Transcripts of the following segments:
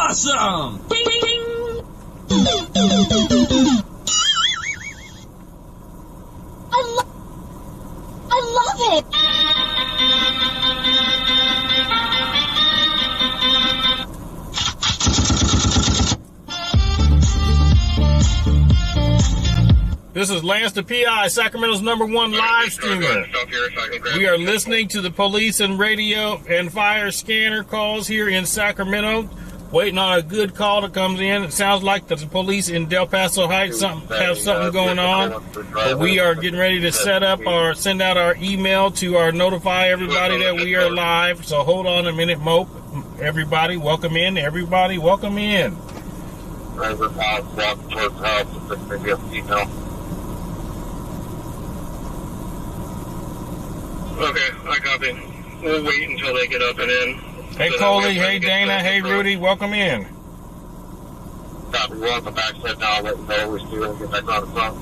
awesome! Ding, ding, ding. I love it! This is LanceThePI, Sacramento's #1 live streamer. We are listening to the police and radio and fire scanner calls here in Sacramento, waiting on a good call to come in. It sounds like the police in Del Paso Heights have something going on. But we are getting ready to set up or send out our email to notify everybody that we are live. So hold on a minute, Mope. Everybody, welcome in. Everybody, welcome in. Driver house, walk towards the house, maybe a female. Okay, I copy. We'll wait until they get up and in. Hey, Coley. Hey, Dana. Hey, Rudy. Welcome in. Copy. We're on the backside now. I'll let you know what we see when we get back on the front.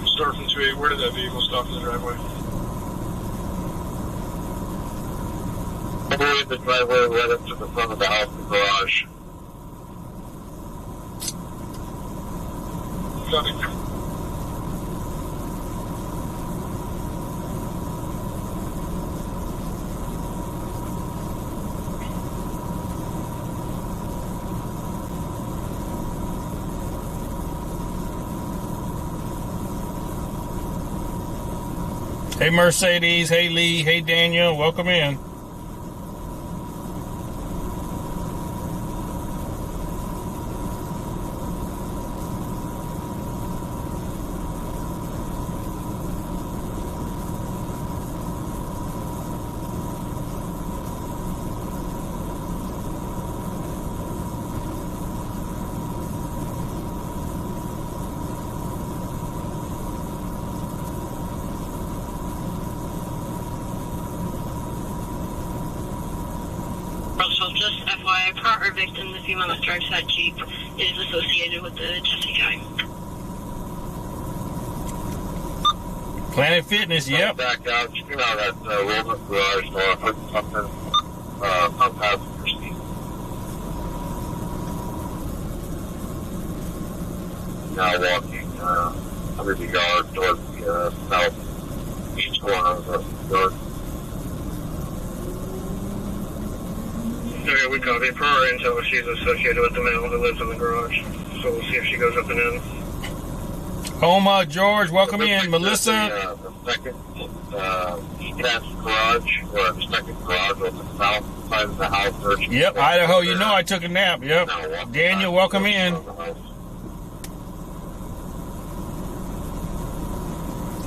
Start from 2-8. Where did that vehicle stop in the driveway? I believe the driveway right up to the front of the house, the garage. Copy. Hey, Mercedes. Hey, Lee. Hey, Daniel. Welcome in. Just FYI, prior victim, the female that drives that Jeep, is associated with the Jesse guy. Planet Fitness, yep. Back out, you know that Roman garage door, I heard something on passenger seat. Now walking under the yard towards the southeast corner of the yard. Okay, we copy. Per our intel, she's associated with the male who lives in the garage. So we'll see if she goes up and in. Homa, George, welcome in. Melissa. The second detached garage, or the second garage on the south side of the house. Yep, Idaho, you know I took a nap. Yep. Daniel, welcome in.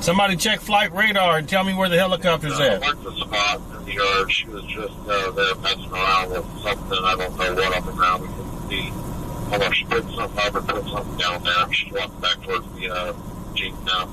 Somebody check flight radar and tell me where the helicopter's at. I marked the spot in the yard. She was just there messing around with something. I don't know what on the ground. We couldn't see. Although she put something up or put something down there. She's walking back towards the Jeep now.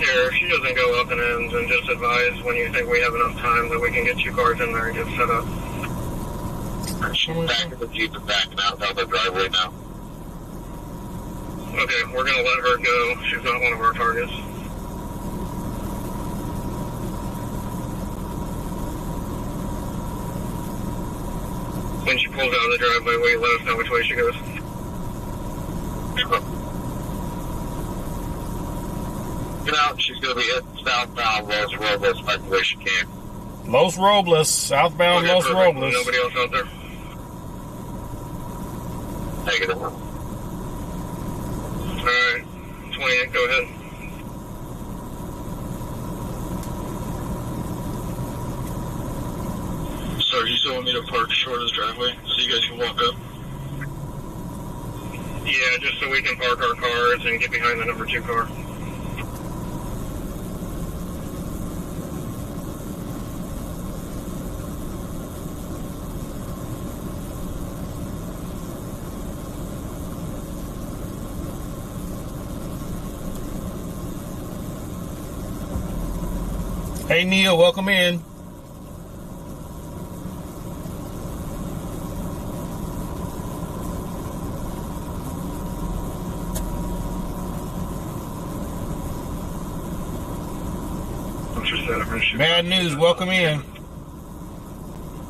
If she doesn't go up and in, then just advise when you think we have enough time that we can get 2 cars in there and get set up. She's back in the Jeep and backing out down the driveway now. Okay, we're going to let her go. She's not one of our targets. When she pulls out of the driveway, will you let us know which way she goes? Get out. She's going to be heading southbound Los Robles back the way she came. Los Robles, southbound Okay, Los perfect. Robles. Nobody else out there? Negative. Alright, 28, go ahead. Sorry, you still want me to park short of the driveway so you guys can walk up? Yeah, just so we can park our cars and get behind the number 2 car. Hey, Neil, welcome in. Bad news, welcome in.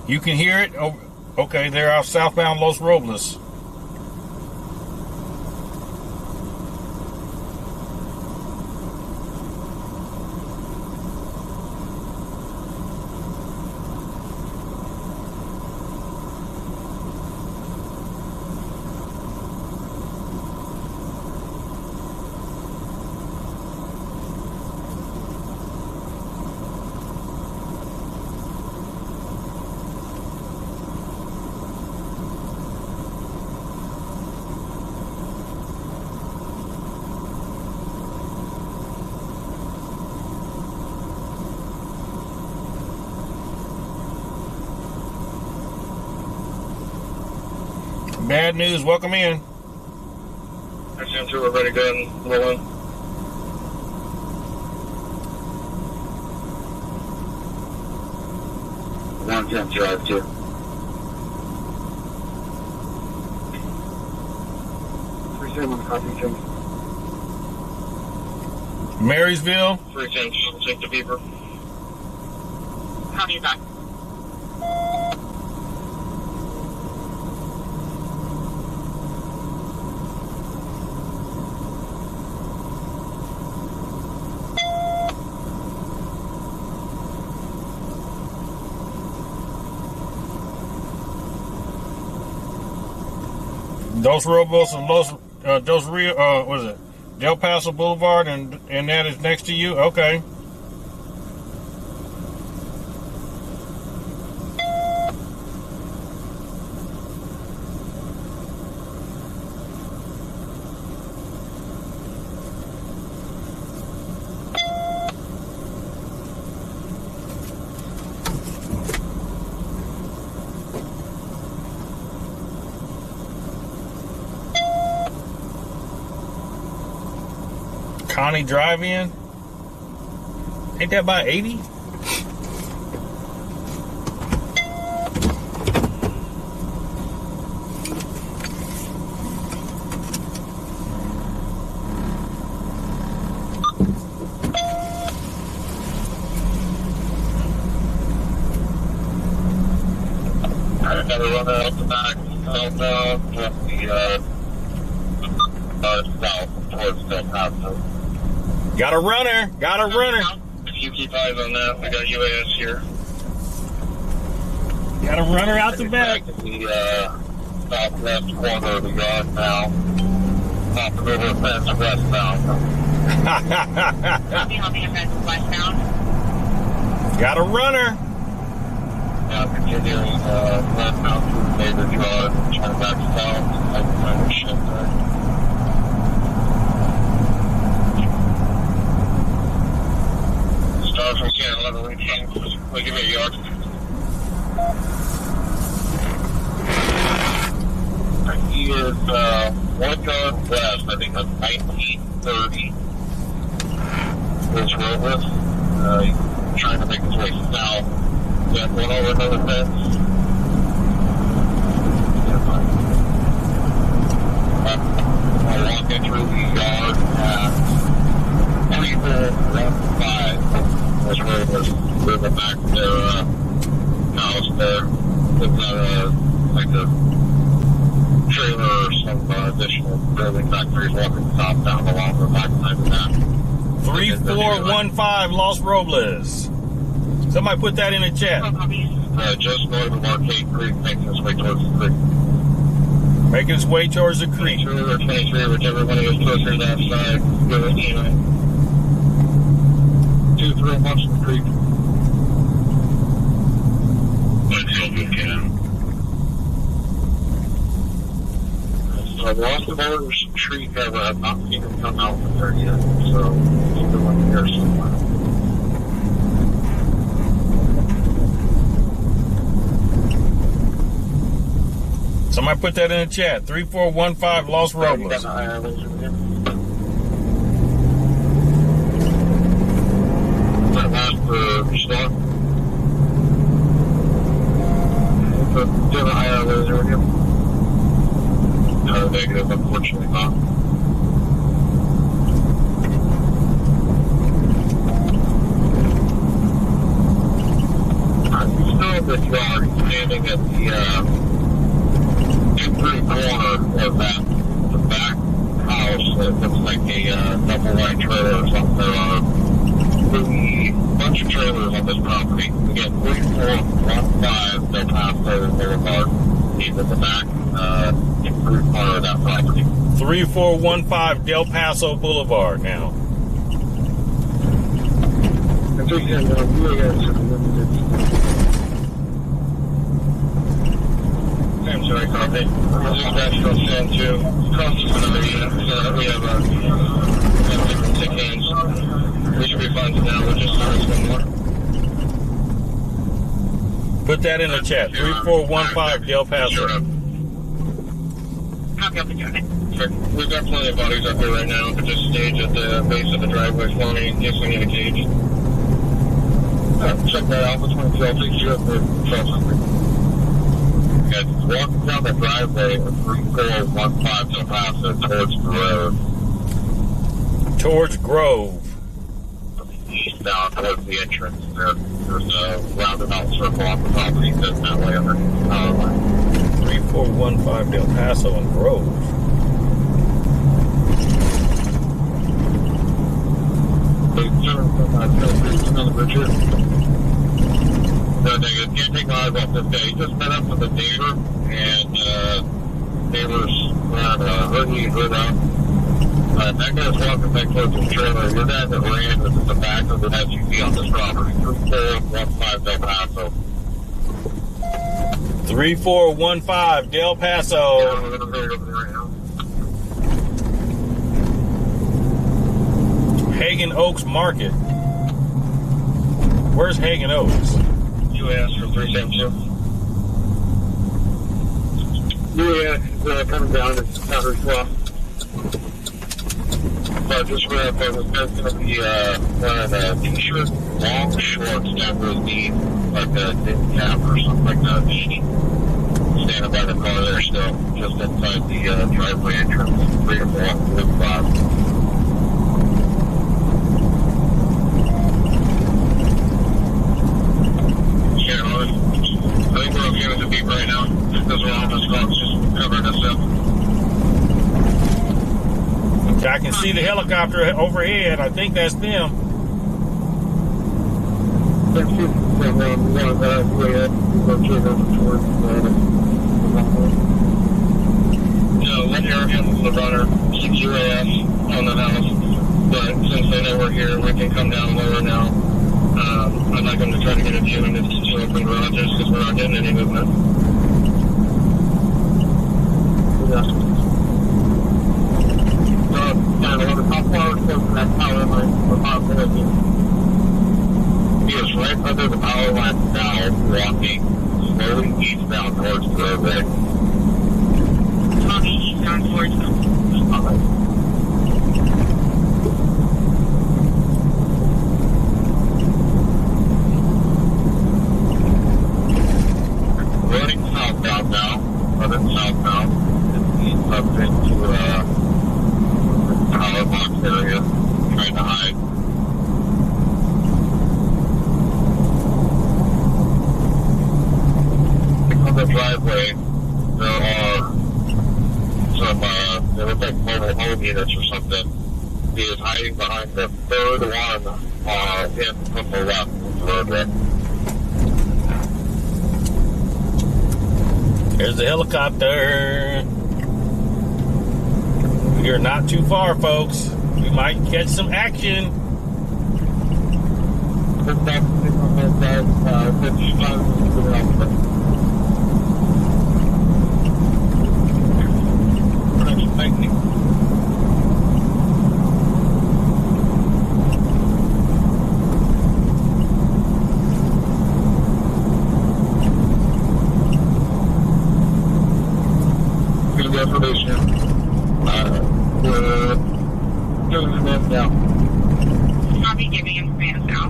You can hear it? Oh, okay, they're out southbound Los Robles. Bad news, welcome in. I sent through, we're ready to go ahead and roll in. One 10 drive to. Marysville. 310, take the beeper. Copy that. Dos Robles and Dos Rio, what is it? Del Paso Boulevard, and that is next to you? Okay. Connie Drive-In? Ain't that by 80? I gotta run out the back, southbound, the south towards Del Paso. Got a runner. Got a runner. If you keep eyes on that, we got UAS here. Got a runner out the back. The southwest corner of the yard now. Hopping over the fence westbound. Hopping a fence westbound. Got a runner. Now continuing westbound through the neighbor's yard. Turn back south. I can find a shit there. Stars from Canada, 11 18. We'll give you a yard. He is 1 yard west, I think that's 1930. This Robles. He's trying to make his way south. That one over another fence. I'm walking through the yard at 3415. This Robles moving back to their house there. They've got like a trailer or some additional building factories walking southbound along the backside of that. 3415 Los Robles. Somebody put that in the chat. Just north of Arcade Creek, making its way towards the creek. Making its way towards the creek. 22 or 23, whichever one is closer to that side. Give it, you know. 2-3 months of the creek. Let's help you can. So I've lost the borders tree cover. I've not seen them come out from there yet. So keep the one here somewhere. Somebody put that in the chat. 3415 Los Robles. That last for Storm. Do the higher laser with you? No, negative, unfortunately not. That you are standing at the corner of the back house. It looks like a double wide trailer or something. There are a bunch of trailers on this property. We get 3415 Del Paso Boulevard. He's at the back improved corner of that property. 3415 Del Paso Boulevard now. I think you guys are limited. I'm sorry, copy. Dispatch from San 2. Cross the center so that we have different sick hands. We should be fine now. We're just one more. Put that in the chat. 3415 Del Paso. Sure. Copy of the unit. Sure. We've got plenty of bodies up here right now, but just stage at the base of the driveway for me in case we need a cage. Check that out. Which one? I'll take you up for 1200. Guys, walking down the driveway of 3415 Del Paso towards the road. Towards Grove. Eastbound towards the entrance. There's a roundabout circle on the property that's that way under the power line. 3415 Del Paso and Grove. No, negative. Can't take my eyes off this guy. He just met up with a neighbor, and neighbors had a hood up. That guy's walking back towards his trailer. Your guy that ran is at the back of the SUV on this property. 3415 Del Paso. 3415 Del Paso. Yeah, we're going to hurry over there right now. Hagen Oaks Market. Where's Hagen Oaks? UAS for 372. UAS is coming down. It's not very slow. But just for that purpose, there's going to be wearing a t-shirt, long shorts down to his knees, like a knit cap or something like that. Standing by the car there still, just inside the driveway entrance. 3 to 4, 5. I think we're okay with the beat right now. Because we're on this clock, just covering us up. I can see the helicopter overhead. I think that's them. No, one area of the runner keeps UAS on the house. But since they know we're here, we can come down lower now. I'm not going to try to get a view into these two open garages because we're not getting any movement. How far is that power line for possibility? He is right under the power line now, walking slowly eastbound towards the roadway. Walking eastbound towards them. Running southbound now, running southbound, it's up into the power box area, trying to hide. On the driveway, there are some, they look like mobile home units or something. He is hiding behind the third one in from the left of the roadway. There's the helicopter. We are not too far, folks. We might catch some action. I'll be giving him commands now.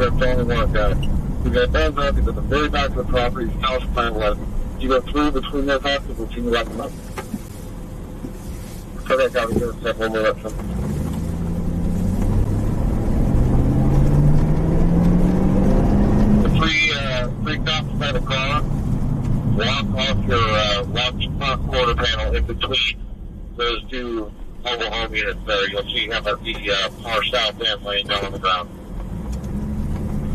That's the only one I've got. You got that up, you go to the very back of the property, house plan 11. You go through between those houses, between the 11 up. So that got me here, step one more up. The three cops by the car, walk off your left front quarter panel in between those two mobile home units there. You'll see how the far south end laying down on the ground.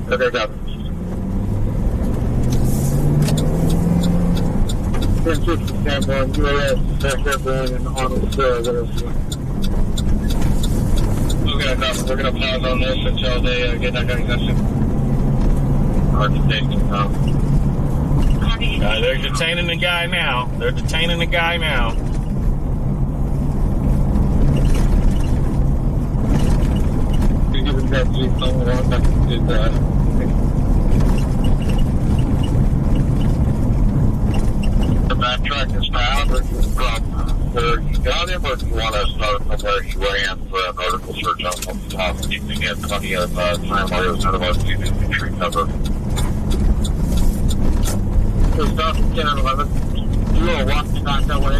Okay, got it. 1060 standby, UAS, back everyone and on the still, what else you want? Okay, copy. We're going to pause on this until they get that guy custody. They're detaining the guy now. They're detaining the guy now. You give him that Jeep on the one that did that. The backtrack is found, or from where you got him, or do you want to start from where he ran for an article search on the top? You can get plenty of time where it was out of our tree cover. So start from 10 and 11. You will walk back that way.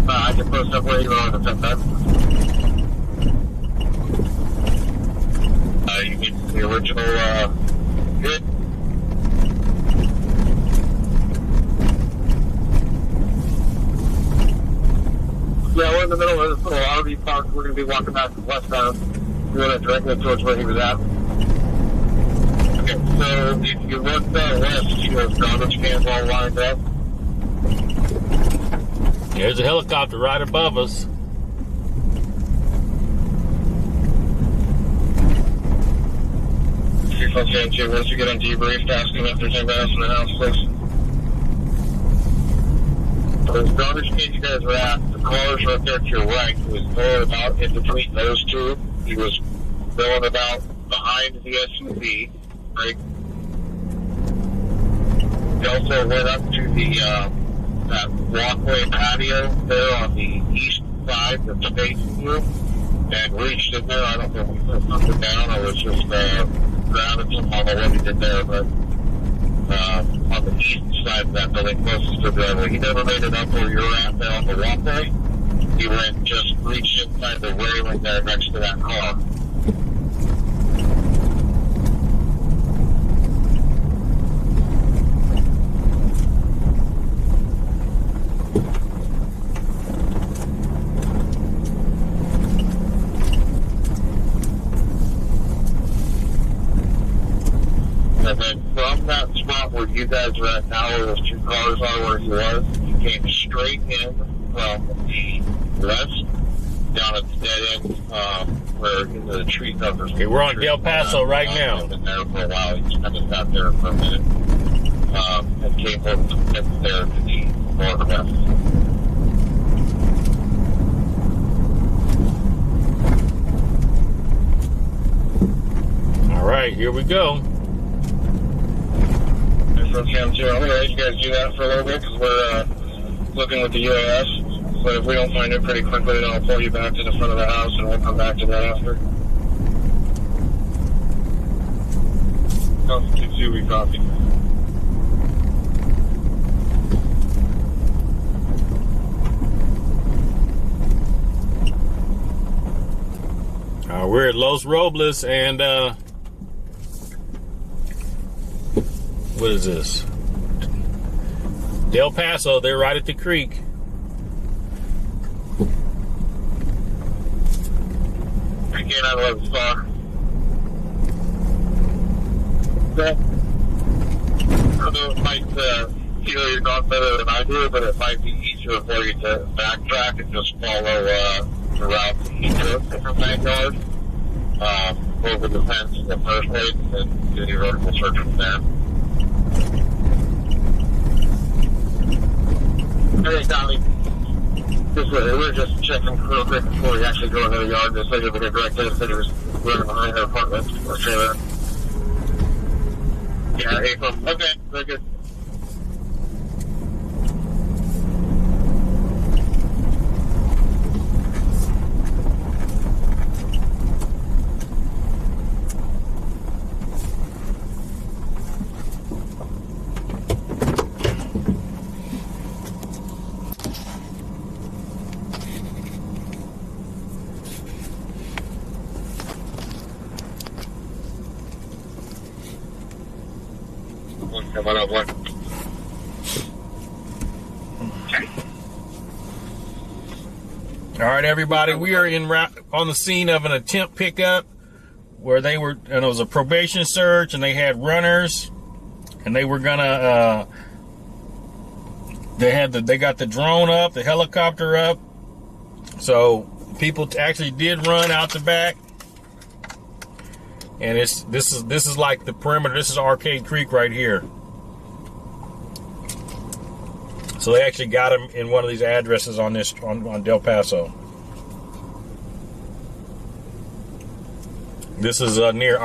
I can post up where you are on the 10th bed. You get the original hit. Yeah, we're in the middle of this little RV park. We're going to be walking back westbound. We're going to directly towards where he was at. Okay, so if you look west, you have garbage cans all lined up. There's a helicopter right above us. Okay, once you get on debrief, ask them if there's anybody else in the house, please. Those garbage cans you guys were at, the car's right there to your right. He was going about in between those two. He was going about behind the SUV, right? He also went up to the that walkway patio there on the east side that's facing you and reached in there. I don't know if we put something down or was just grounded him on the way he did there, but on the east side of that building closest to the driveway. He never made it up where you're at there on the walkway. He went just reached inside the railing there next to that car. And then from that spot where you guys are at now, where those two cars are where he was, he came straight in from the west down at the dead end where into the tree covers. Okay, we're on Del Paso right now. He's been there for a while. He just kind of sat there for a minute and came over to the there to the northwest. All right, here we go. From Cam 2, I'm going to let you guys do that for a little bit because we're looking with the UAS. But if we don't find it pretty quickly, then I'll pull you back to the front of the house and we'll come back to that after. Cam 2, we copy. We're at Los Robles and what is this? Del Paso. They're right at the creek. I can't have 11 star. Okay. I know it might feel you're not better than I do, but it might be easier for you to backtrack and just follow the route that he took from that yard over the fence in the first place and then do your vertical search from there. Hey, Tommy. We're just checking real quick before we actually go into the yard. This lady over there directed us that he was running behind her apartment or trailer. Yeah, April. Okay, very good. All right, everybody, we are on the scene of an attempt pickup where they were, and it was a probation search, and they had runners, and they were gonna, they got the drone up, the helicopter up, so people actually did run out the back, and this is like the perimeter. This is Arcade Creek right here. So they actually got him in one of these addresses on Del Paso. This is near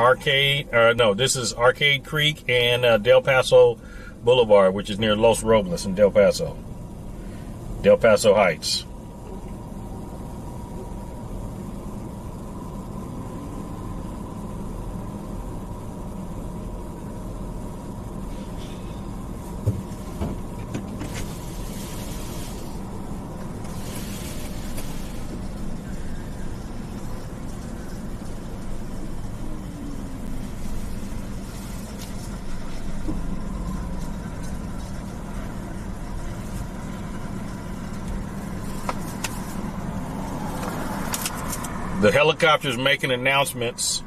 this is Arcade Creek and Del Paso Boulevard, which is near Los Robles in Del Paso Heights. The helicopter's making announcements.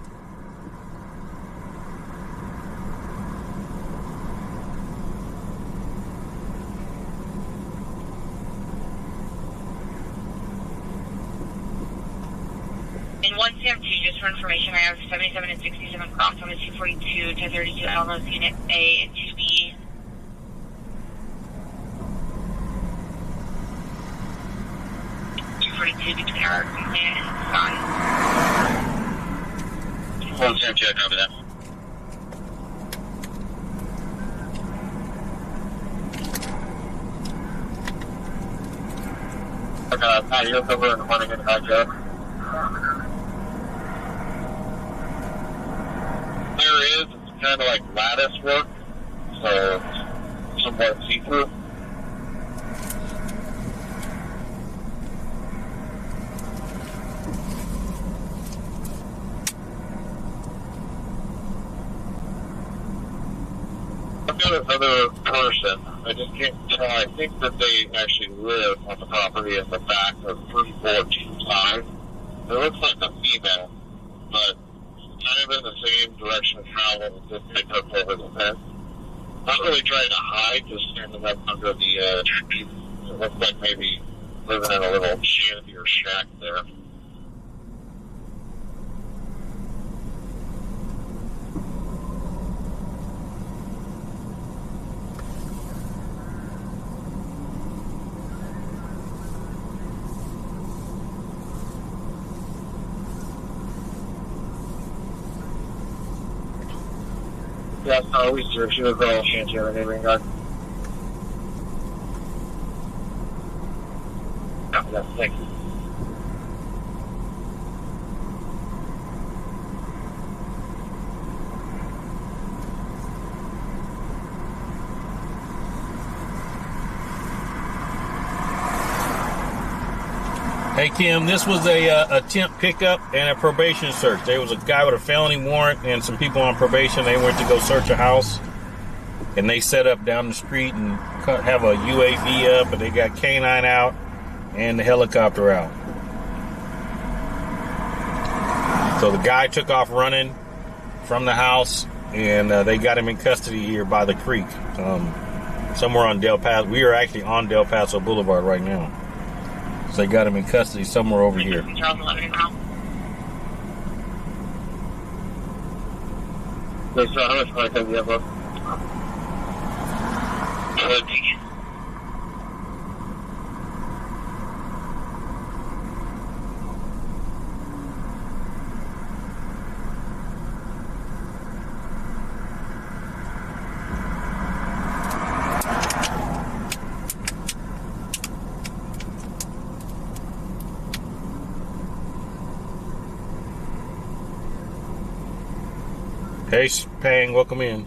In 172, just for information, I have 77 and 67 cross on the 242, 1032 Alamos Unit A and 2B. Between our plant and Sun. 172, I copy that. Okay, Pat, you're over in Huntington Hijack. There is, it's kind of like lattice work, so it's somewhat see-through. Another person, I just can't tell. I think that they actually live on the property in the back of 3425. It looks like a female, but kind of in the same direction of travel that they took over the fence. Not really trying to hide, just standing up under the trees. It looks like maybe living in a little shanty or shack there. Yeah, no, we searched. She was a little shanty on the neighboring yard. Copy that. Thank you. Hey Kim, this was a attempt pickup and a probation search. There was a guy with a felony warrant and some people on probation. They went to go search a house, and they set up down the street and have a UAV up, and they got K9 out and the helicopter out. So the guy took off running from the house, and they got him in custody here by the creek, somewhere on Del Paso. We are actually on Del Paso Boulevard right now. So they got him in custody somewhere over here. Charles 11 now. So how much money do you have up? Hey, Pang, welcome in.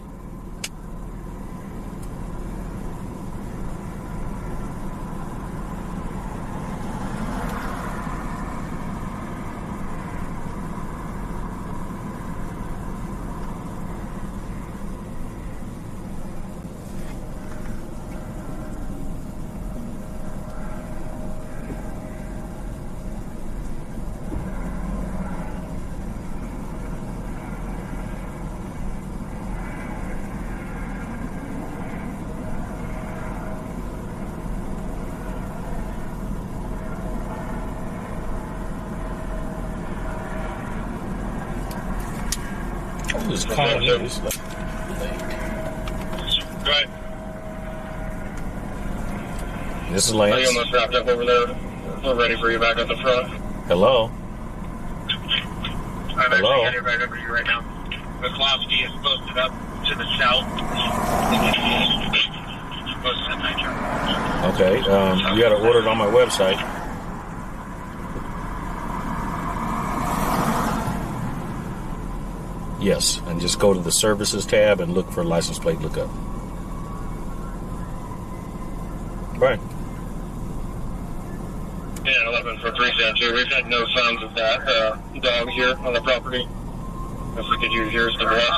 is calling me. Right. This is Are Lance. you almost wrapped up over there? We're ready for you back at the front. Hello. I'm Hello? actually headed right over to you right now. McCloskey is posted up to the south. Posted at night truck. Okay. You got to order it on my website. Yes, and just go to the services tab and look for license plate lookup. Right. Yeah, 11 for 372. We've had no signs of that dog here on the property. If we could use yours to bless.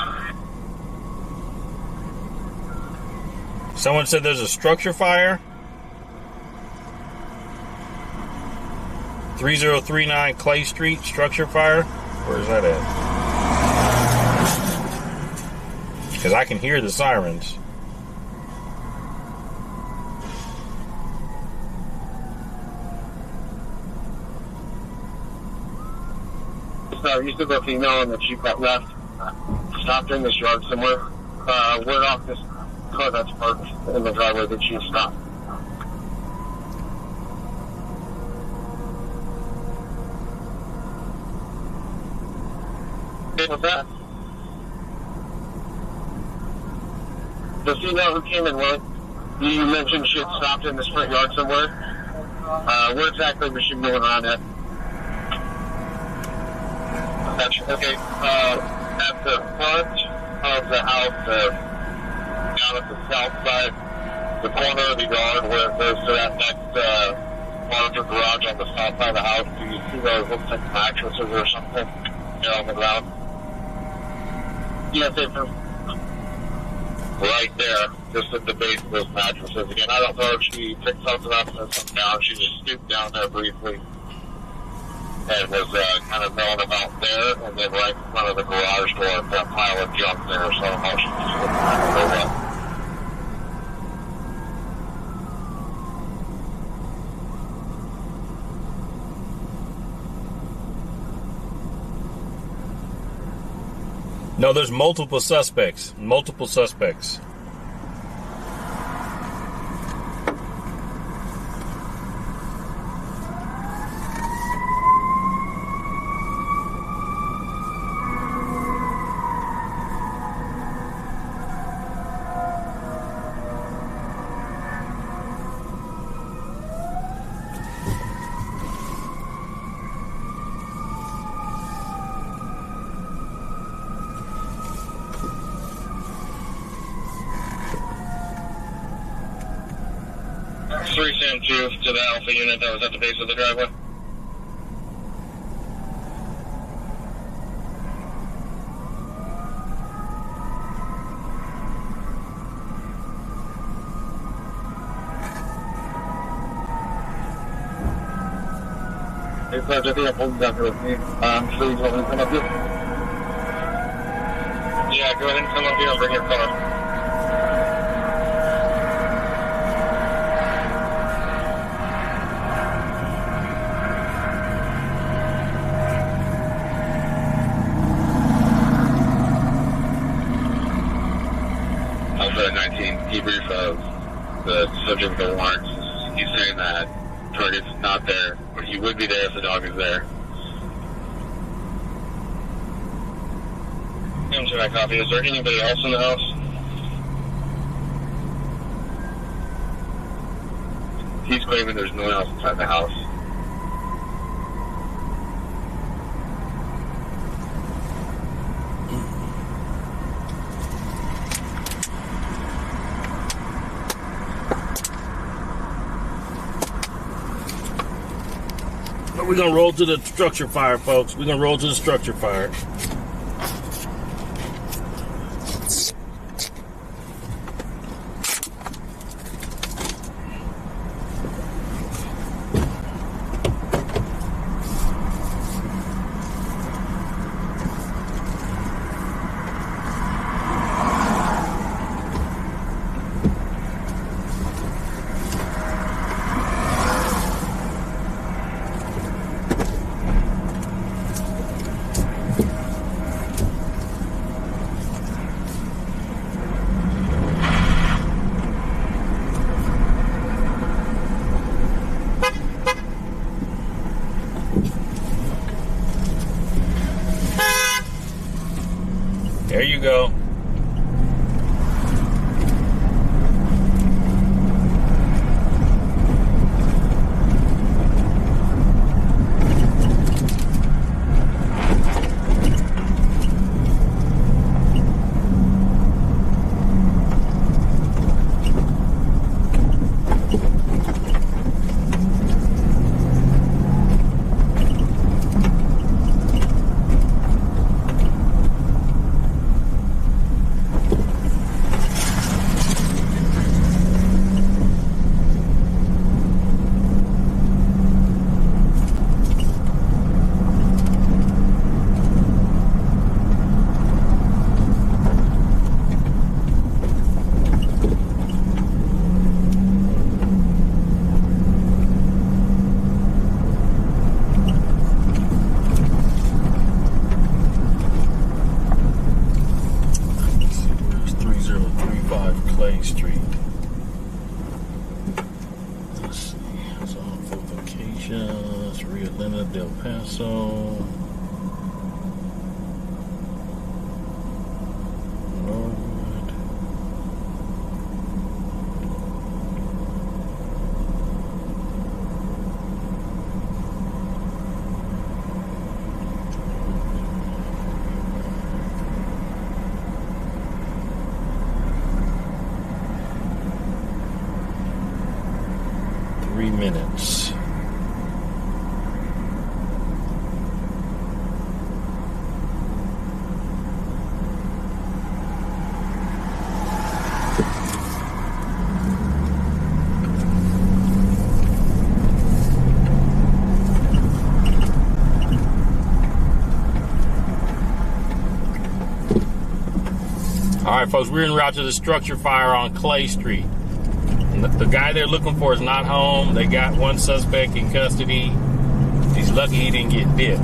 Someone said there's a structure fire. 3039 Clay Street, structure fire. Where is that at? Because I can hear the sirens. So you said the female and the chief got left, stopped in this yard somewhere. Where off this car that's parked in the driveway that she stopped. What's that? The female who came in, well, you mentioned she had stopped in this front yard somewhere. Where exactly was she moving around at? Okay, at the front of the house, down at the south side, the corner of the yard where it goes to that next larger garage on the south side of the house, do you see those looks like mattresses or something, on the ground? Yes, they're right there, just at the base of those mattresses. Again, I don't know if she picked something up and set something down. She just stooped down there briefly and was kind of milling about there, and then right in front of the garage door, that pile of junk there, so I don't know if she was just trying to go up. No, there's multiple suspects. Multiple suspects. To the Alpha unit that was at the base of the driveway. It's I think I'm holding down here with me. Sure you want me to come up here? Yeah, go ahead and come up here and bring your car. Debrief of the subject of the warrants. He's saying that target's not there, but he would be there if the dog is there. To my copy. Is there anybody else in the house? He's claiming there's no one else inside the house. We're going to roll to the structure fire, folks. We're going to roll to the structure fire. Atlanta, Del Paso. Norwood. Minutes. All right, folks, we're en route to the structure fire on Clay Street. The guy they're looking for is not home. They got one suspect in custody. He's lucky he didn't get bit.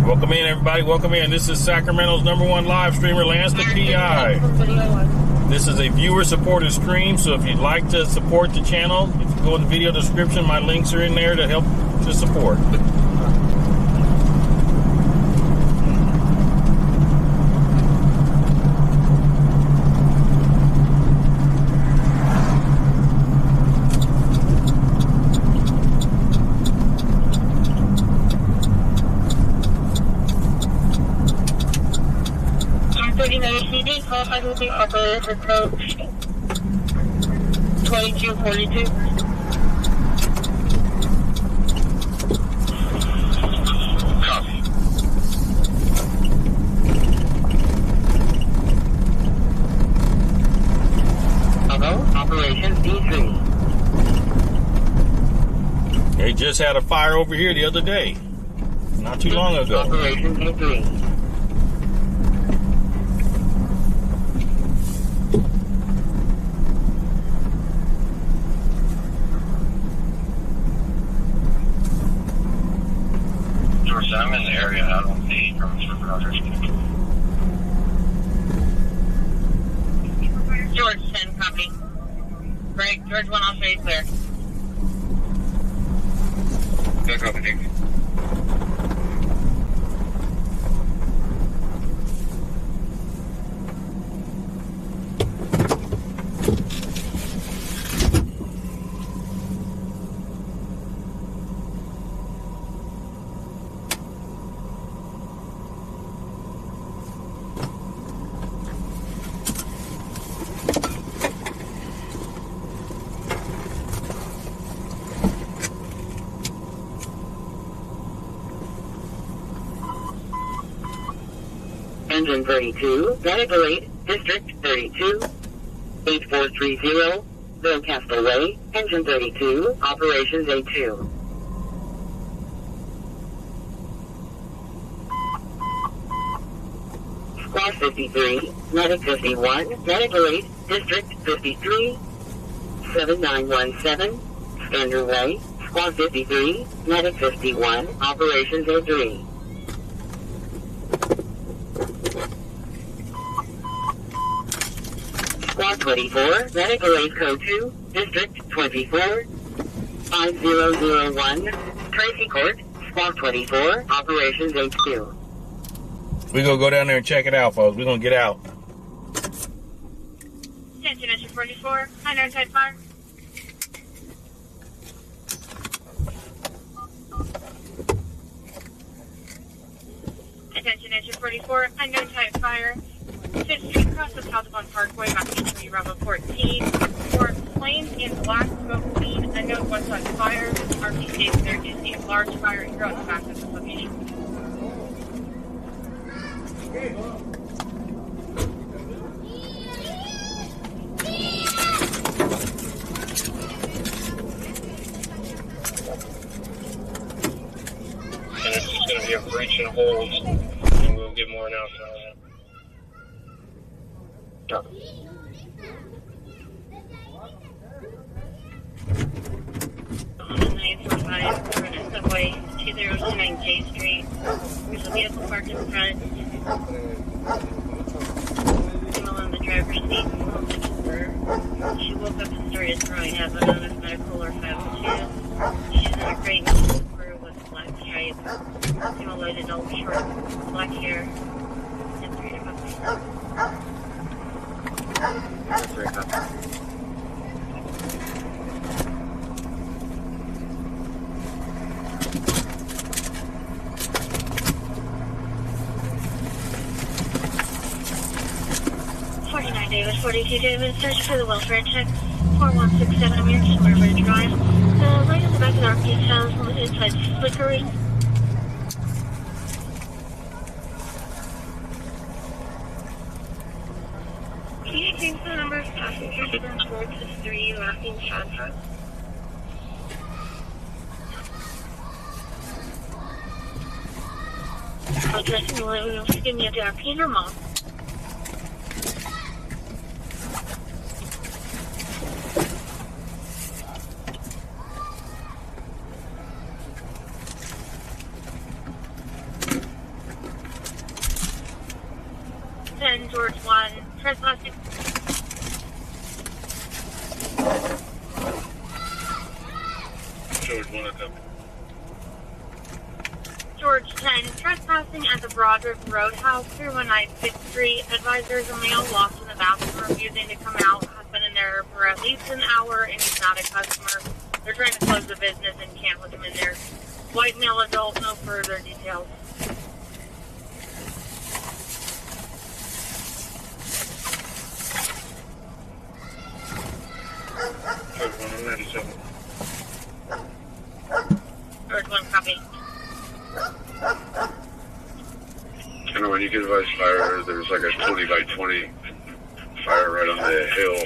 Welcome in, everybody. Welcome in. This is Sacramento's #1 live streamer, LanceThePI. This is a viewer-supported stream, so if you'd like to support the channel, if you go in the video description, my links are in there to help to support. Operator code 2242. Copy. Hello, Operation D3. They just had a fire over here the other day, not too long ago. Operation D3. I'm in the area. I don't see permits for others. George 10, copy. Right, George 1, I'll say clear. Good copy, thank you. Engine 32, Barricaded, District 32, 8430, Doncaster Way, Engine 32, Operations A2. Squad 53, Medic 51, Barricaded, District 53, 7917, Standard Way, Squad 53, Medic 51, Operations A3. Squad 24, Barricaded Code 2, District 24, 5001, Tracy Court, Squad 24, Operations H2. We're going to go down there and check it out, folks. We're going to get out. Attention, Issue 44, unknown type fire. Attention, Issue 44, unknown type fire. 5th Street across the Southbound Parkway, Mach 3 Bravo 14. For planes in black smoke scene, unknown Westside Fire. RP states there do see a large fire and growing fast at this location. And it's just going to be a breach and hold, and we'll get more announcement on that. On the 945, we're in a subway, 2029 J Street. There's a vehicle parked in front. Female in the driver's seat. She woke up and started throwing up. I don't know if medical or 502. She's in a gray slipper with black stripe. Female light adult, short, black hair, and 3 to 49 David, 42 David, search for the welfare check, 4167 American River Drive. The light in the back of the RP sounds from the inside flickering. Can you change the number of passengers from 4 to 3 Laughing Santa? Addressing the living room, give me a RP or mom. George 1, trespassing. George 1, okay. George 10, trespassing at the Broderick Roadhouse, 319 6th Street. Advisors a male lost in the bathroom, refusing to come out, has been in there for at least an hour, and he's not a customer. They're trying to close the business and can't let him in there. White male adult, no further details. George 1, I'm 97. George 1, copy. And when you get advice fire, there's like a 20 by 20 fire right on the hill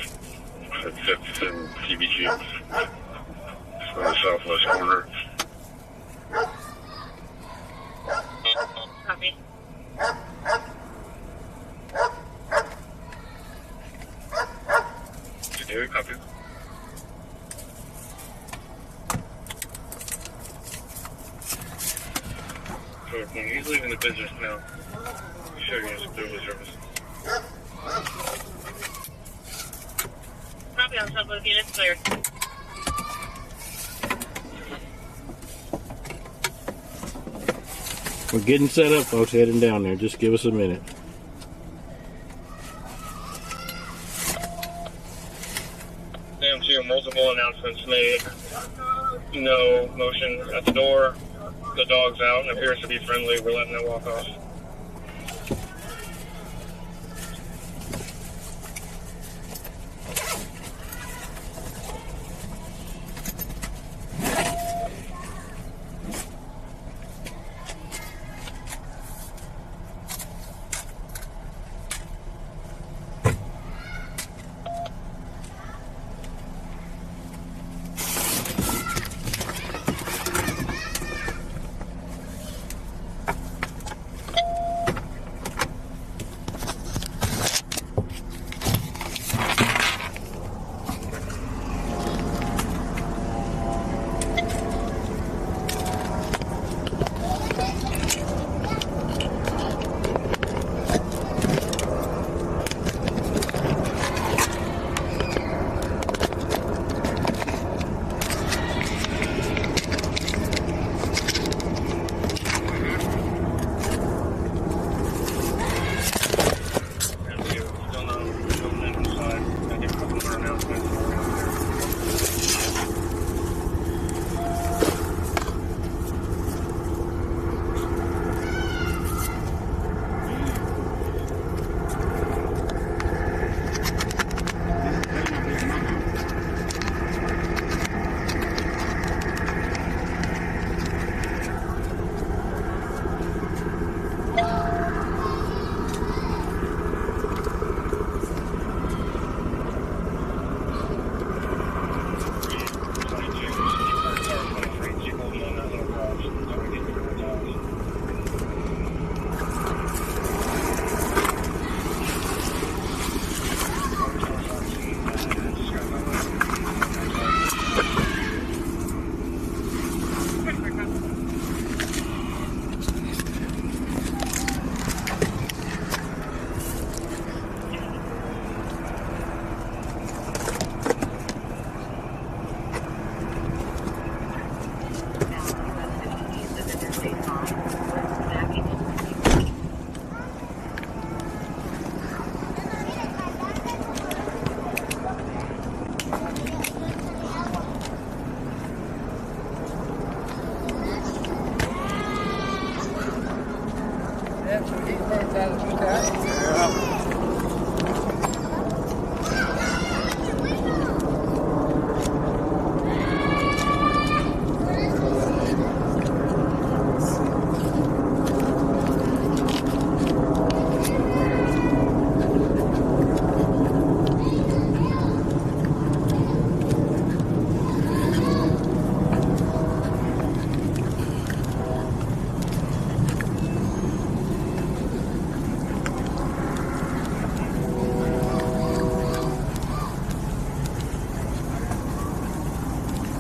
at 5th and TBG. It's on the southwest corner. Copy. David, copy. George 1, he's leaving the business now. You sure you're going to do the service? Copy on top of the unit, clear. We're getting set up, folks, heading down there. Just give us a minute. DMC, multiple announcements made. No motion at the door. The dog's out and appears to be friendly. We're letting it walk off.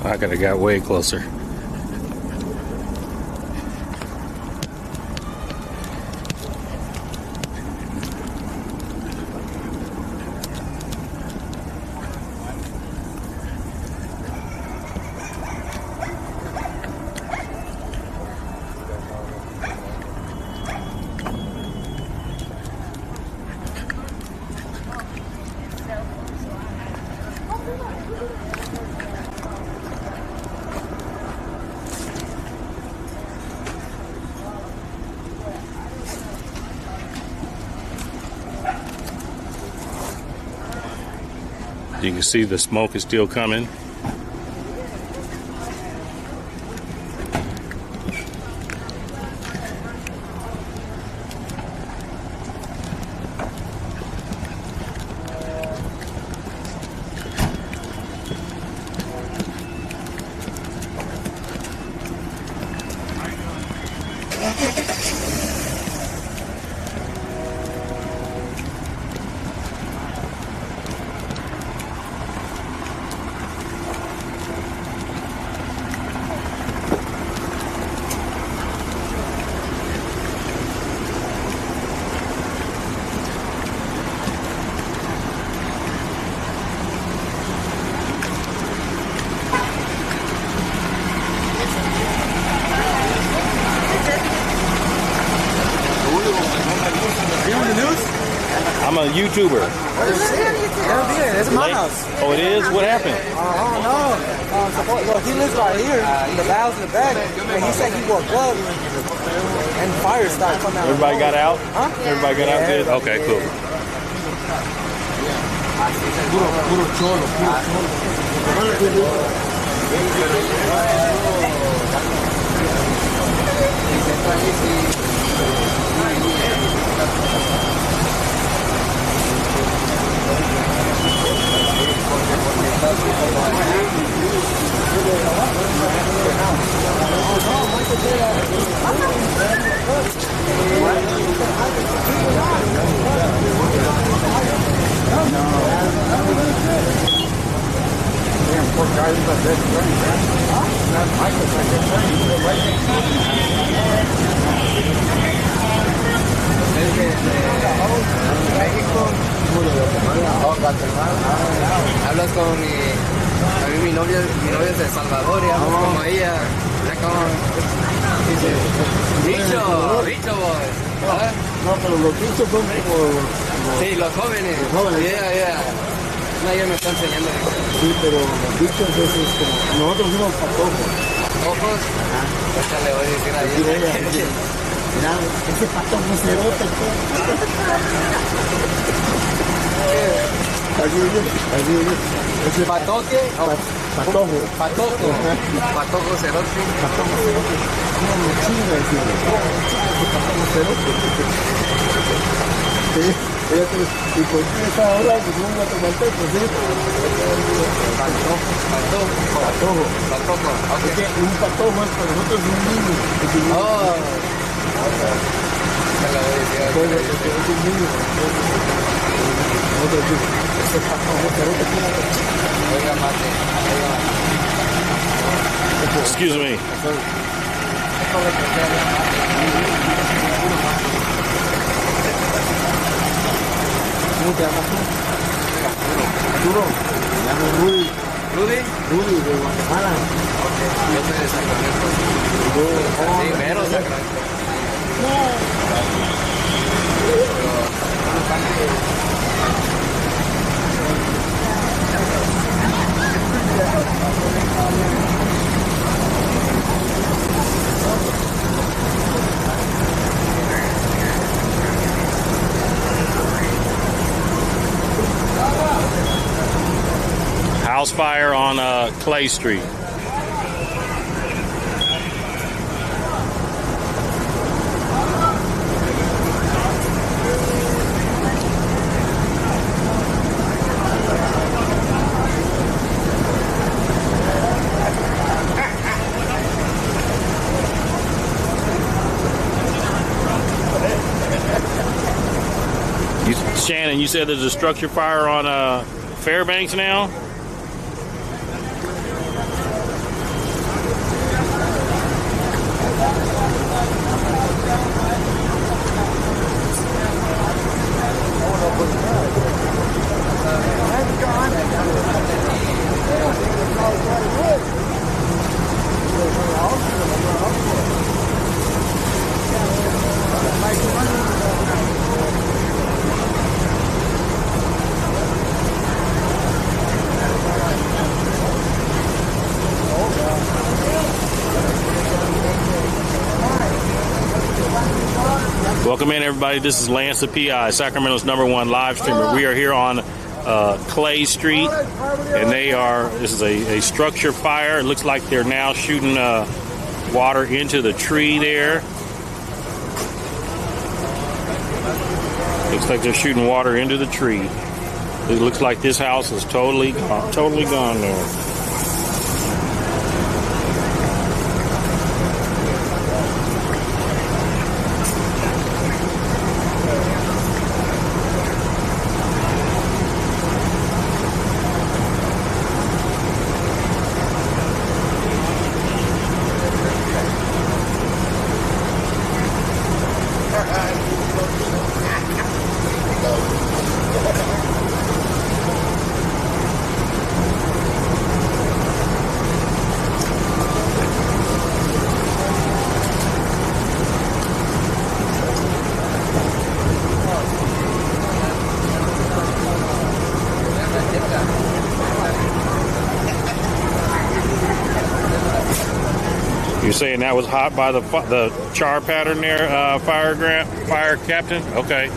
I could have got way closer. You can see the smoke is still coming. I'm a YouTuber. It's my house. Oh, it is? What happened? I don't know. Well, he lives right here. The valve's in the back. And he said he woke up and fire started coming out. Everybody got out? Huh? Everybody got out good? Okay, cool. Hablas con mi novia es de Salvador y hablas como ella, bicho boy. No, pero los bichos son como... Sí, los jóvenes. Yeah. No, ella me está enseñando. Sí, pero los bichos es como... Nosotros somos patojos. ¿Ojos? Ahorita le voy a decir a ella. Mira, ese patojo cerote. Así es. Ese ¿Patoque? patojo. Patojo cerote. Patojo cerote. No me chinga decirlo. Patojo cerote. Sí. ¿Y por qué está ahora? Pues un guatemalteco, ¿sí? Patojo. Ok. Un patojo es para nosotros un niño. Oh. Se la voy a decir. Es un niño. Ese patojo cerote. Oiga, mate. Excuse me. ¿Cómo te llamas tú? Arturo. Me llamo Rudy. ¿Rudy? De Guatemala. Yo soy de Sacramento. Sí, mero Sacramento. House fire on Clay Street. Shannon, you said there's a structure fire on Fairbanks now? Welcome in, everybody. This is LanceThePI, Sacramento's #1 live streamer. We are here on Clay Street, and this is a structure fire. It looks like they're now shooting water into the tree there. Looks like they're shooting water into the tree. It looks like this house is totally gone there. You're saying that was hot by the char pattern there, fire captain? Okay.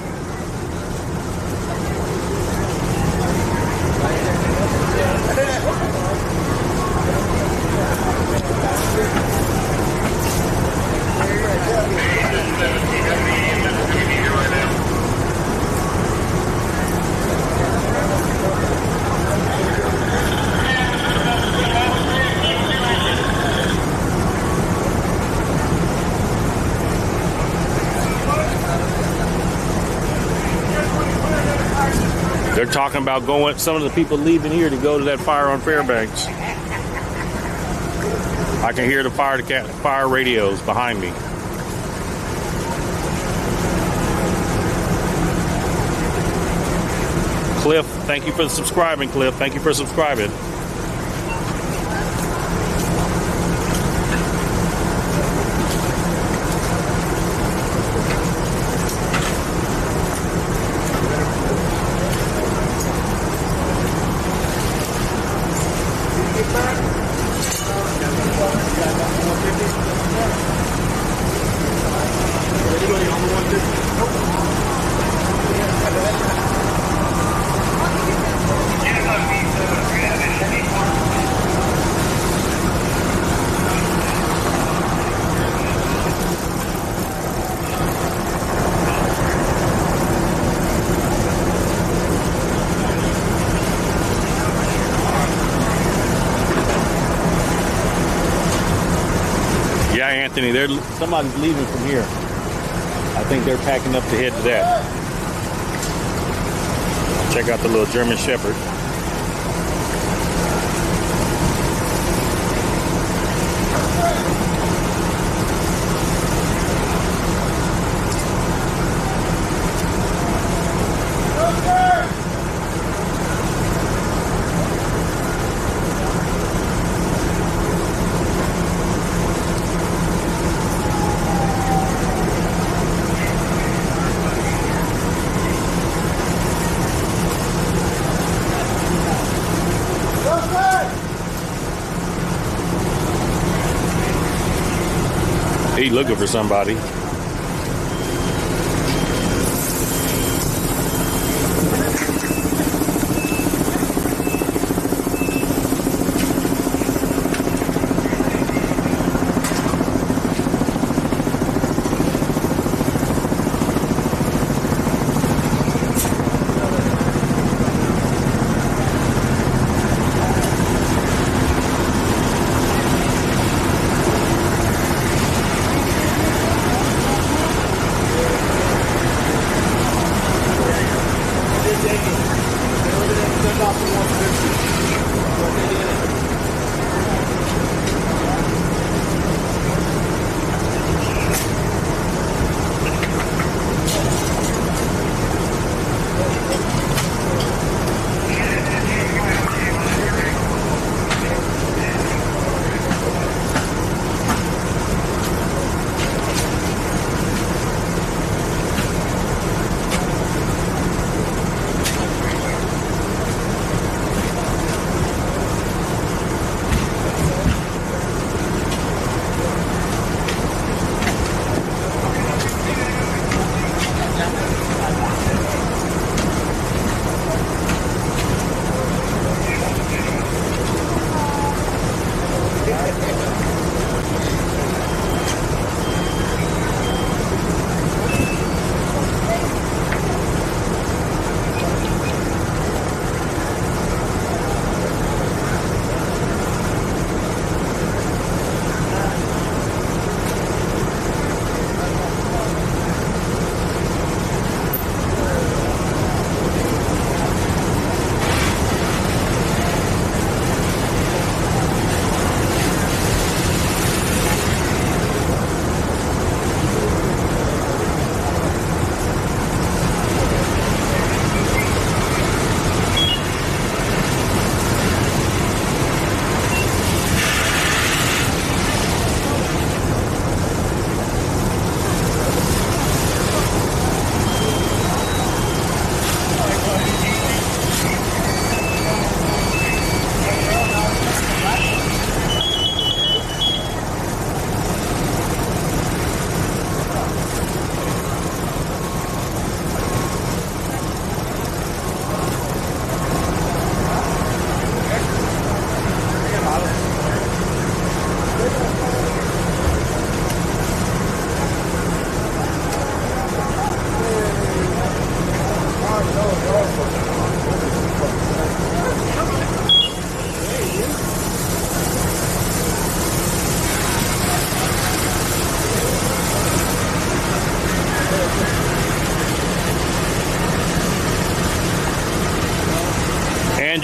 They're talking about some of the people leaving here to go to that fire on Fairbanks. I can hear the fire radios behind me. Cliff, thank you for subscribing, Cliff. Thank you for subscribing. Anthony, somebody's leaving from here. I think they're packing up to head to that. Check out the little German Shepherd. He looking for somebody.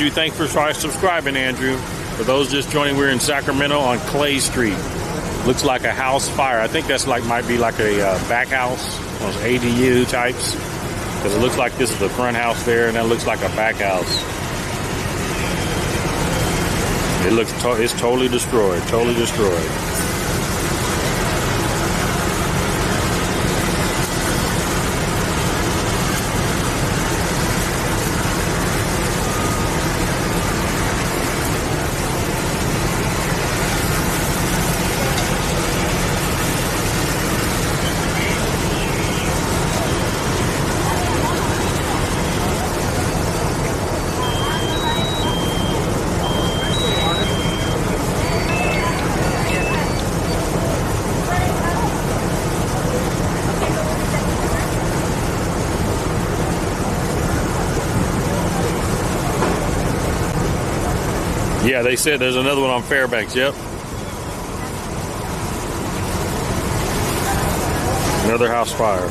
Andrew. Thanks for subscribing, Andrew. For those just joining, we're in Sacramento on Clay Street. Looks like a house fire. I think that's might be like a back house, those ADU types. Because it looks like this is the front house there, and that looks like a back house. It's totally destroyed. Totally destroyed. Yeah, they said there's another one on Fairbanks. Yep. Another house fire.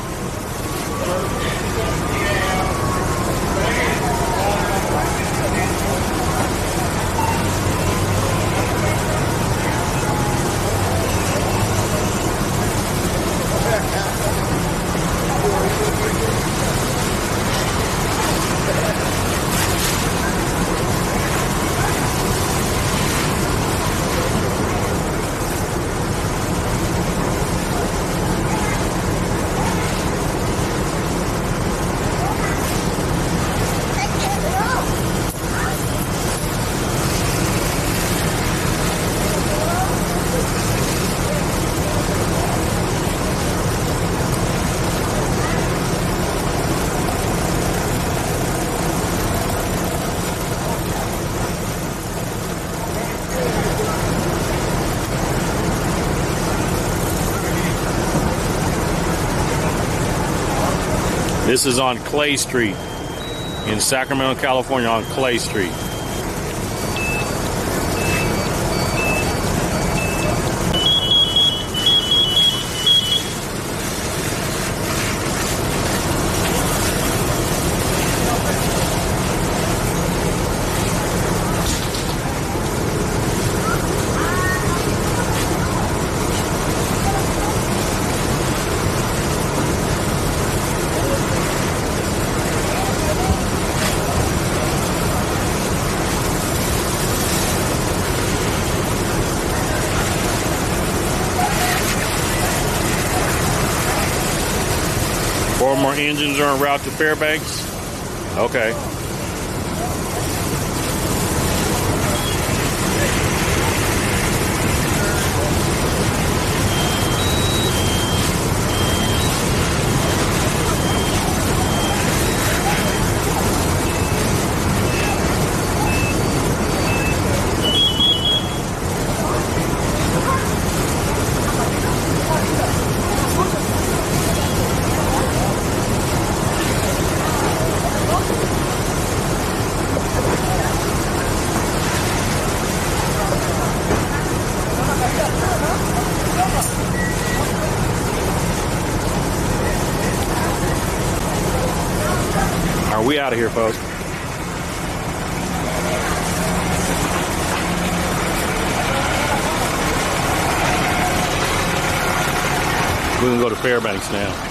This is on Clay Street in Sacramento, California, on Clay Street. Four more engines are en route to Fairbanks. Okay. We out of here, folks. We're gonna go to Fairbanks now.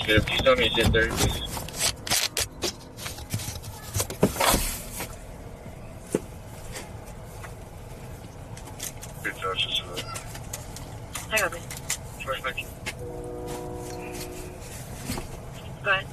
If you tell me to sit there, please. Good justice. I got it. Sorry, thank you. Go ahead.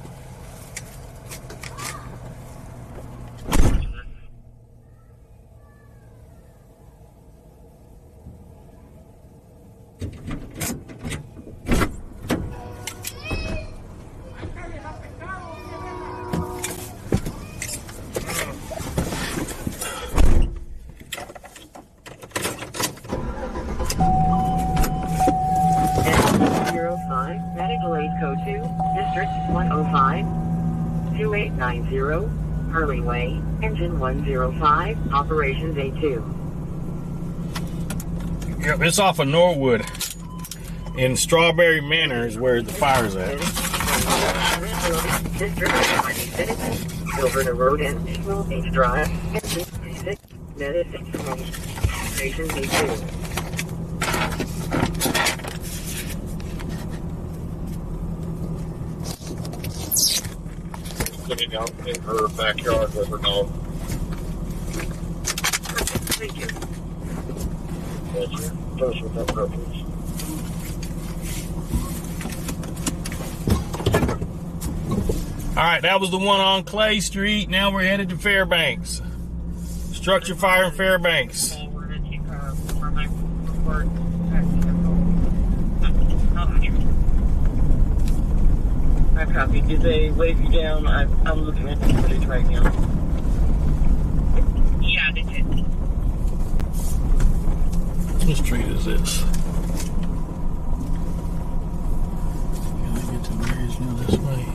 Medical aid code 2, District 105, 2890, Hurley Way, Engine 105, Operations A2. Yep, it's off of Norwood. In Strawberry Manor is where the fire's at. District 106, Silver Road and H Drive, Engine 36, Medicine, Operations A2. Looking out in her backyard with her dog. Thank you. Thank you. Tell us what that purpose. All right, that was the one on Clay Street. Now we're headed to Fairbanks. Structure fire in Fairbanks. We're going to take for my report. I copy. Did they wave you down? I'm looking at the footage right now. Yeah, they did. What street is this? Can I get to Marysville this way?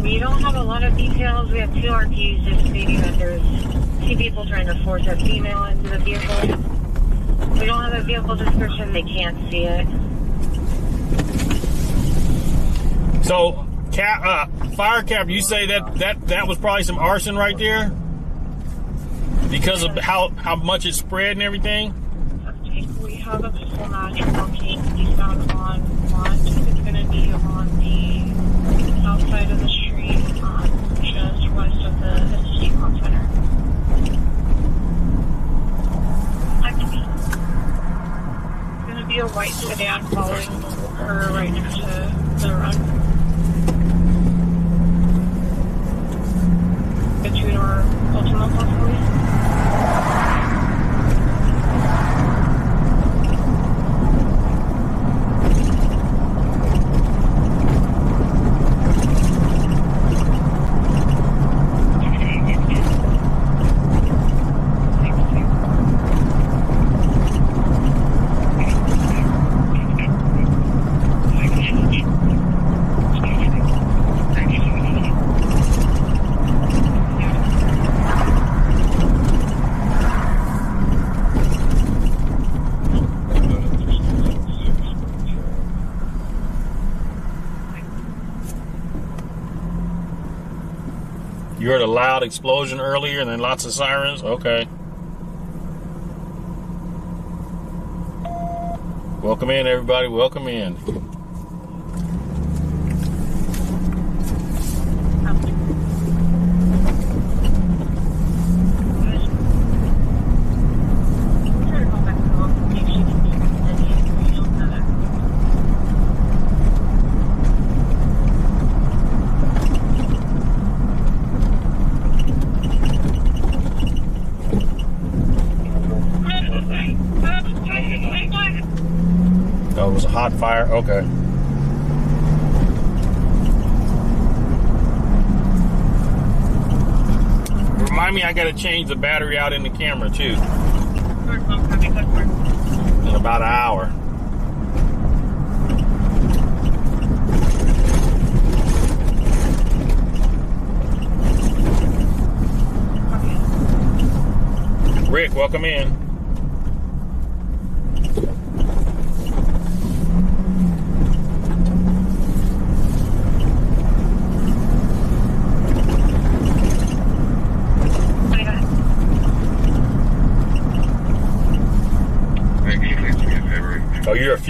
We don't have a lot of details. We have 2 RPs just stating that there's 2 people trying to force a female into the vehicle. We don't have a vehicle description. They can't see it. So, fire cap, you say that was probably some arson right there? Because of how much it spread and everything? We have a full match walking eastbound on Mont. It's going to be on the south side of the street, just west of the State Con Center. It's going to be a white sedan following her right next to the run. Between our Ultima possibly. You heard a loud explosion earlier and then lots of sirens? Okay. Welcome in, everybody. Welcome in. Oh, it was a hot fire? Okay. Remind me, I gotta change the battery out in the camera too. In about an hour. Rick, welcome in.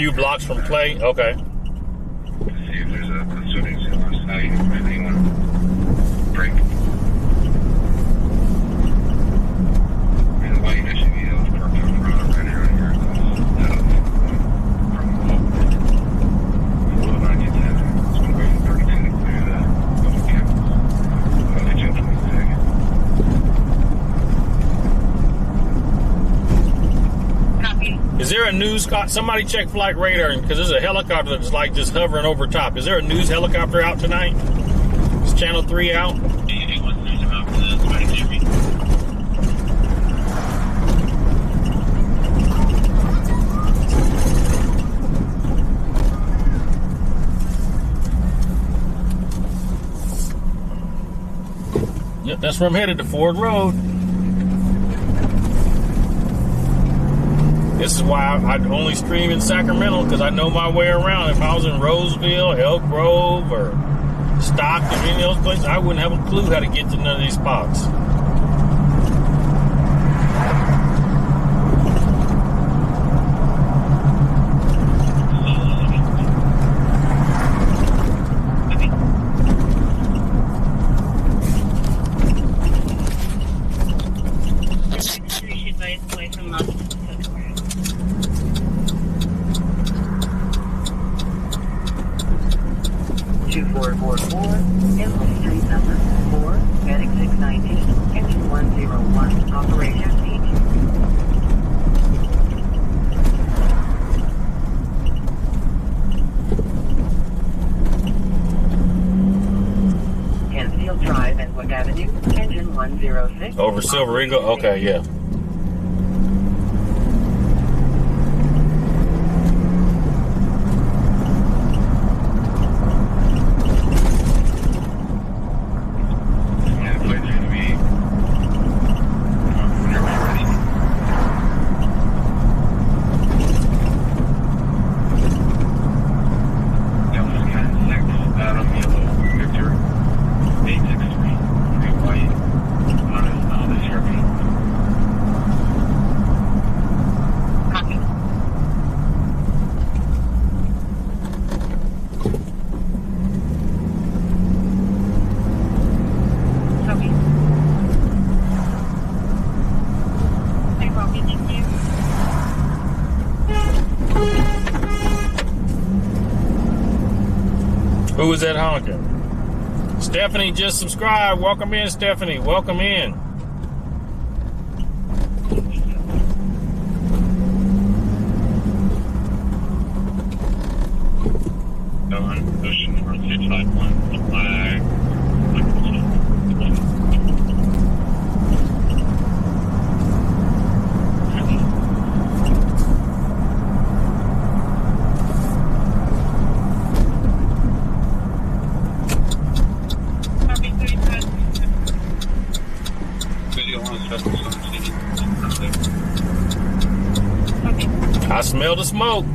few blocks from Clay? Okay. To see if there's a custodian still on site, if anyone break. And the light SUV that was parked in front of the right area here from below 97. It's been waiting 32 to clear the public campus. About the June 22nd. Copy. Is there a news? Somebody check flight radar because there's a helicopter that's like just hovering over top. Is there a news helicopter out tonight? Is Channel 3 out? Yep, that's where I'm headed, to Ford Road. This is why I only stream in Sacramento, because I know my way around. If I was in Roseville, Elk Grove, or Stockton, any of those places, I wouldn't have a clue how to get to none of these spots. Over Silver Eagle? Okay, yeah. Who was that honking? Stephanie just subscribed. Welcome in, Stephanie. Welcome in. Ocean North 651 flag. I smell the smoke.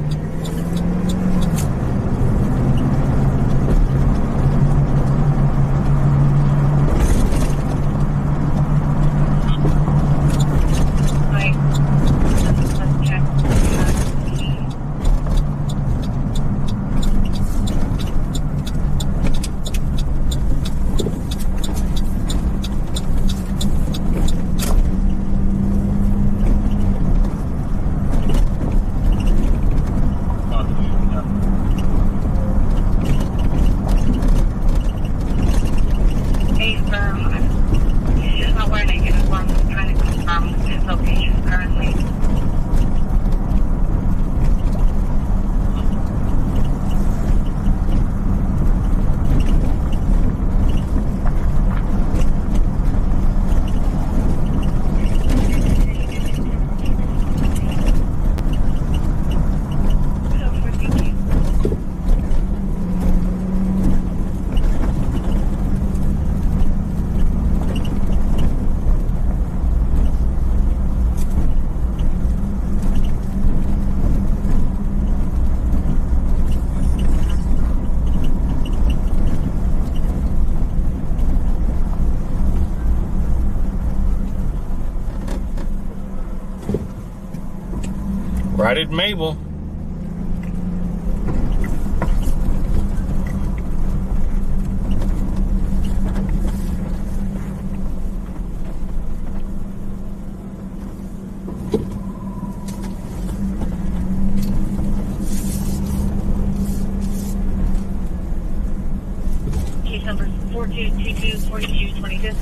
Right at Mabel. 4222-4222.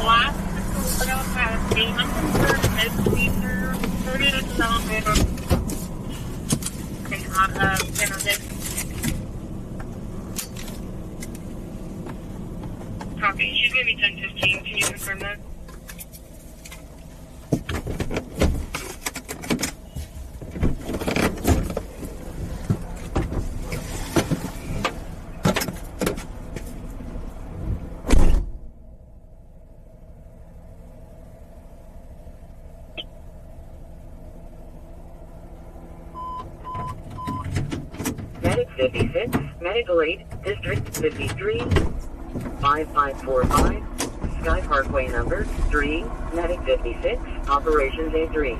Last photo has the unconfirmed mid-speaker 30 kilometers out of Benedict. Copy. She's going to be 10:15. Can you confirm that? Medic 56, Medical Aid, District 53, 5545, Sky Parkway number 3, Medic 56, Operations A3.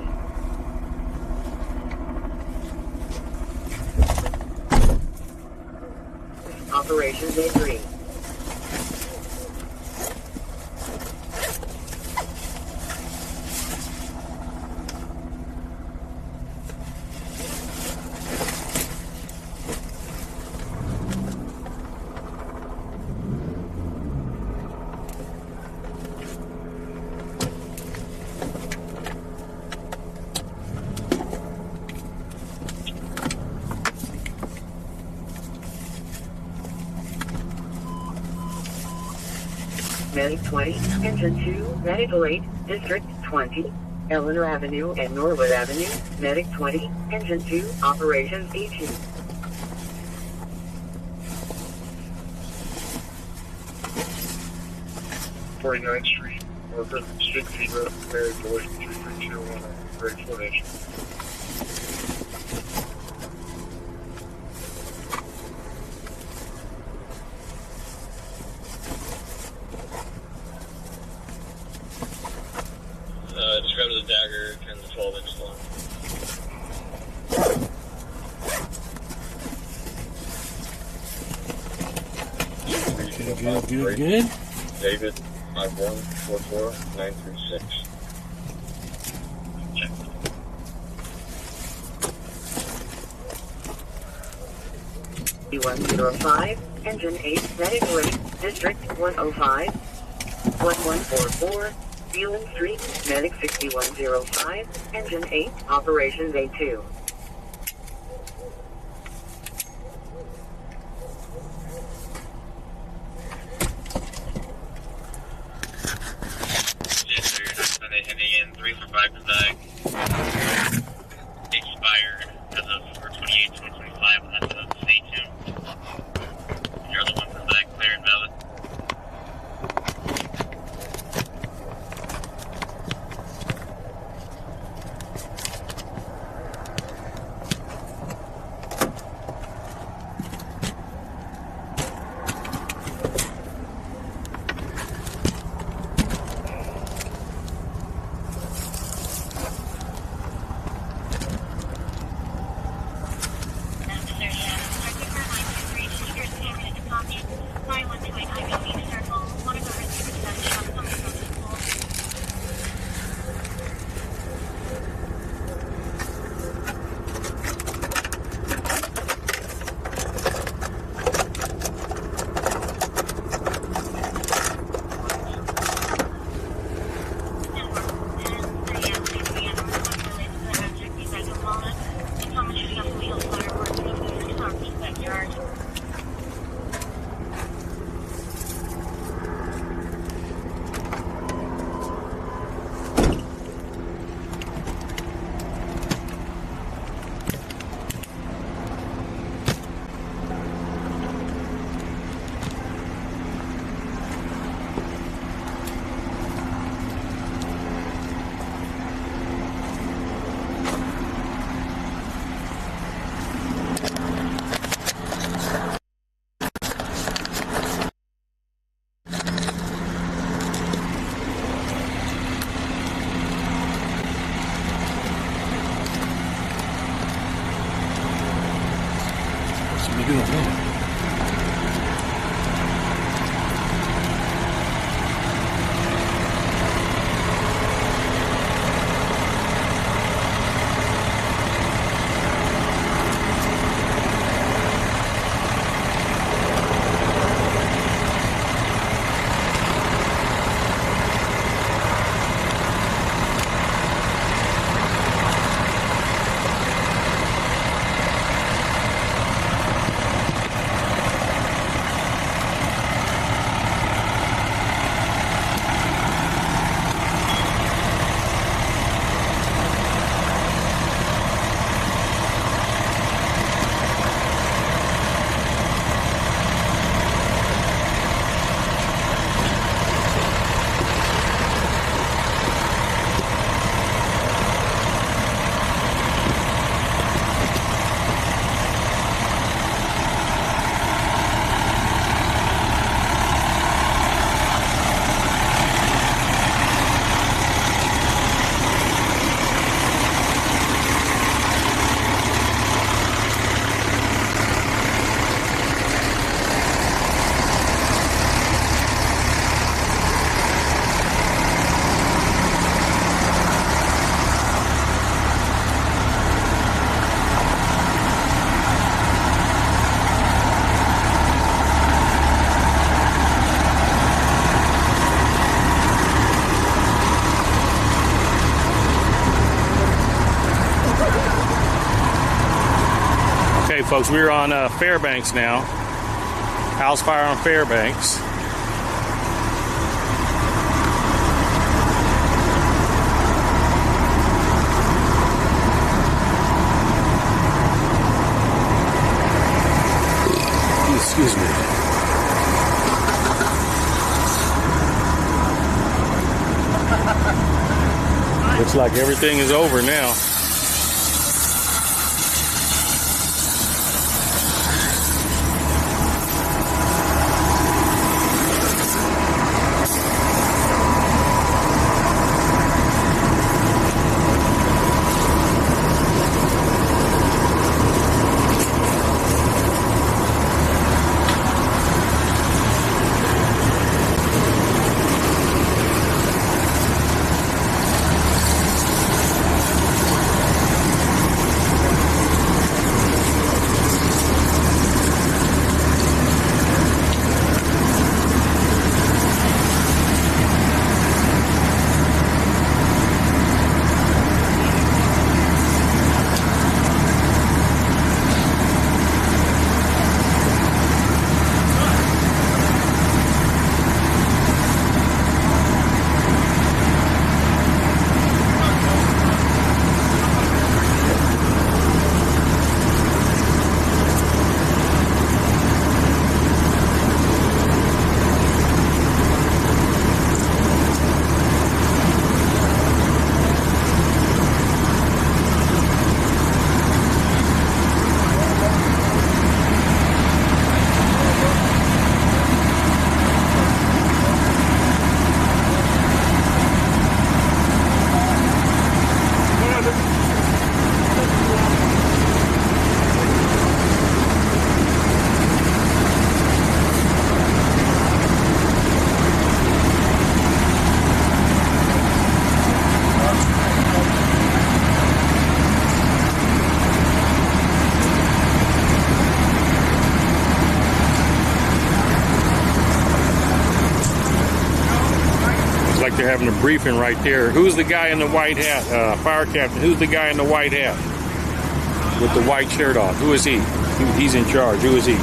Operations A3. Medic 20, Engine 2, Medical Aid, District 20, Eleanor Avenue and Norwood Avenue, Medic 20, Engine 2, Operations E2. .49th Street, worker, Street Fever, Mary Boyd, 3321, great formation. Describe the dagger, 10 to 12 inch long. Good. David, 5144936. 105, Engine 8, Medical Aid, District 105, 1144, Beeland Street, Medic 6105, Engine 8, Operations A2. Yes, sir. Sunday heading in 3 for 5 to bag. Expired as of 4/28/2025. That's a stay tuned. You're the one for bag, clear and valid. folks, we're on Fairbanks now. House fire on Fairbanks. Excuse me. Looks like everything is over now. They're having a briefing right there. Who's the guy in the white hat? Fire captain. Who's the guy in the white hat with the white shirt on? Who is he? He's in charge. Who is he?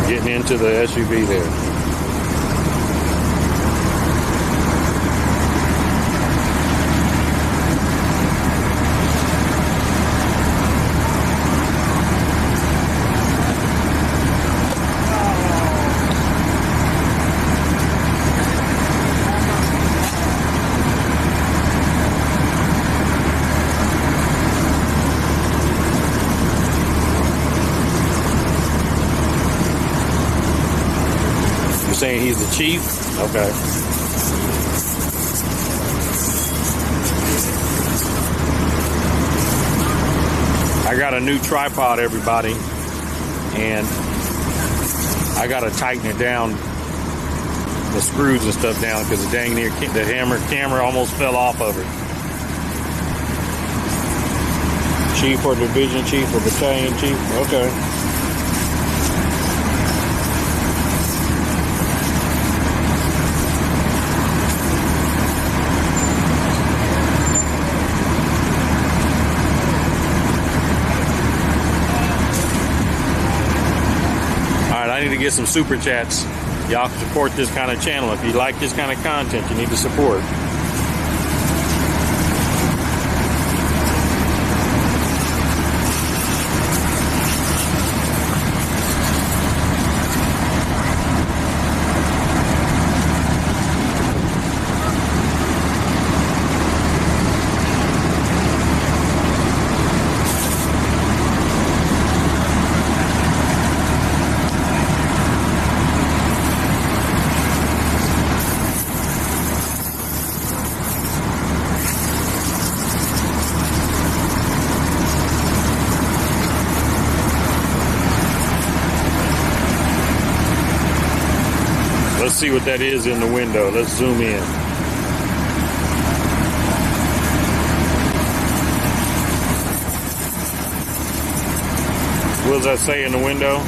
Getting into the SUV there. Saying he's the chief? Okay. I got a new tripod, everybody, and I gotta tighten it down, the screws and stuff down, because the dang near the camera almost fell off of it. Chief or division chief or battalion chief? Okay. I need to get some super chats. Y'all support this kind of channel. If you like this kind of content, you need to support. Let's see what that is in the window. Let's zoom in. What does that say in the window?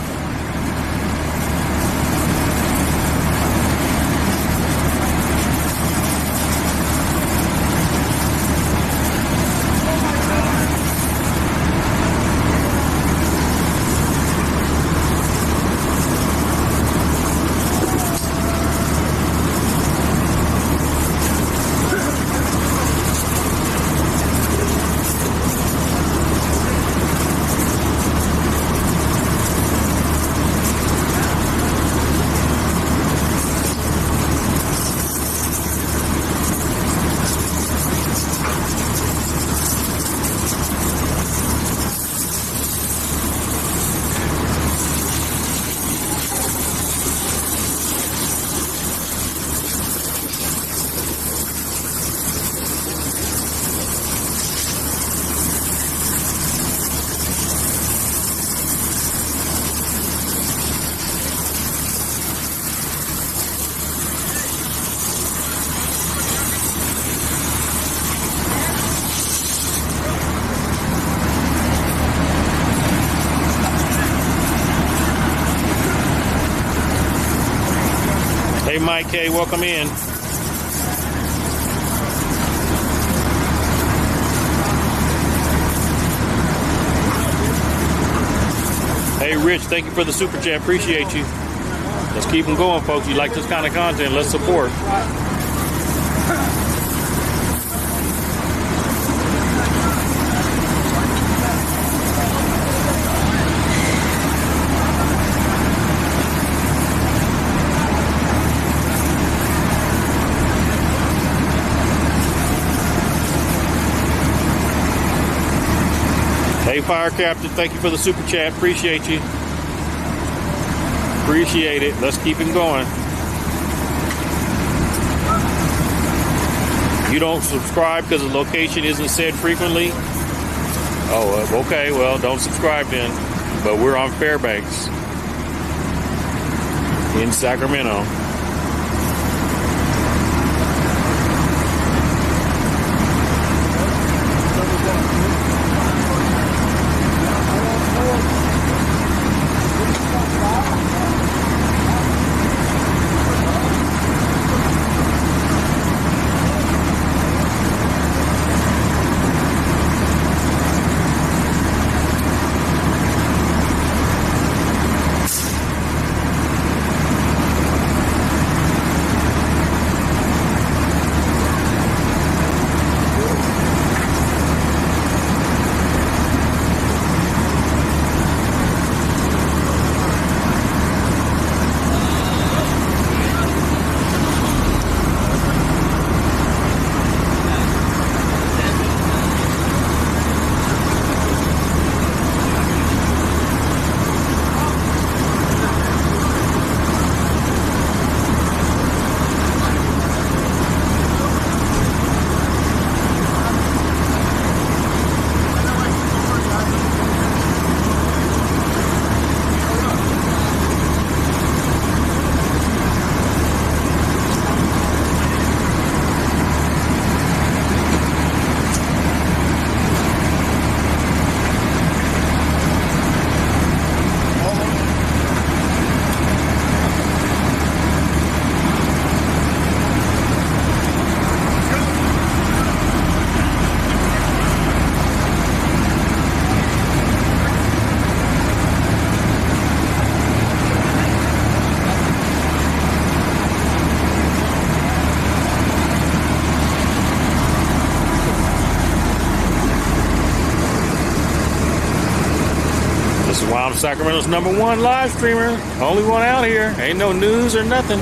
Mike K. Welcome in. Hey, Rich, thank you for the super chat. Appreciate you. Let's keep them going, folks. You like this kind of content, let's support. Hey, Fire Captain, thank you for the super chat. Appreciate you. Appreciate it. Let's keep it going. You don't subscribe because the location isn't said frequently? Oh, okay. Well, don't subscribe then. But we're on Fairbanks in Sacramento. I'm Sacramento's #1 live streamer. Only one out here. Ain't no news or nothing.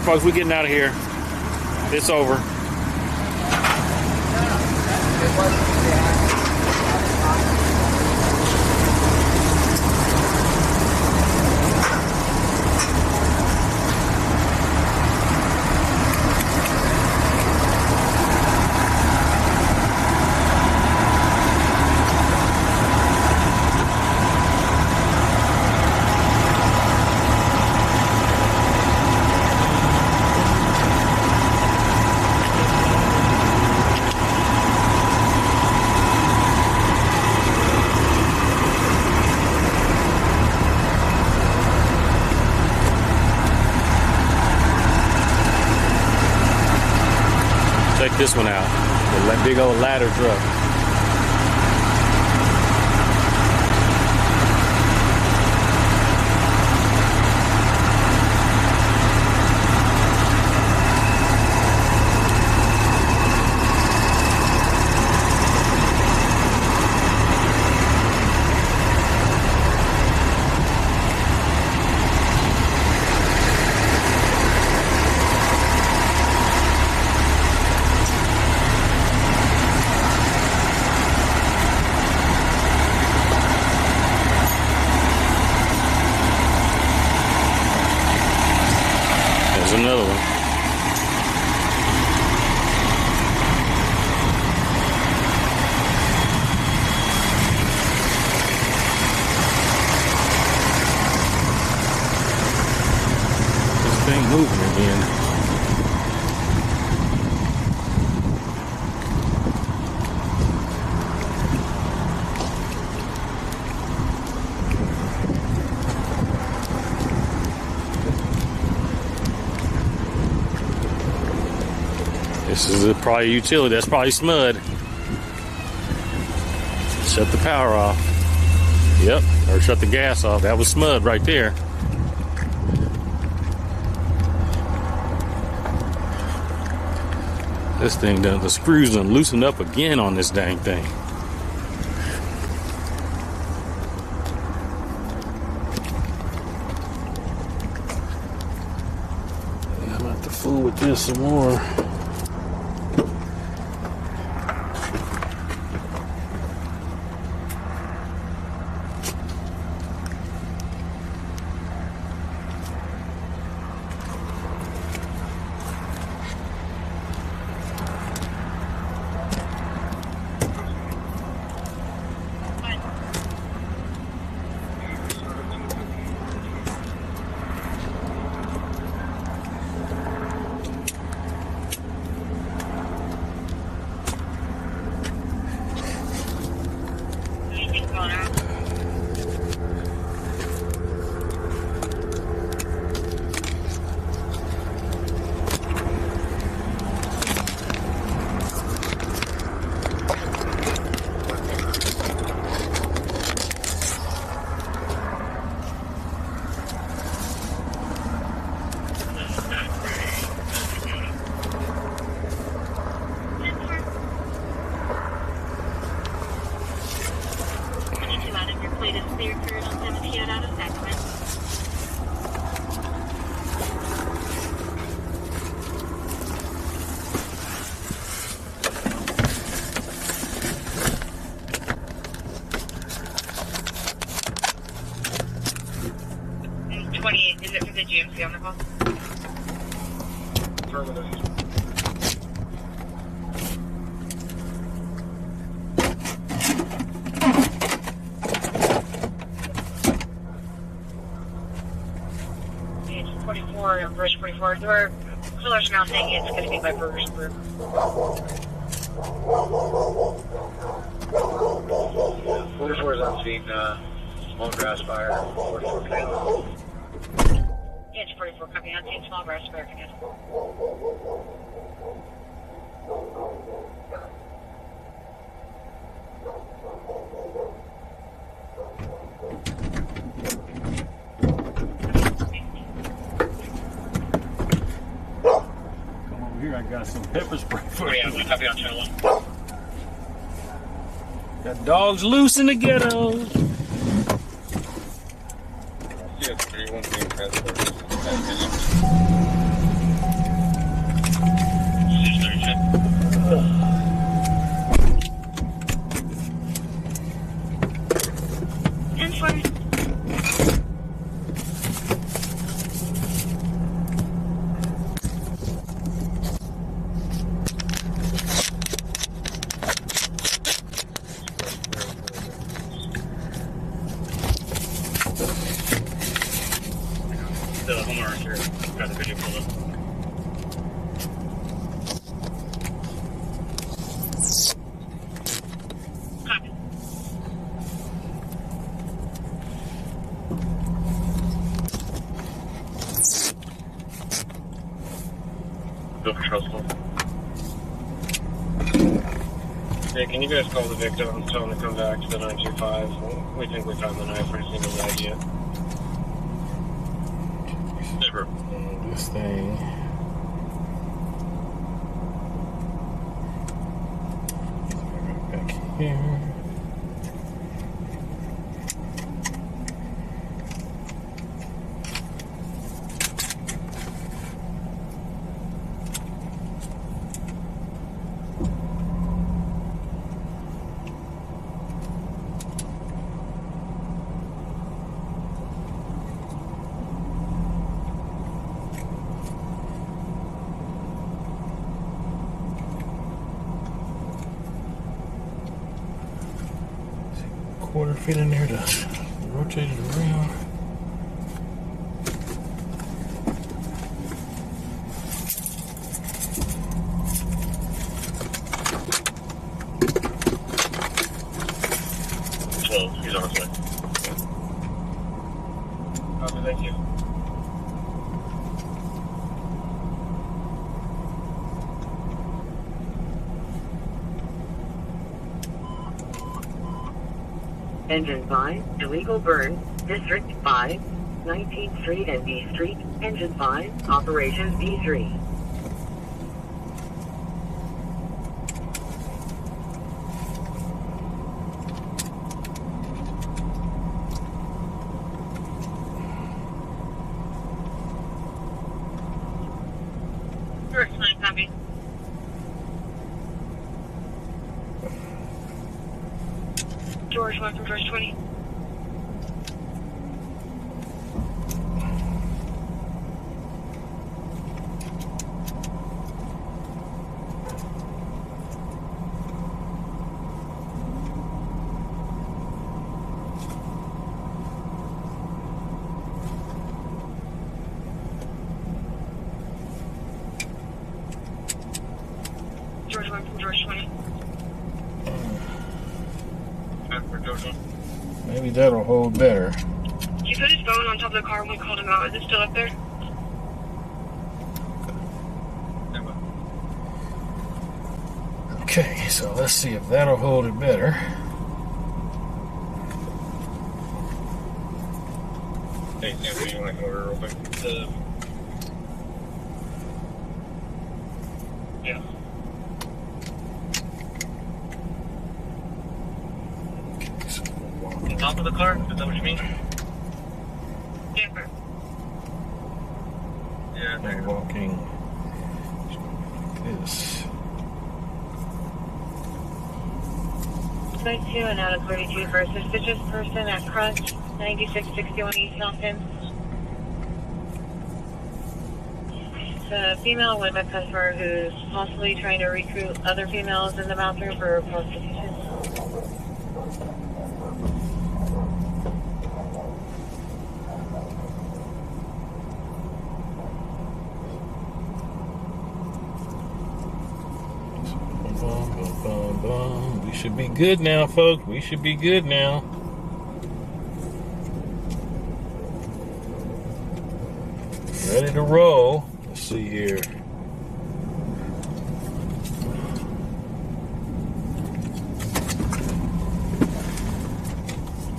folks, we're getting out of here. It's over. Check this one out. The big old ladder truck. There's another one. This thing moving again. This is probably a utility. That's probably SMUD. Shut the power off. Yep, or shut the gas off. That was SMUD right there. This thing done, the screws done loosened up again on this dang thing. I'm gonna have to fool with this some more. Is it for the GMC on the call? It's 44 on Bridge 44. Door callers now saying it's going to be by Burgers Group. 44 is on scene, small grass fire, 44 Canada. Yeah, it's 44 copy. On scene, small grass fire, Canada. Come over here, I got some pepper spray for you. Yeah, copy on channel 1. Got dogs loose in the ghetto. Yeah, 31 being transported. 1. The homeowner here got the video pulled up. Copy. Go for Charleston. Hey, can you guys call the victim and tell him to come back to the 925? We think we found the knife. We're seeing the idea. Never. This thing. Back here. Quarter fit in there to rotate it around. Well, he's on his way. Copy, thank you. Engine 5, illegal burn, District 5, 19th Street and B Street, Engine 5, Operations B3. George 9, copy. George 1 from George 20. George 1 from George 20. For George 1. Maybe that'll hold better. He put his phone on top of the car when we called him out. Is it still up there? Okay, so let's see if that'll hold it better. Hey, Sam, you want to come over real quick? Yeah. So we'll walk On top of the car? Is that what you mean? Yes, sir. Yeah, and walking like this. 92 and out of 42 for a suspicious person at Crunch, 9661 East Milton. It's a female with a customer who's possibly trying to recruit other females in the bathroom for prostitution. We should be good now, folks. We should be good now. Ready to roll. Let's see here.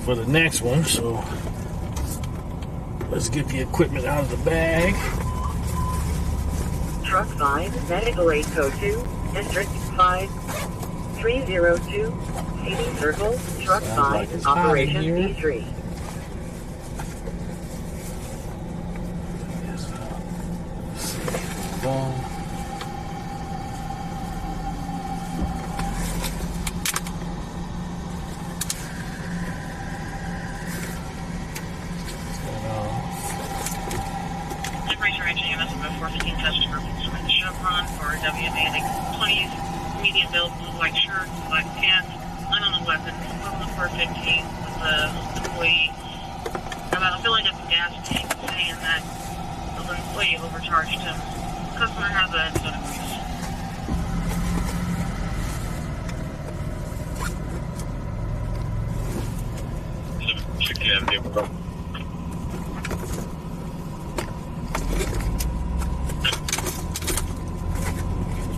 For the next one, so let's get the equipment out of the bag. Truck 5, Medical Aid Code 2, District 5, 302, CD Circle, Truck 5, Operation B3. 415 customer consuming the Chevron for WMA 20s, medium build, blue white shirt, black pants, unknown weapon, on the 415 with the employee about filling up the gas tank, saying that the employee overcharged him. Customer has a soda grease. Yeah, vehicle.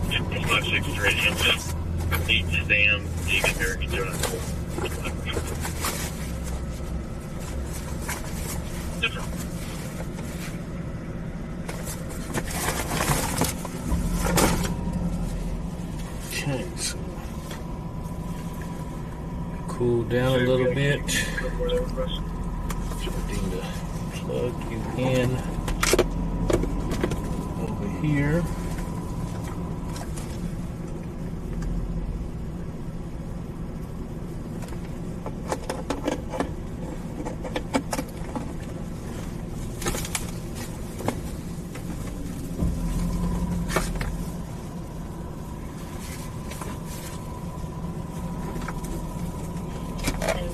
It's 563. Need to stand. You can hear it. Different. Okay, so cool down a little bit. So I need to plug you in over here.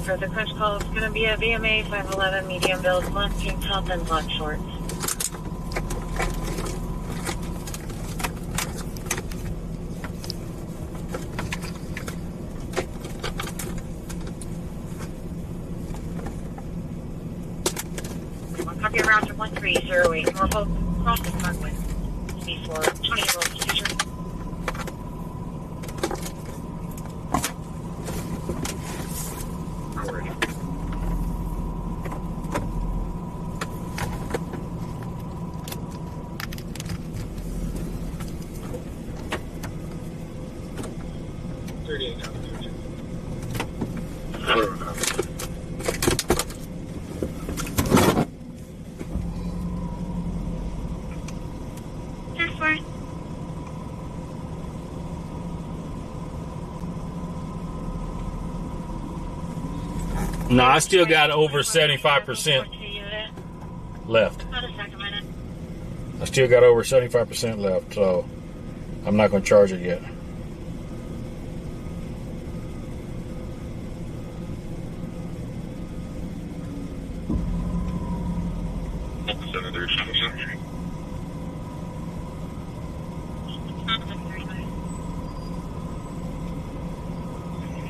For the first call, it's going to be a VMA 511 medium build, black tank top and black shorts. Copy around to 1308 Norfolk, Crossing Parkway. Be for 20-year-old teacher. No, I still got over 75% left. I still got over 75% left, so I'm not going to charge it yet.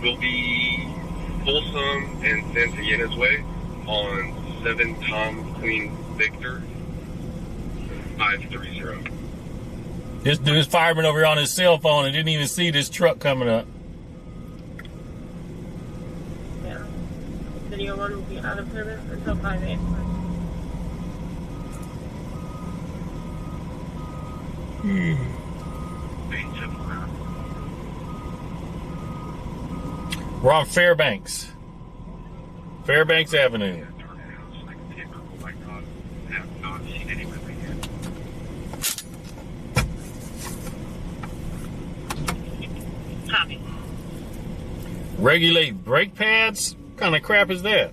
Will be Folsom and Santa Ynez Way on 7 Tom Queen Victor 530. This dude's fireman over here on his cell phone and didn't even see this truck coming up. Yeah. Video 1 will be out of service until 5 a.m. We're on Fairbanks Avenue. Copy. Regulate brake pads? What kind of crap is that?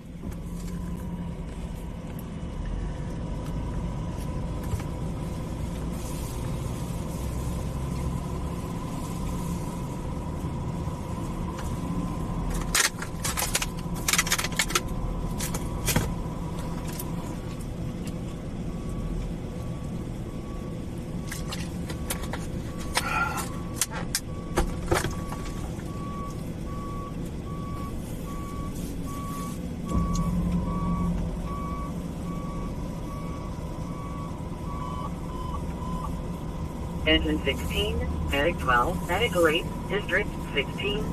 Engine 16, Medic 12, Medical 8, District 16,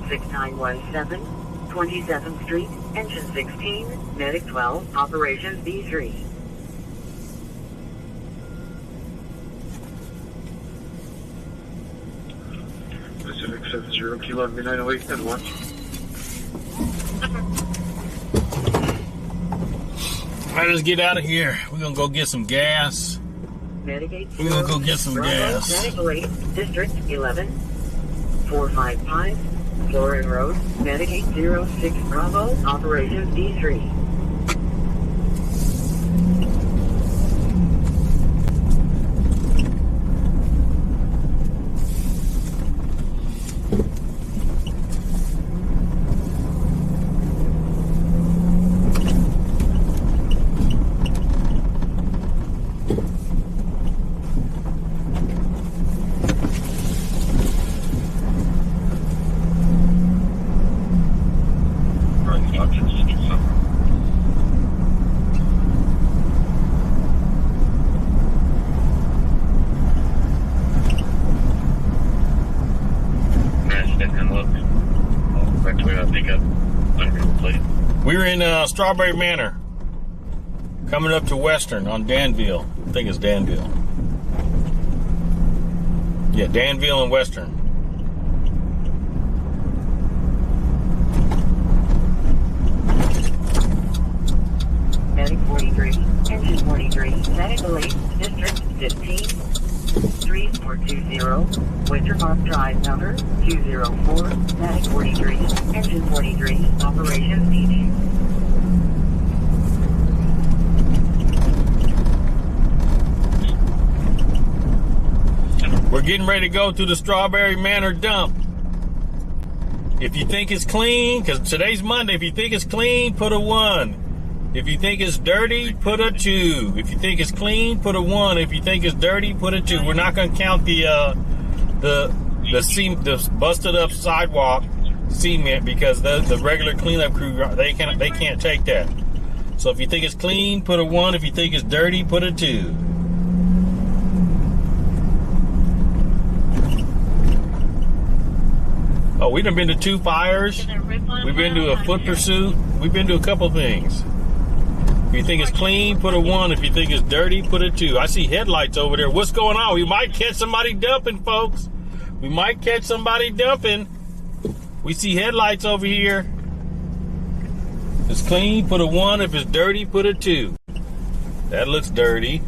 6917, 27th Street, Engine 16, Medic 12, Operations B3. Pacific 70 Kilo 908 and 1. Alright, let's get out of here. We're gonna go get some gas. Medicaid We're gonna go get some gas. Medical 8, District 11, 455, Florin Road, Medicaid 06 Bravo, Operations D3. Strawberry Manor. Coming up to Western on Danville. I think it's Danville. Yeah, Danville and Western. Medic 43, engine 43, medical aid, district 15, 3420, Winterhawk Drive number 204, medic 43, engine 43, operations DD. We're getting ready to go to the Strawberry Manor dump. If you think it's clean, because today's Monday, if you think it's clean, put a 1. If you think it's dirty, put a 2. If you think it's clean, put a 1. If you think it's dirty, put a 2. We're not going to count the busted up sidewalk cement because the regular cleanup crew, they can't take that. So if you think it's clean, put a 1. If you think it's dirty, put a 2. Oh, we done been to 2 fires. We've been to a foot pursuit. We've been to a couple things. If you think it's clean, put a 1. If you think it's dirty, put a 2. I see headlights over there. What's going on? We might catch somebody dumping, folks. We might catch somebody dumping. We see headlights over here. If it's clean, put a 1. If it's dirty, put a 2. That looks dirty.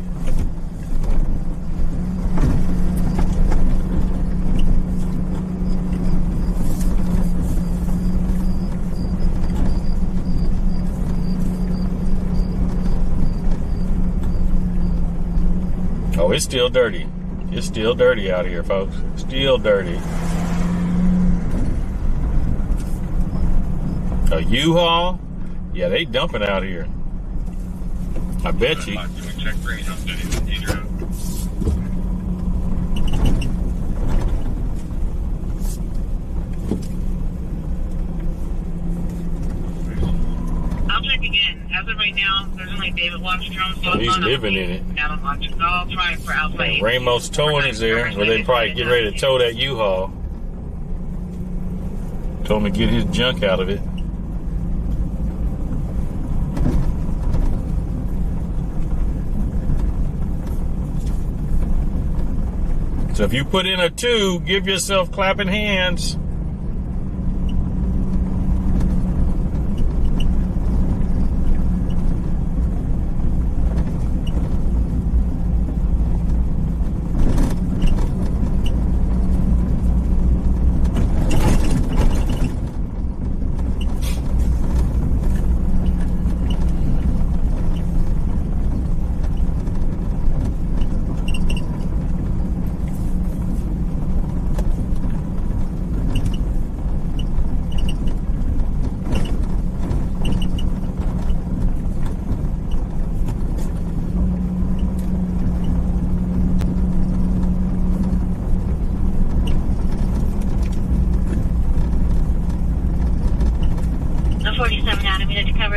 Oh, it's still dirty. It's still dirty out here, folks. Still dirty. A U-Haul? Yeah, they dumping out here. I bet you. I'll check again. As of right now, there's only David Wahlstrom. So He's living in it. I'll try for outside. Ramos Towing is there, where they probably get ready to tow that U-Haul. Told him to get his junk out of it. So if you put in a 2, give yourself clapping hands.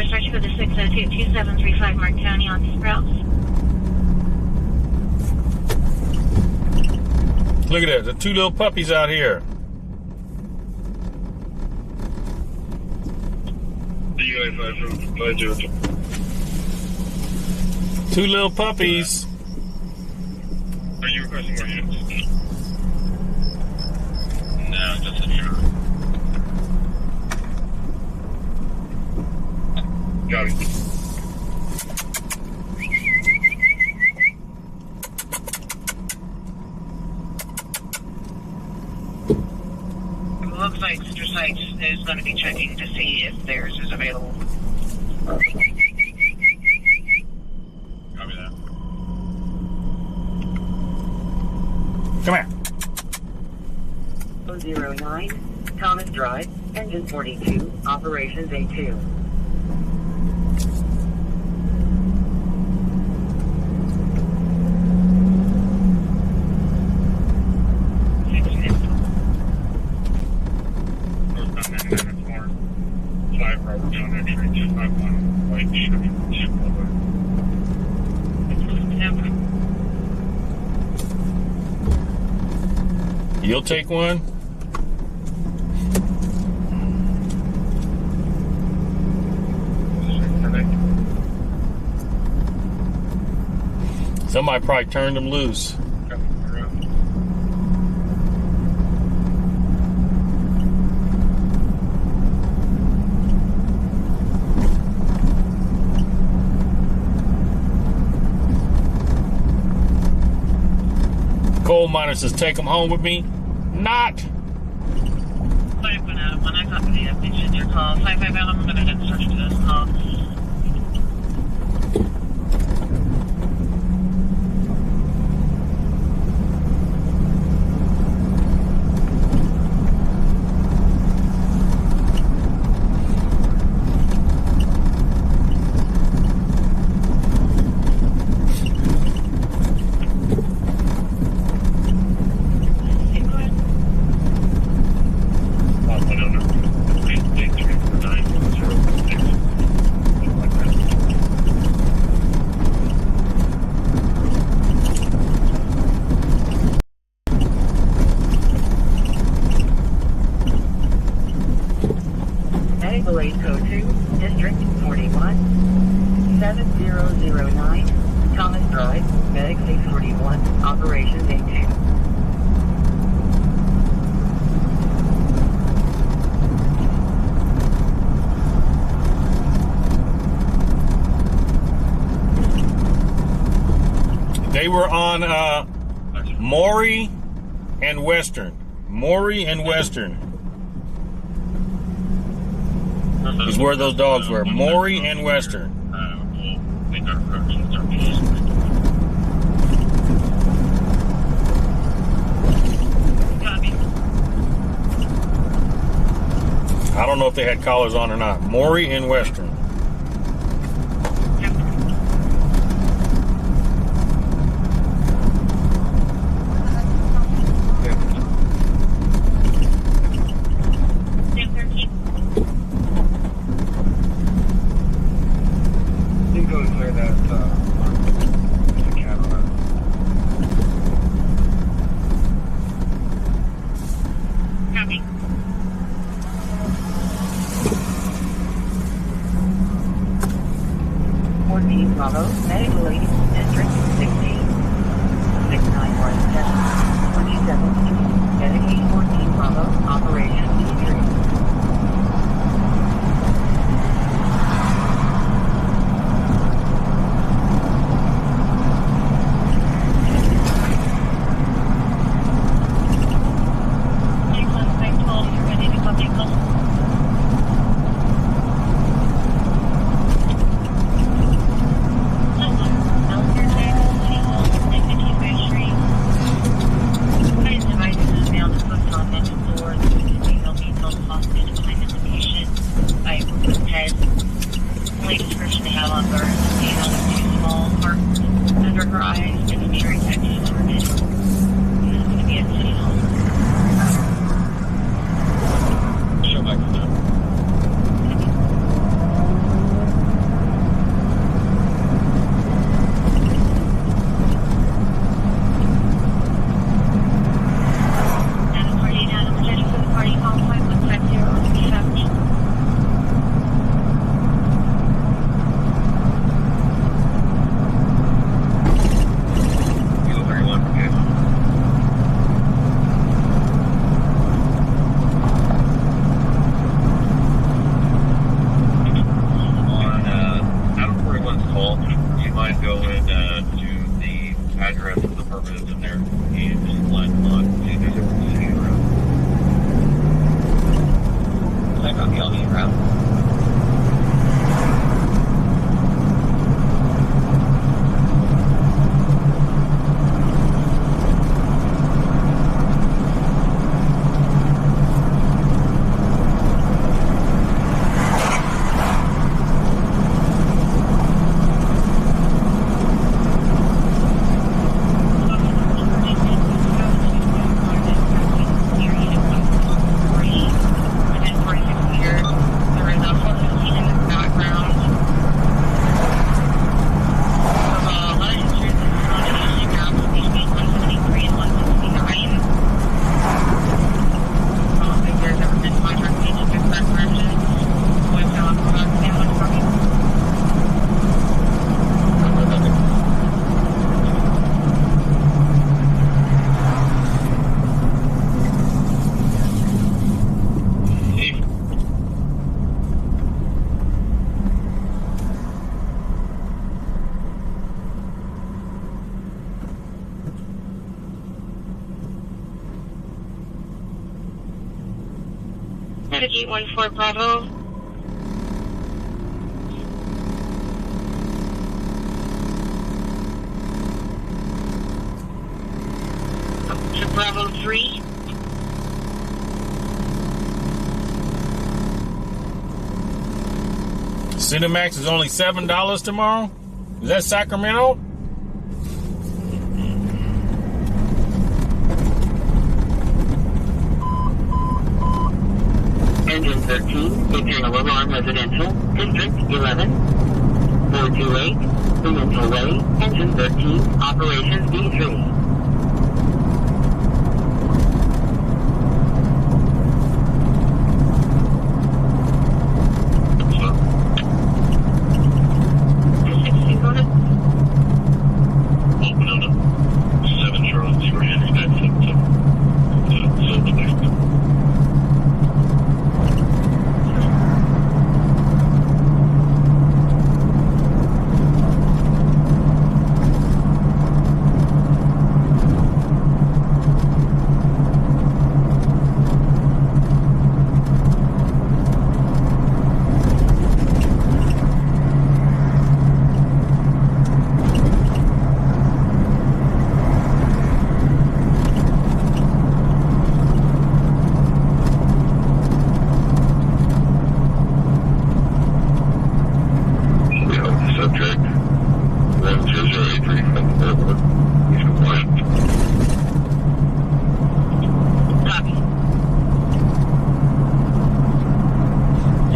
Search for the 602-2735 Mark County on Sprouts. Look at that, the 2 little puppies out here. Two little puppies. Are you requesting more units? No, just a unit. Got it. It looks like Sister Sites is going to be checking to see if theirs is available. Copy that. Come here. 009, Thomas Drive, Engine 42, Operations A2. You'll take one? Somebody probably turned him loose. Coal miner says, take him home with me. Not. 5 Adam, when I got the attention your call. 5 Adam, I'm going to head search to this call. Medical Code 2, District 41, 7009, Thomas Drive, Medic 641, Operations A2. They were on Maury and Western. Maury and Western is where those dogs were. Maury and Western. I don't know if they had collars on or not. Maury and Western. Bravo, Medical Aid, District 16, 6917, 27th Street, Medicaid 14 Bravo, Operation E3. Discretion they have on birth. She has two small hearts under her eyes and a cherry tattoo on her neck. She's going to be at City Hall. Show back to them. Adam 48 Adam, ready for the party hall 5150 270. Traffic 814 Bravo. To Bravo 3. Cinemax is only $7 tomorrow? Is that Sacramento? Engine 13, signal alarm residential, District 11. 428, Peninsula Way, Engine 13, Operations D3.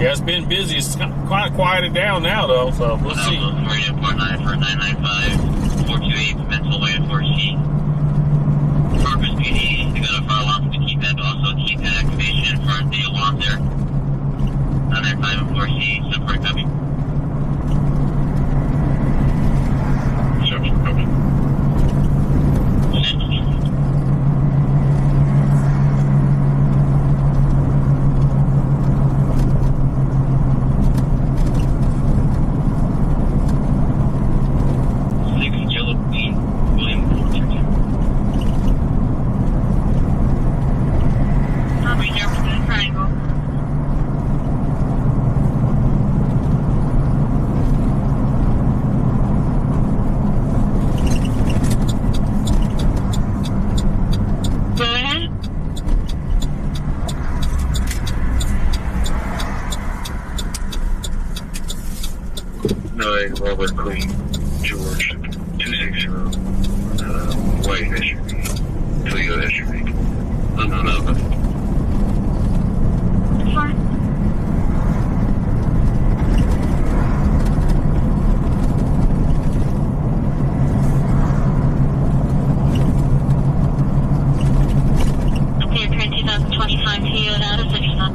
It's been busy. It's quite quieted down now, though, so we'll see. 4849 for 995, 428 Peninsula Way at 4C. Corpus PD, they got a fire alarm for the keypad, but also keypad activation for the alarm there. 995 and 4C, separate copy. Separate copy. Robert Queen, George, 260, white SUV, Toyota SUV. No. Fine. Okay, train 2025 to you, that is 69.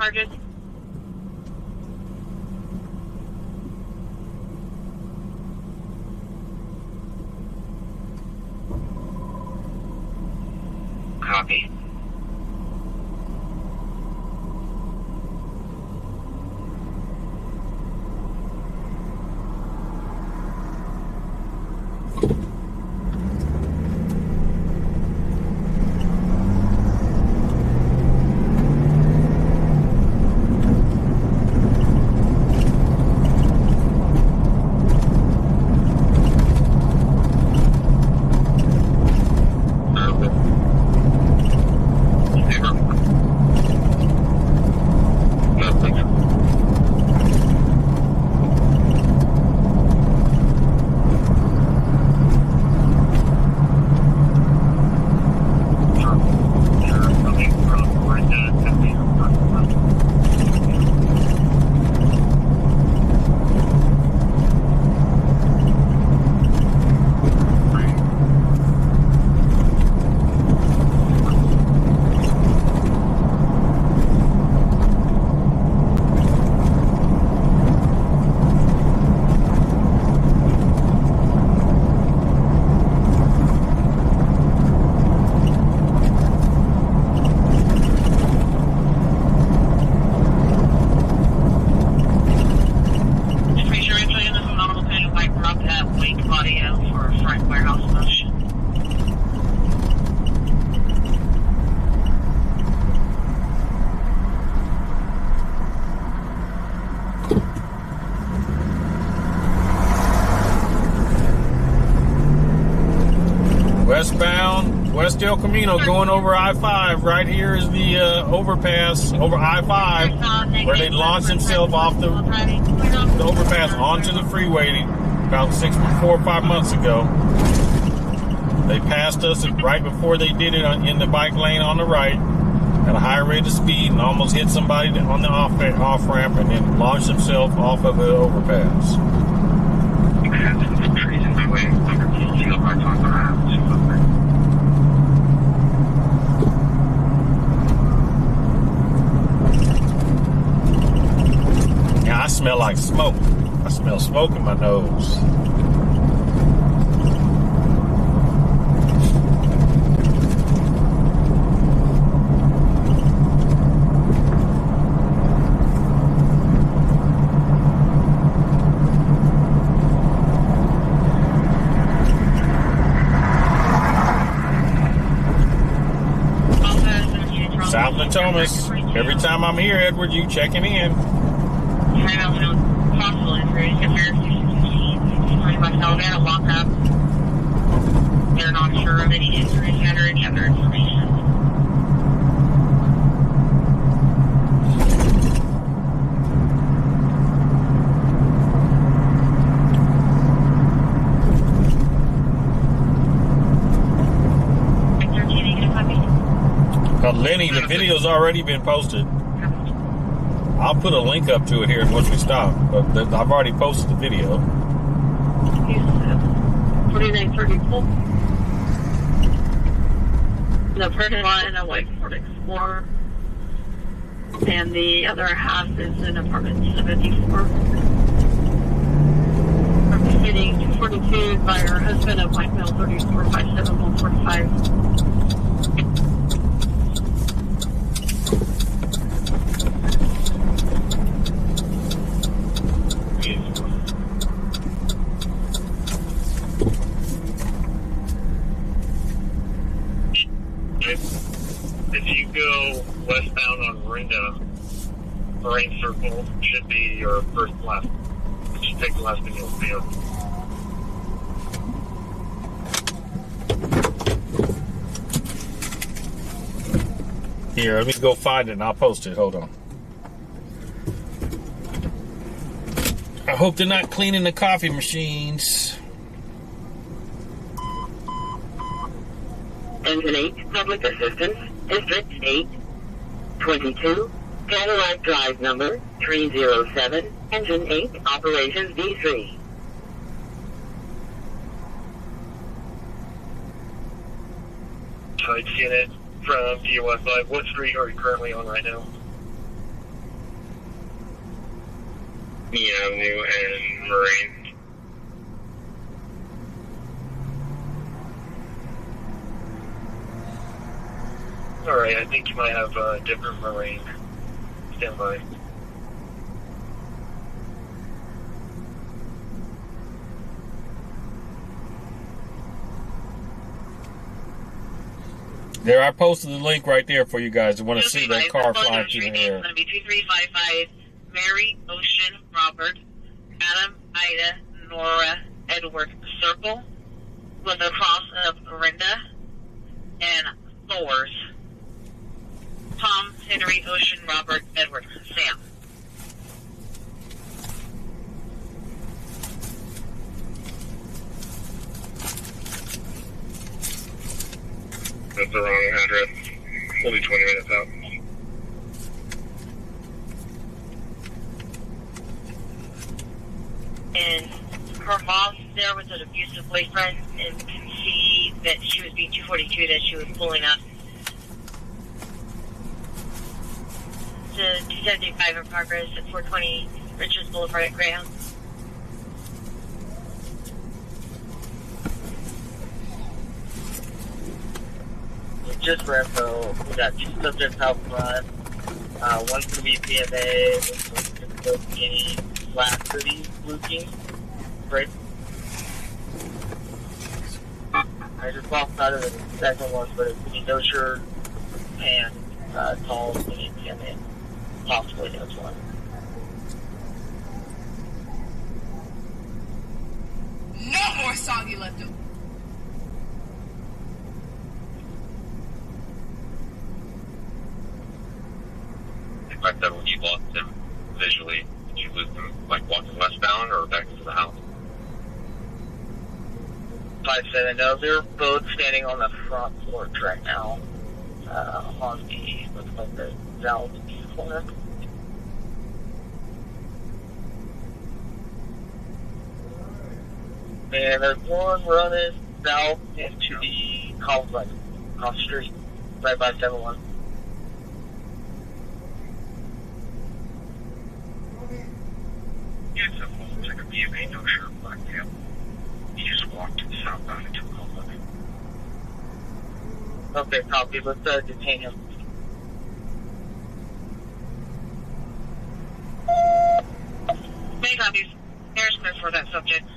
charges. Copy. Westbound, West El Camino, going over I-5. Right here is the overpass over I-5, where they launched themselves off the overpass onto the freeway about 4 or 5 months ago. They passed us right before they did it in the bike lane on the right at a high rate of speed and almost hit somebody on the off-ramp and then launched themselves off of the overpass. Yeah, I smell like smoke. I smell smoke in my nose. South of Thomas. Every time I'm here, Edward, you checking in. Possible injuries, pretty much held at a lockup. They're not sure of any injuries yet or any other information. Lenny, the video's already been posted. I'll put a link up to it here once we stop, but I've already posted the video. 4934. The first one in a white Ford Explorer, and the other half is in apartment 74. Hitting 242 by her husband of White Mill 3457-145. If you go westbound on Rinda, Rain Circle should be your first left. You should take the left and you'll see it. Here, let me go find it and I'll post it. Hold on. I hope they're not cleaning the coffee machines. Engine 8, Public Assistance, District 8, 22, Cadillac Drive number 307, Engine 8, Operations D3. I've seen it from DOS Live. What street are you currently on right now? Avenue and Marine. Alright, I think you might have a different Marine. Stand by. There, I posted the link right there for you guys who want to see that car flying through the air. It's going to be 2355 Mary, Ocean, Robert, Adam, Ida, Nora, Edward, Circle, with a cross of Orinda, and Thor's. Tom, Henry, Ocean, Robert, Edward, Sam. That's the wrong address. Only 20 minutes out. And her mom there was an abusive boyfriend and can see that she was being 242 as she was pulling up to 275 in progress at 420 Richards Boulevard at Graham. Just for info, we got 2 subjects out front. One's going to be PMA, one's going to be any black hoodie looking. Great. I just lost out of the second one, but it's going to be no shirt, pants, tall, skinny PMA. Possibly that's one. No more soggy left over. The fact that when you lost him visually, did you lose him like walking westbound or back into the house? 5-7. No, they're both standing on the front porch right now. On the looks like the valve corner. And there's one running south into the complex across the street, right by 7-1. Yeah, so it looks like a BMA, no shirt, black tail. He just walked to the southbound into a complex. Okay, copy. Let's detain him. Many copies. Harrisburg for that subject.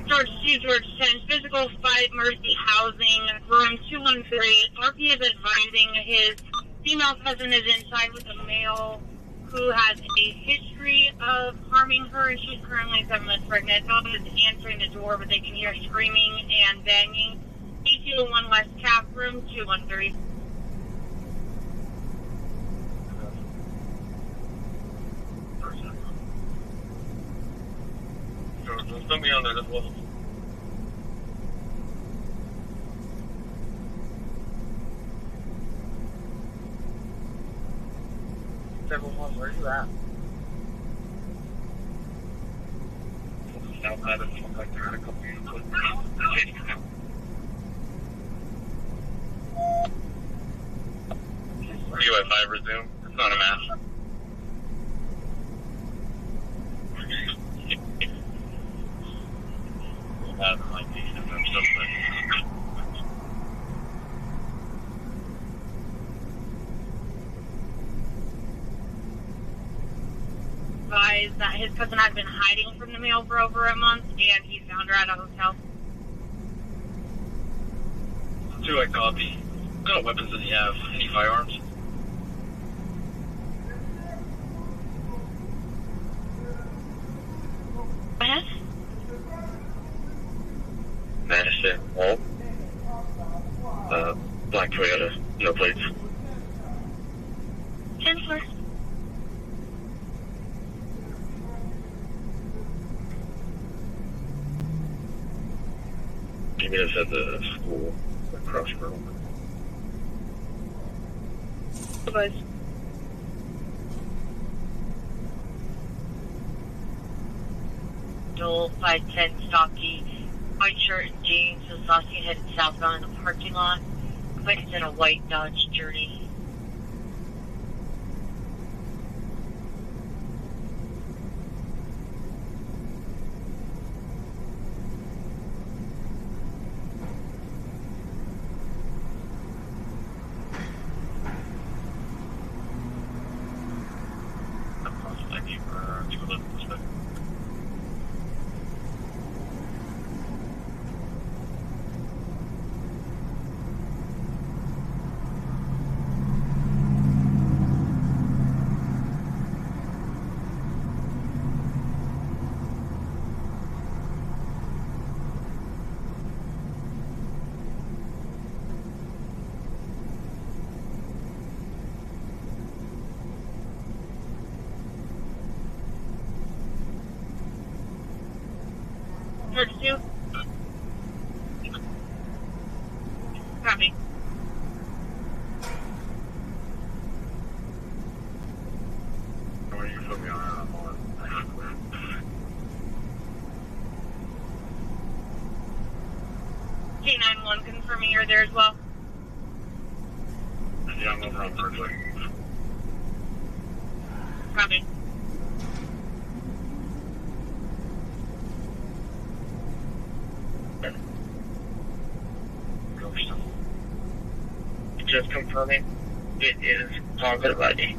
George C. George 10, Physical 5 Mercy Housing, room 213. RP is advising his female cousin is inside with a male who has a history of harming her, and she's currently 7 months pregnant. Dog is answering the door, but they can hear screaming and banging. 8201 West Cap, room 213. There's somebody on there as well. Where are you at? Outside of it, like they're at a couple of units. UI5 resume. It's not a match. Advised that his cousin had been hiding from the male for over a month, and he found her at a hotel. 2, I copy. What kind of weapons does he have? Any firearms? Go ahead. Madison, Walt. Black Toyota, no plates. 10-4. Give me this at the school across the road. Advised. Joel 510 stocky, white shirt and jeans, was last seen headed southbound in the parking lot. like it's in a white Dodge Journey. Two. Copy. What are you flipping around on? K91 confirming you're there as well. Yeah, I'm over on Berkeley. Copy. Just confirming it is positive ID.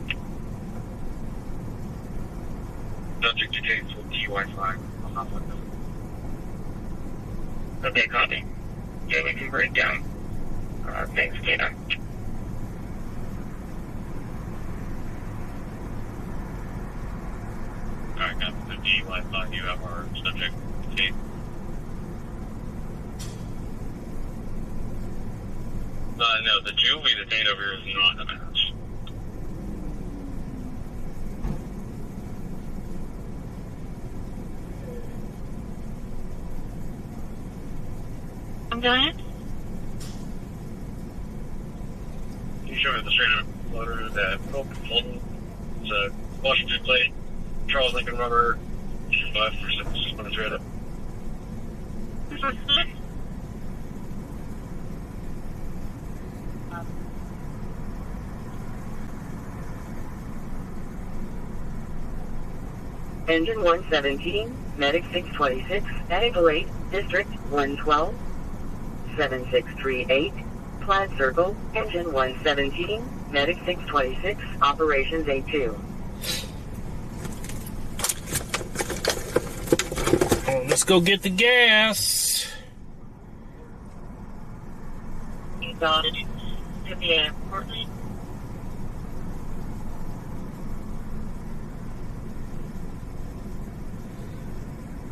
Subject detained with DUI-5. I'm not with them. Okay, copy. Yeah, we can break down. Thanks, K9. Alright, now the DUI-5, you have our subject detained. No, the juvie detained over here is not a match. Go ahead. Can you show me the straight up loader that Fulton? It's a Washington plate, Charles Lincoln rubber, 5 for 6 on the straight up. Engine 117, Medic 626, Barricaded, District 112, 7638, Plaid Circle, Engine 117, Medic 626, Operations A2. Let's go get the gas. You got it. Could be a Portland.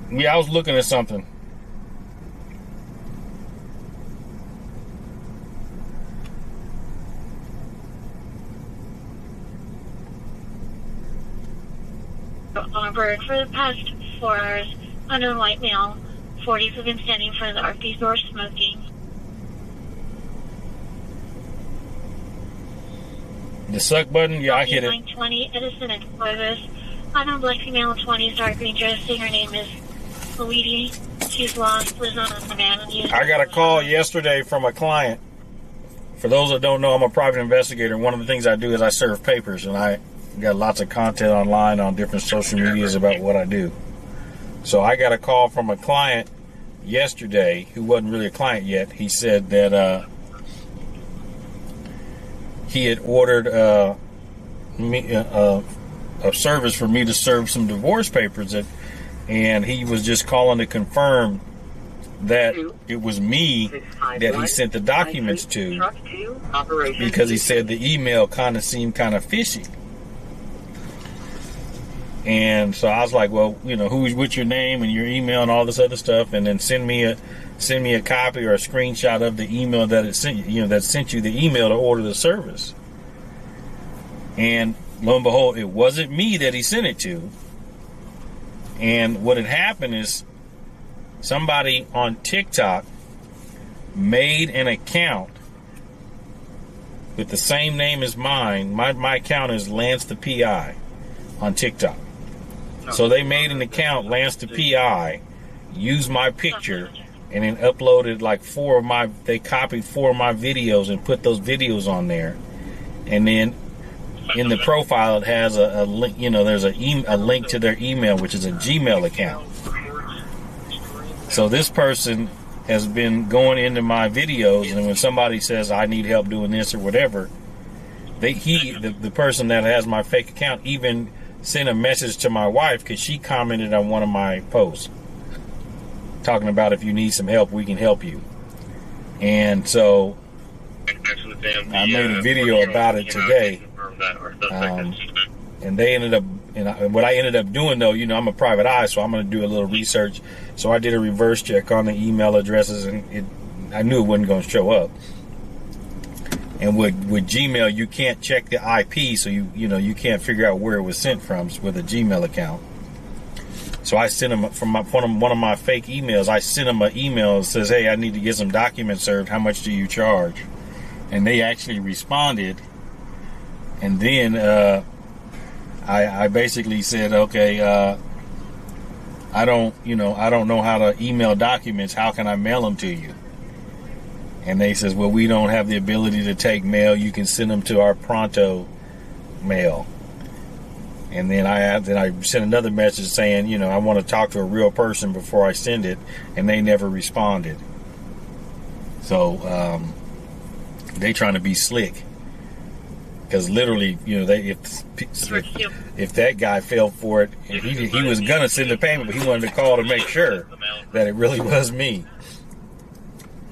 Yeah, I was looking at something. On Bird for the past 4 hours, unknown white male, 40s have been standing in front of the RP door smoking. The suck button? Yeah, I hit it. 920 Edison and Cuevas. Unknown black female, 20s, dark green dressing. Her name is Luigi. She's lost, lives on an avenue. I got a call yesterday from a client. For those that don't know, I'm a private investigator. One of the things I do is I serve papers, and I got lots of content online on different social medias about what I do. So I got a call from a client yesterday who wasn't really a client yet. He said that he had ordered a service for me to serve some divorce papers, and he was just calling to confirm that it was me that he sent the documents to, because he said the email kind of seemed kind of fishy. And so I was like, well, you know, what's your name and your email and all this other stuff, and then send me a copy or a screenshot of the email that it sent you, that sent you the email to order the service. And lo and behold, it wasn't me that he sent it to. And what had happened is somebody on TikTok made an account with the same name as mine. My account is LanceThePI on TikTok. So they made an account, LanceThePI, used my picture, and then uploaded like they copied 4 of my videos and put those videos on there. And then in the profile, it has a link, there's a link to their email, which is a Gmail account. So this person has been going into my videos, and when somebody says I need help doing this or whatever, the person that has my fake account even sent a message to my wife because she commented on one of my posts talking about, if you need some help, we can help you. And so I made a video about it today. And they ended up, what I ended up doing though, I'm a private eye, so I'm going to do a little research. So I did a reverse check on the email addresses, and I knew it wasn't going to show up. And with Gmail, you can't check the IP, so you can't figure out where it was sent from with a Gmail account. So I sent them from one of my fake emails. I sent them an email that says, "Hey, I need to get some documents served. How much do you charge?" And they actually responded. And then I basically said, "Okay, I don't know how to email documents. How can I mail them to you?" And they says, "Well, we don't have the ability to take mail. You can send them to our Pronto mail." And then I sent another message saying, I want to talk to a real person before I send it, and they never responded. So they trying to be slick, because literally, if that guy fell for it, he was gonna send the payment, but he wanted to call to make sure that it really was me.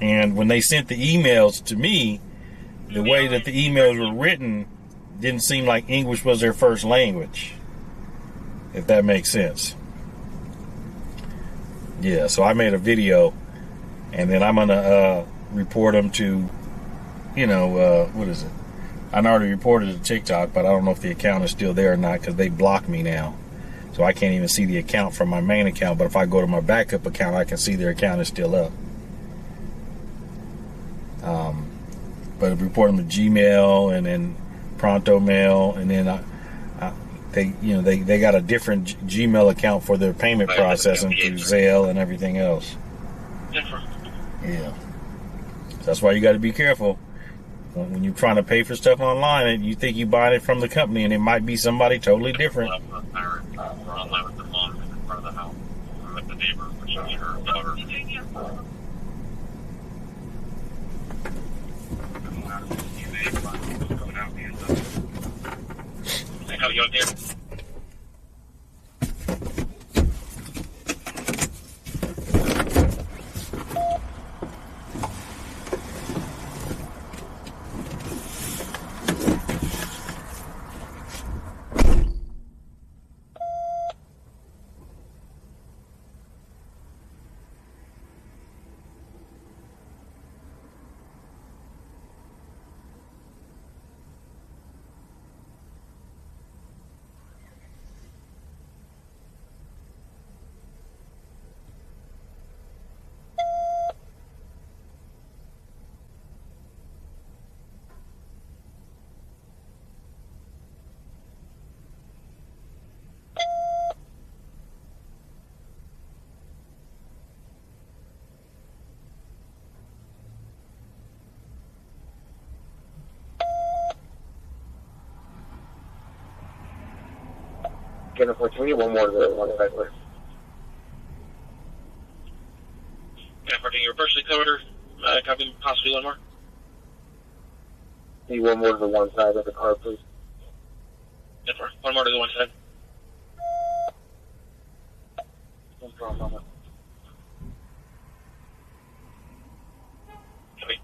And when they sent the emails to me, the way that the emails were written didn't seem like English was their first language, if that makes sense. Yeah, so I made a video, and then I'm gonna report them to, what is it? I already reported it to TikTok, but I don't know if the account is still there or not, because they blocked me now. So I can't even see the account from my main account, but if I go to my backup account, I can see their account is still up. But report them to Gmail and then Pronto Mail, and then they got a different Gmail account for their payment processing through Zelle and everything else. Yeah, so that's why you got to be careful when you're trying to pay for stuff online, and you think you buying it from the company, and it might be somebody totally different. How you out there? Jennifer, can we get one more to the one side, please? Jennifer, can you reverse the coder? Copy, possibly one more? Need one more to the one side of the car, please. Jennifer, one more to the one side. Don't drop on it. Copy.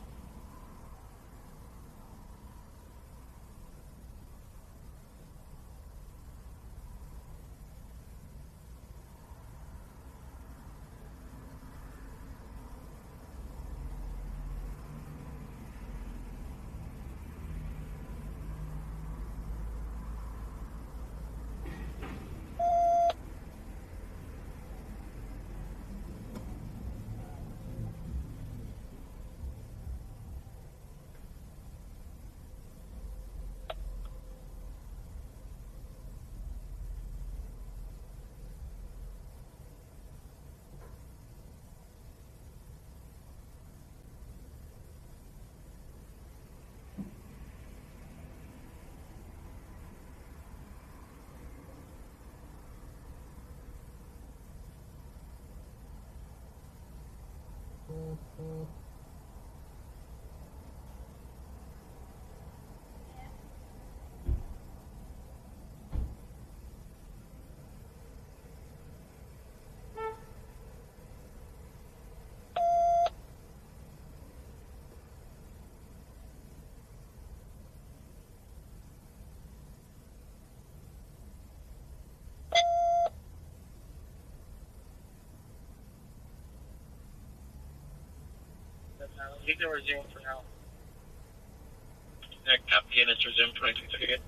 You can resume for now. Copy, and it's resumed 2238.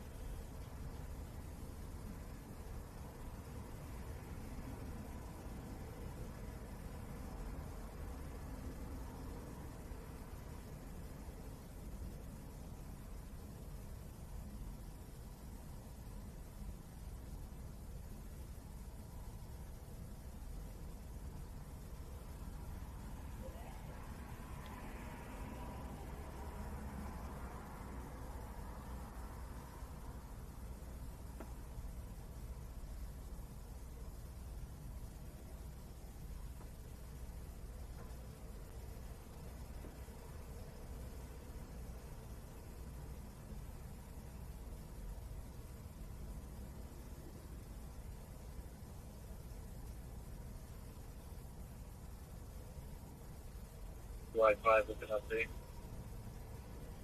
Y5 with an update.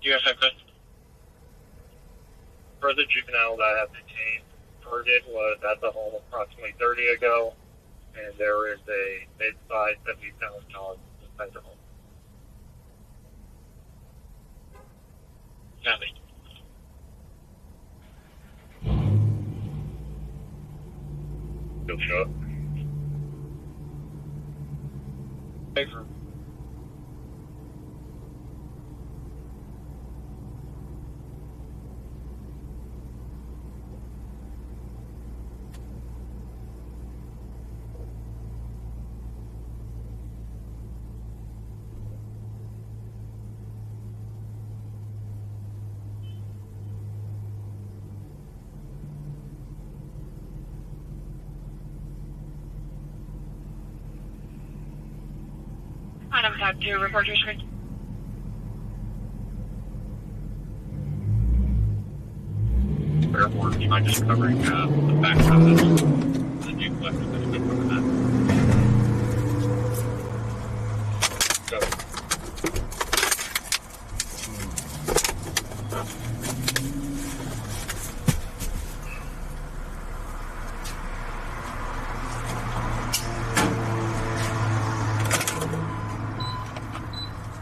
Yes, I could. For the juvenile that I have detained, target was at the home approximately 30 ago, and there is a mid-size 70,000 inside the home. Copy. Still shut. Thanks for Item tab 2, report your screen. Airport, you might just covering the back of the new collector that's been from that. So.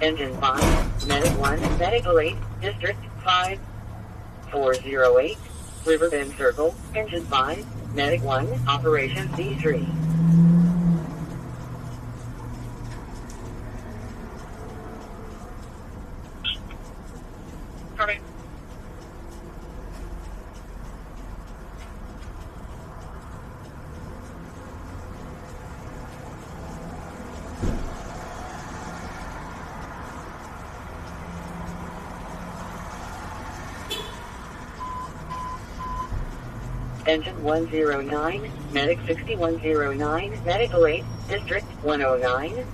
Engine 5, Medic 1, Medical 8, District 5, 408, Riverbend Circle, Engine 5, Medic 1, Operation C3. Copy. Engine 109, Medic 6109, Medical 8, District 109,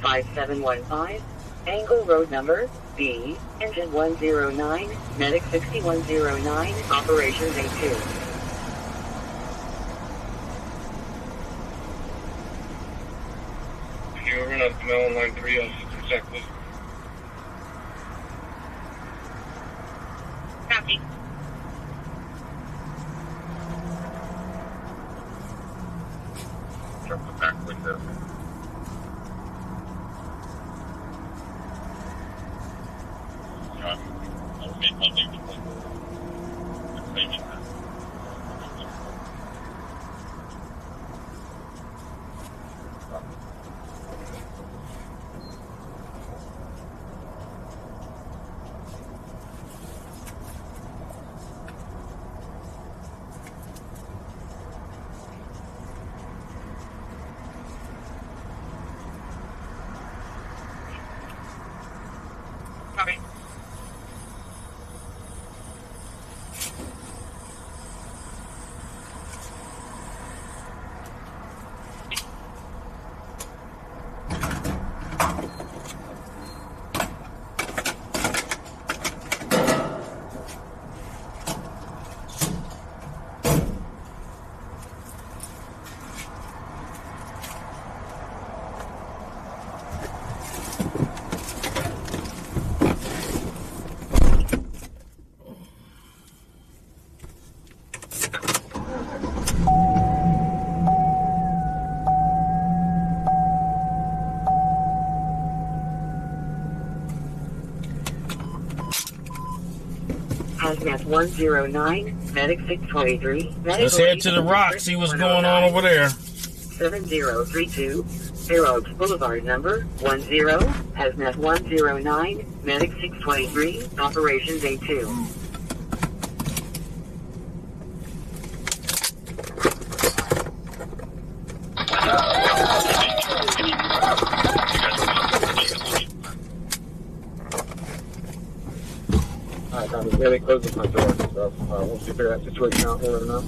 5715, Angle Road Number B, Engine 109, Medic 6109, Operations A2. You over on Melon Line 3 exactly. Copy. From the back window. I'll make my new Hazmat 109, Medic 623. Let's head to the rock, see what's going on over there. 7032, Fair Oaks Boulevard, number 10, Hazmat 109, Medic 623, Operations A2. Alright, Tommy, they closed the front door, so we'll figure that situation out here now.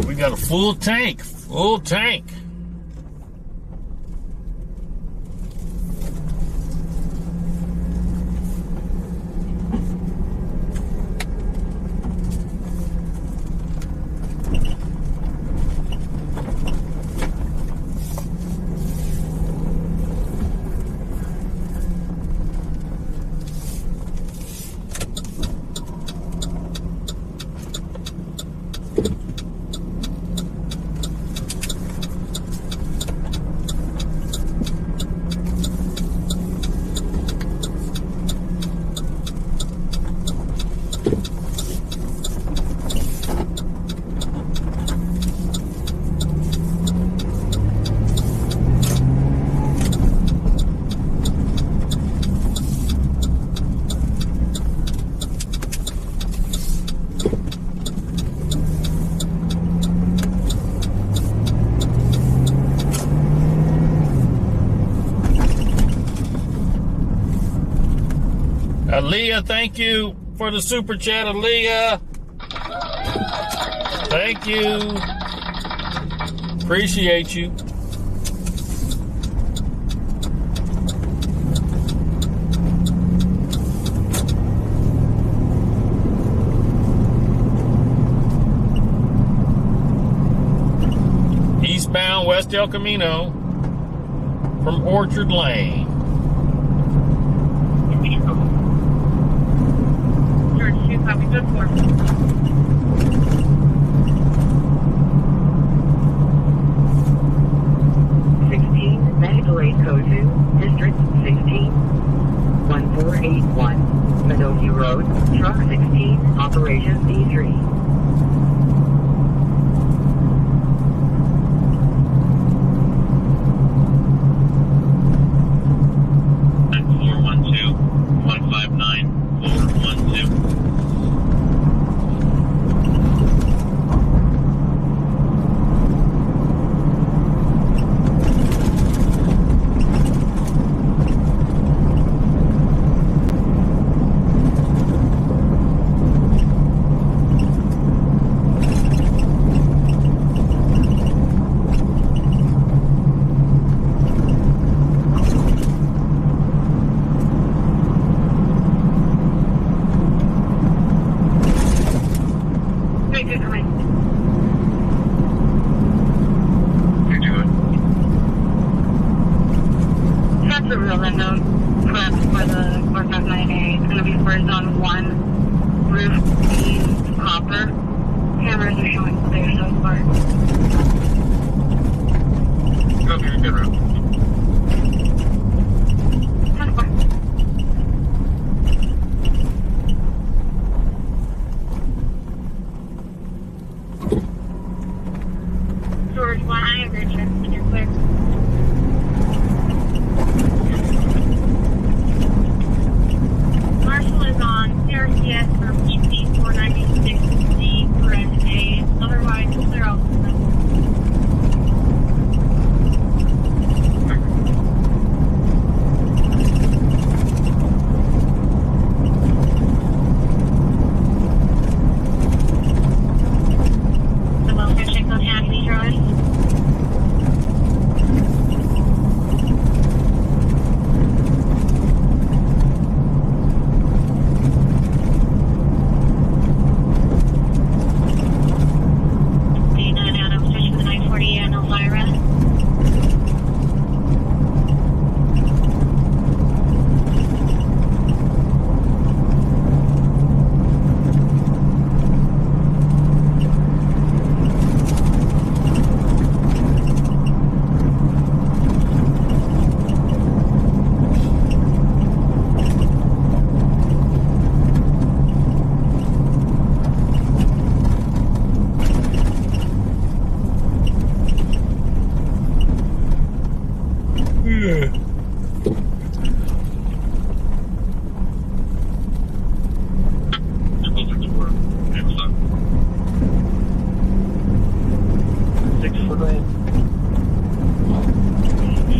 We got a full tank, full tank. Aaliyah, thank you for the super chat, Aaliyah. Thank you. Appreciate you. Eastbound West El Camino from Orchard Lane. Copy, good for 16, Medical Aid Code 2, District 16, 1481, Meadow Road, Truck 16, Operations D3.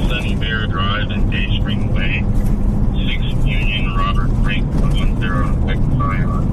Sunny Bear Drive and Day Spring Way, 6 Union, Robert Frank, 110, Exile,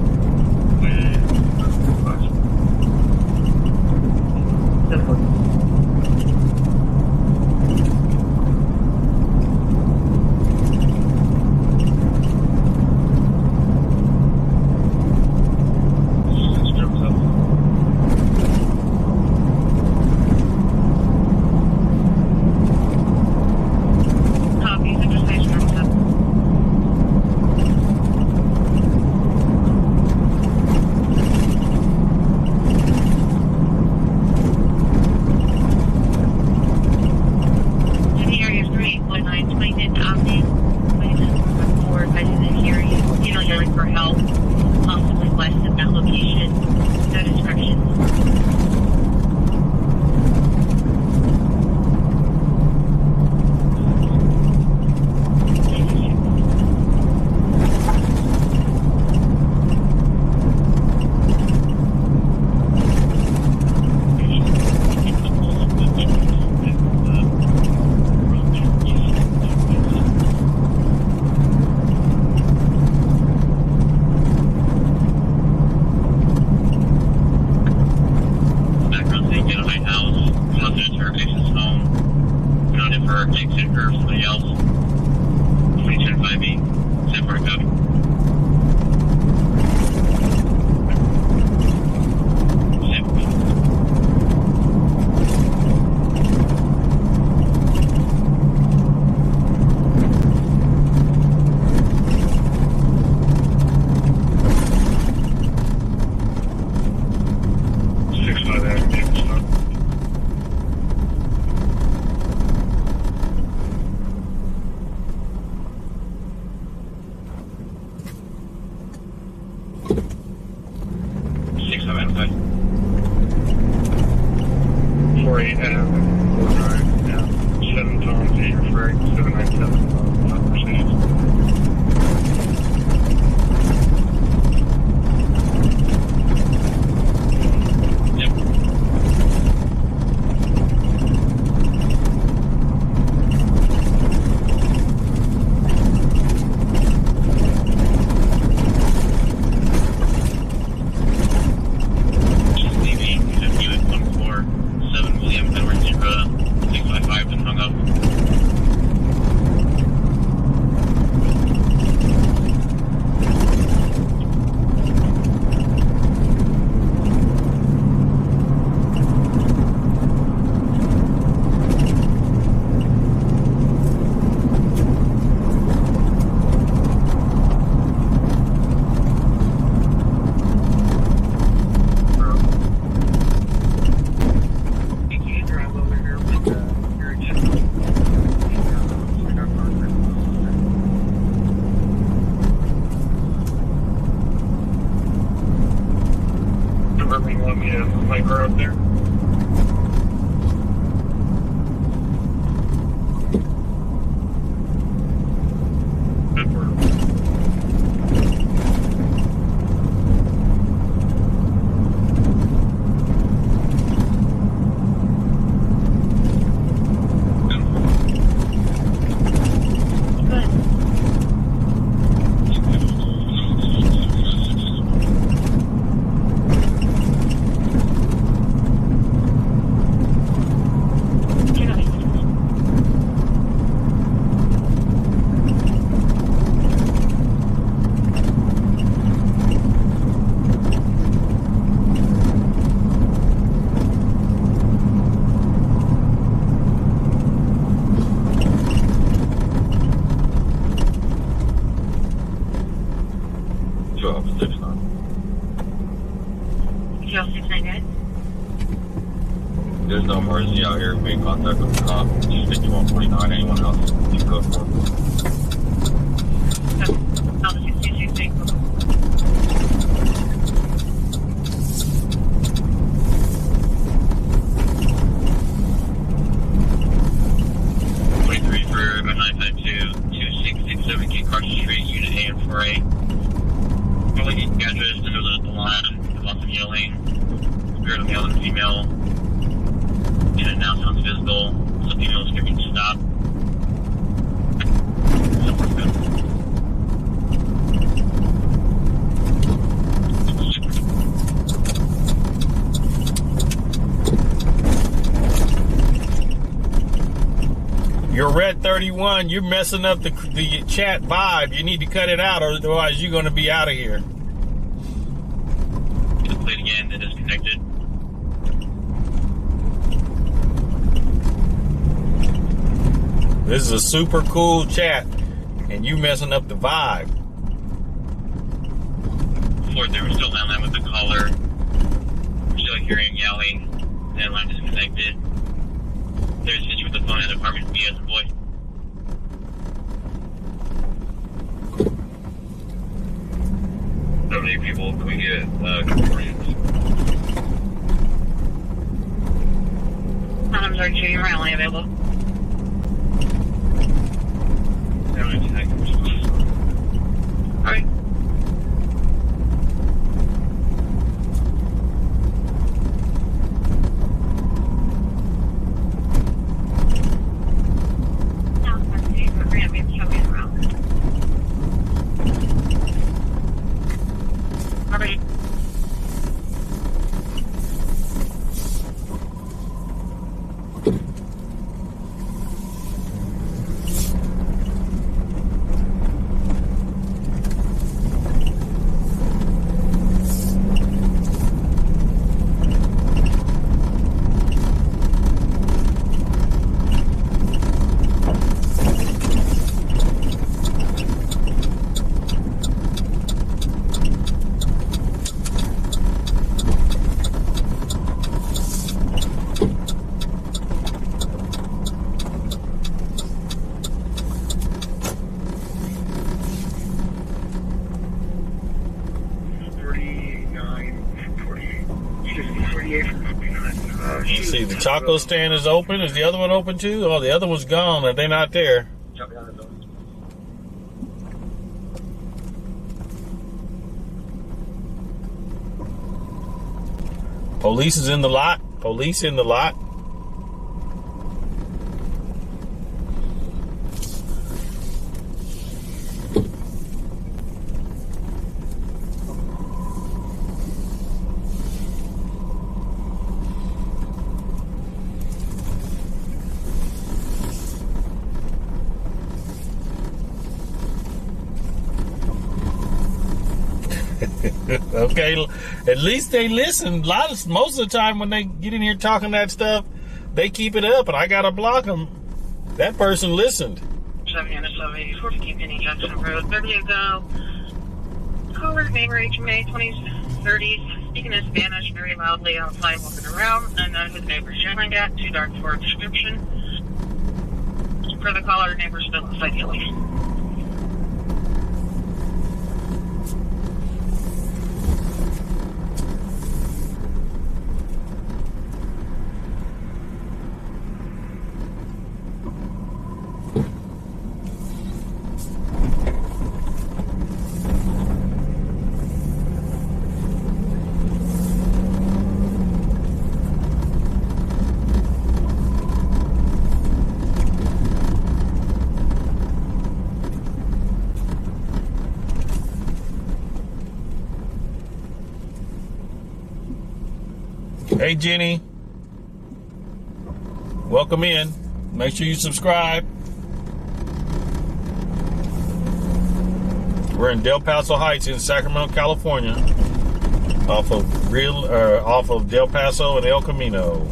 There's no emergency out here. We in contact with the cop. Just 5149. Anyone else? You go for it. For a 9 at 31. You're messing up the chat vibe. You need to cut it out, or otherwise you're going to be out of here. Play it again. It is connected. This is a super cool chat, and you messing up the vibe. Before there was still landline with the caller. We're still hearing yelling. Landline disconnected. There's an issue with the phone at apartment B as a boy. How many people can we get complaints? I'm sorry, you're only available. Alright. Let's see, the taco stand is open. Is the other one open too? Oh, the other one's gone. Are they not there? Police is in the lot. Police in the lot. Okay, at least they listen. Most of the time when they get in here talking that stuff, they keep it up, and I gotta block them. That person listened. 784 Penny Jackson Road, 30 ago. Caller neighbor HMA 2030, speaking in Spanish very loudly outside, walking around, and then his neighbor's yelling at, too dark for a description. For the caller, neighbor still outside yelling. Hey, Jenny. Welcome in. Make sure you subscribe. We're in Del Paso Heights in Sacramento, California, off of Del Paso and El Camino.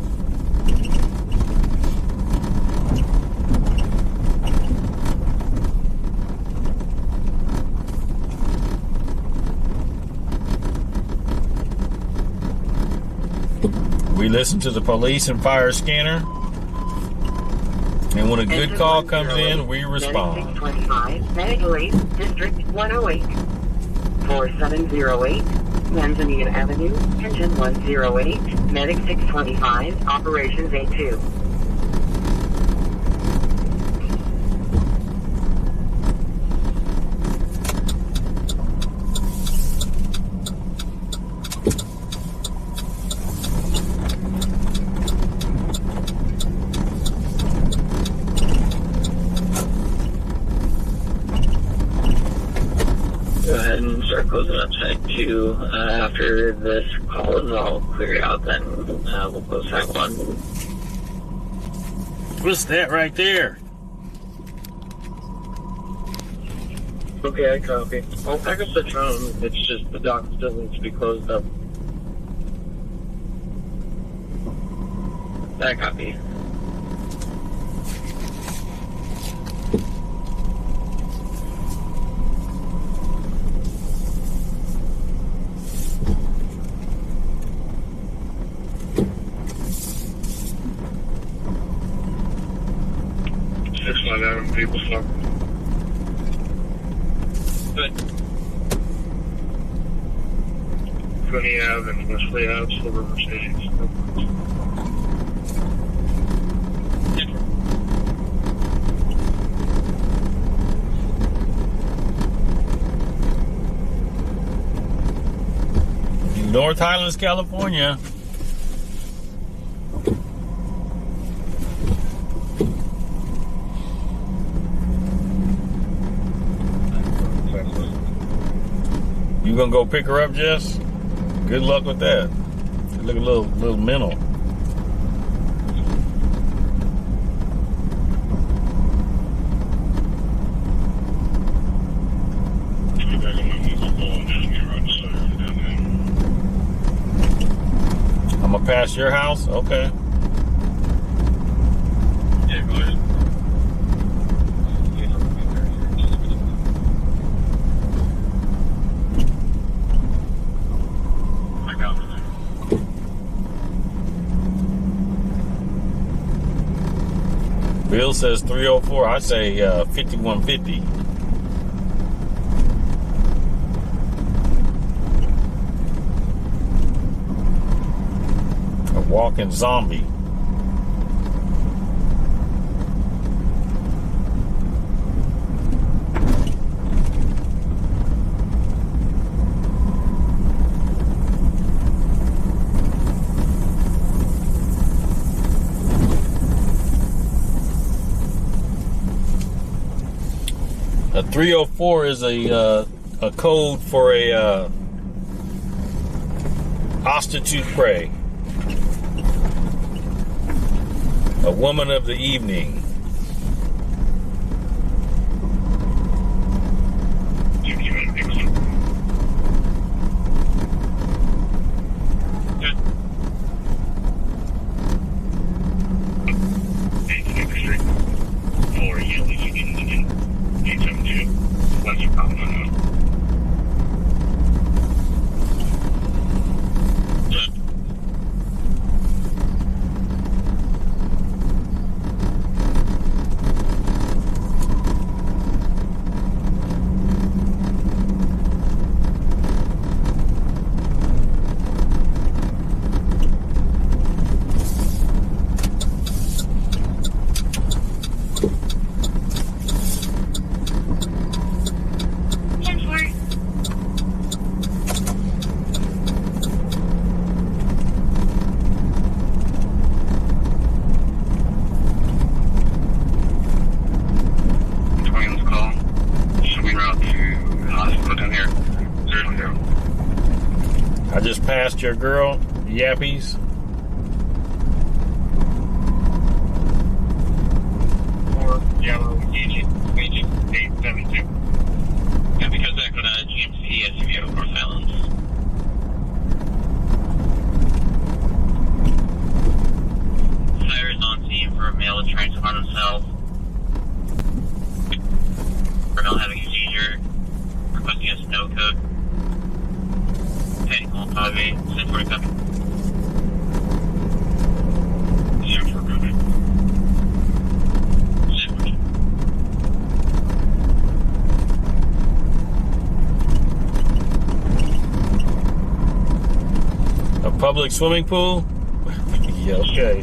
We listen to the police and fire scanner, and when a good call comes in, we respond. 625, Medical Aid, District 108, 4708, Manzanita Avenue, Engine 108, Medic 625, Operations A2. Closing up site 2. After this call is all cleared out, then we'll close site 1. What's that right there? Okay, I copy. I'll pack up the drone. It's just the dock still needs to be closed up. I copy. People stuck. Good. 20 Ave and Wesley Ave, Silver Mercedes. North Highlands, California. You gonna go pick her up, Jess? Good luck with that. You look a little mental. I'm gonna pass your house? Okay. Yeah, go ahead. Bill says 304. I say 5150. A walking zombie. A 304 is a code for a prostitute prey, a woman of the evening. I just passed your girl, Yappies. Yellow, agent 872. Yeah, because that got a GMC SUV out of North Highlands. Fire is on scene for a male trying to harm himself. For a male having a seizure. Requesting a snow code. Heading on highway. 1040 copy. 04 copy. A public swimming pool? Yeah, okay.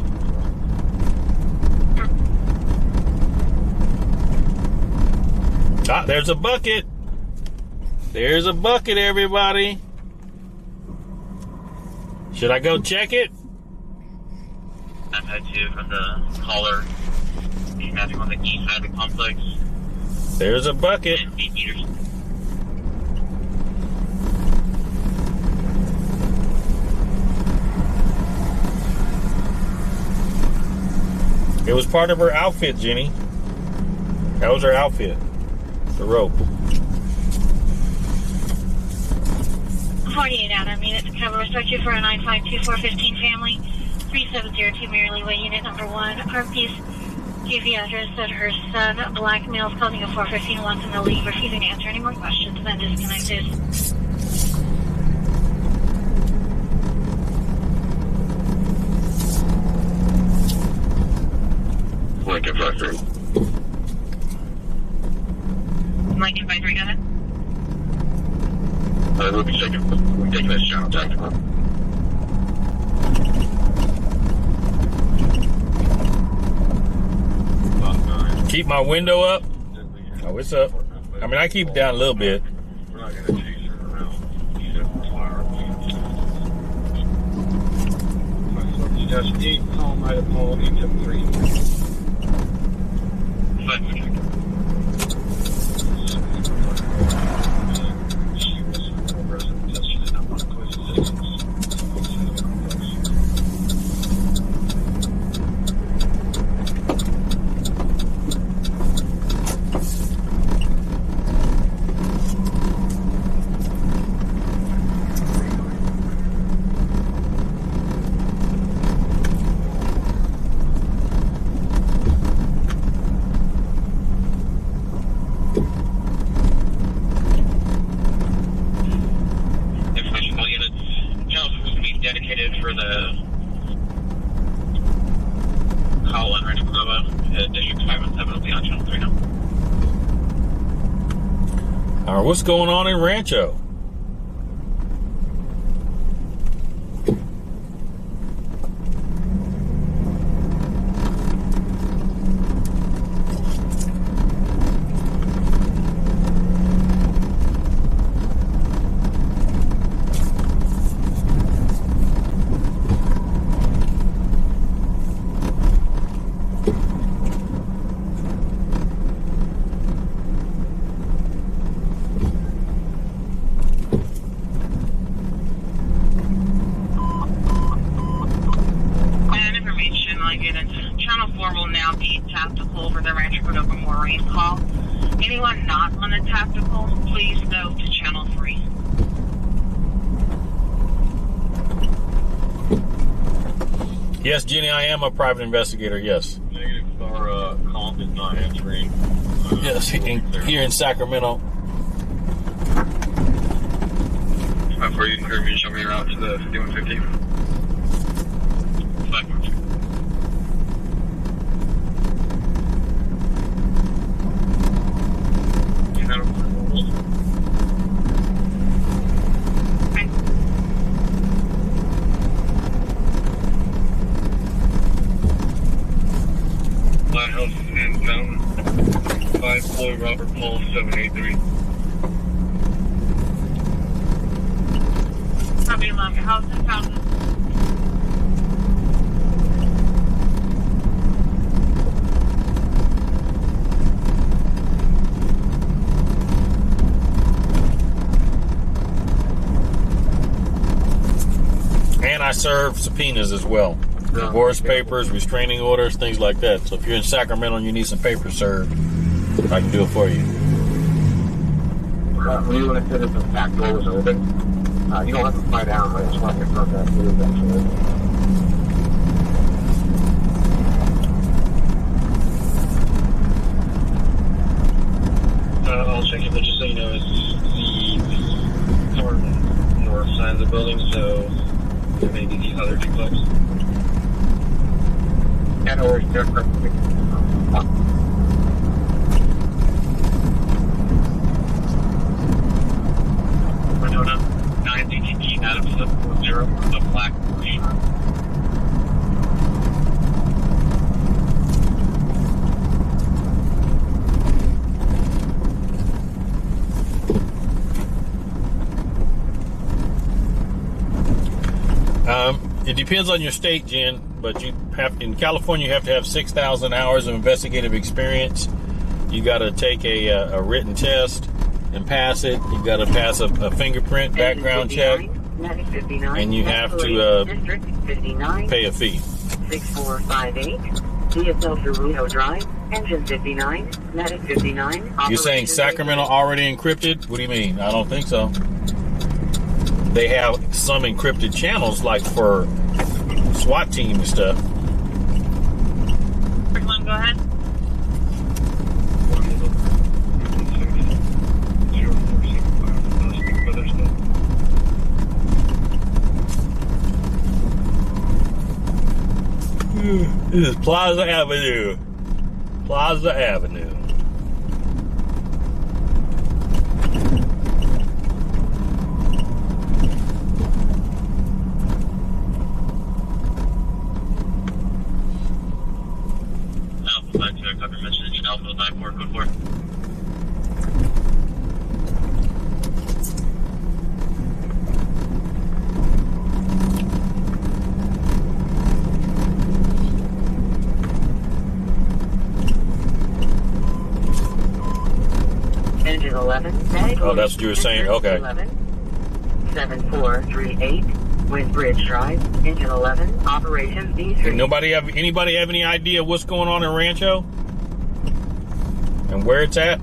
Ah, there's a bucket. There's a bucket, everybody. Should I go check it? I've had to from the caller. He's mapping on the east side of the complex. There's a bucket. 8 meters. It was part of her outfit, Jenny. That was her outfit. The rope. 48 out. I mean, it's cover. Respect you for a 952415 family. 3702 Merrily Way, unit number 1. RP's gave the address that her son, black male, is calling a 415, wants in the lead, refusing to answer any more questions, then disconnected. Lincoln 53. Lincoln 53, go ahead. We'll be taking this channel tactical. Keep my window up. Oh, it's up. I mean, I keep it down a little bit. We're not going to chase her around. Dash 8, call Idaho 873. Dedicated for the call on Rancho Cordova, District 517 will be on Channel 3 now. All right, what's going on in Rancho? Anyone not on the tactical, please go to Channel 3. Yes, Jenny, I am a private investigator, yes. Negative, our call is not answering. Yes, here in Sacramento. For you, can you show me around to the 5115? Lighthouse and Fountain 5 Floyd Robert Paul 783. Copy 11, House and Fountain. And I serve subpoenas as well. Divorce papers, restraining orders, things like that. So if you're in Sacramento and you need some papers served, I can do it for you. When you want to sit if the back door was open, you don't have to fly down, right? Just want to confirm that too, eventually. I'll check it, but just so you know, it's the far north side of the building, so there may be these other duplex. And or different. Winona 9 DTT Adam 740 the black Porsche. It depends on your state, Jen, but you have in California you have to have 6,000 hours of investigative experience. You got to take a written test and pass it. You got to pass a fingerprint background check, and you have to pay a fee. 6458 DSL Cerruto Drive, engine 59, medic 59. You're saying Sacramento already encrypted? What do you mean? I don't think so. they have some encrypted channels, like for SWAT team and stuff. Go ahead. This is Plaza Avenue. Plaza Avenue. Alpha 52, copy message. Alpha 94, code 4. Engine 11. Oh, that's what you were saying? Okay. 7438 with Bridge Drive. Engine 11. Operations D3. Anybody have any idea what's going on in Rancho? And where it's at?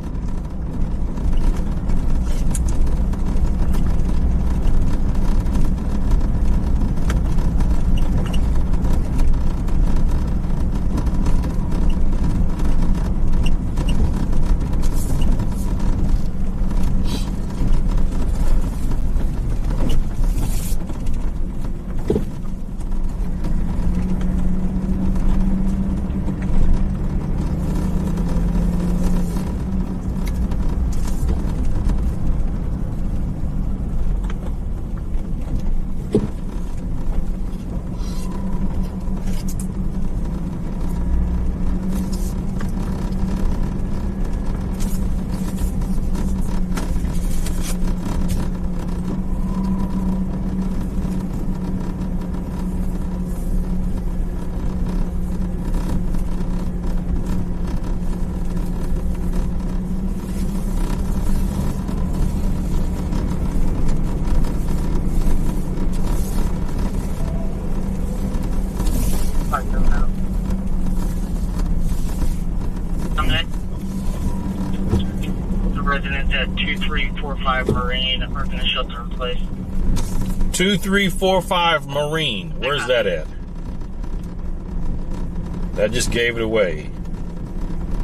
The residents at 2345 Marine are going to shelter in place. 2345 Marine. Where's that at? That just gave it away.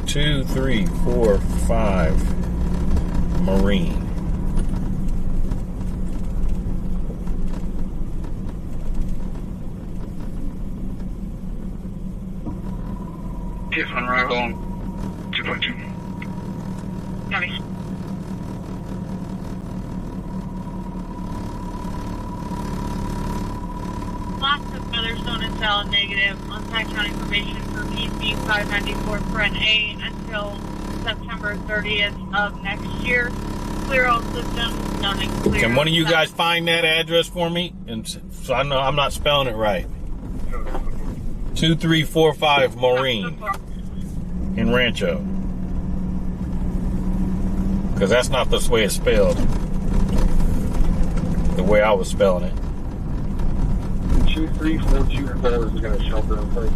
2345 Marine. T1 arrival on 2.2. Copy. Lots of Featherstone and Salad negative on Sac County probation for PC 594 front A until September 30th of next year. Clear all systems, none and clear. Can one of you guys find that address for me? And so I know I'm not spelling it right. 2345 Marine in Rancho. Because that's not the way it's spelled. The way I was spelling it. 23424 is going to shelter in place.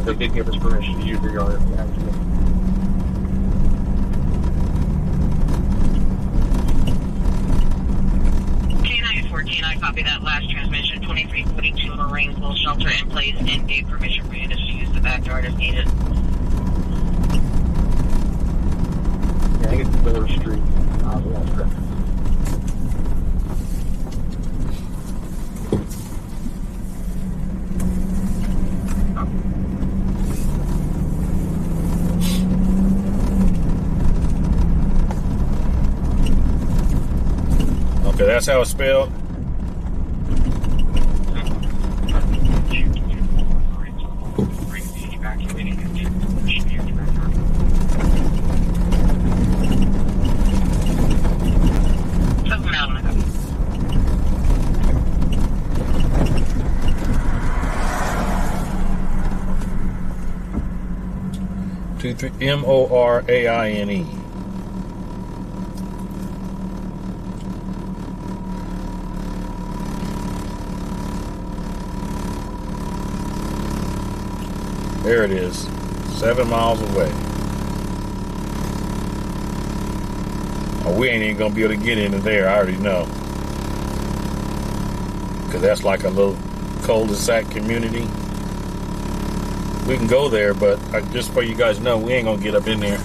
They did give us permission to use the yard if we have to. K914, I copy that last transmission. 2342 Marines will shelter in place and gave permission for units to use the backyard if needed. Yeah, I think it's Miller Street. That's correct. Okay, that's how it's spelled. Moraine. There it is, 7 miles away. Oh, we ain't even gonna be able to get into there, I already know. because that's like a little cul-de-sac community. We can go there, but just so you guys know, we ain't gonna get up in there.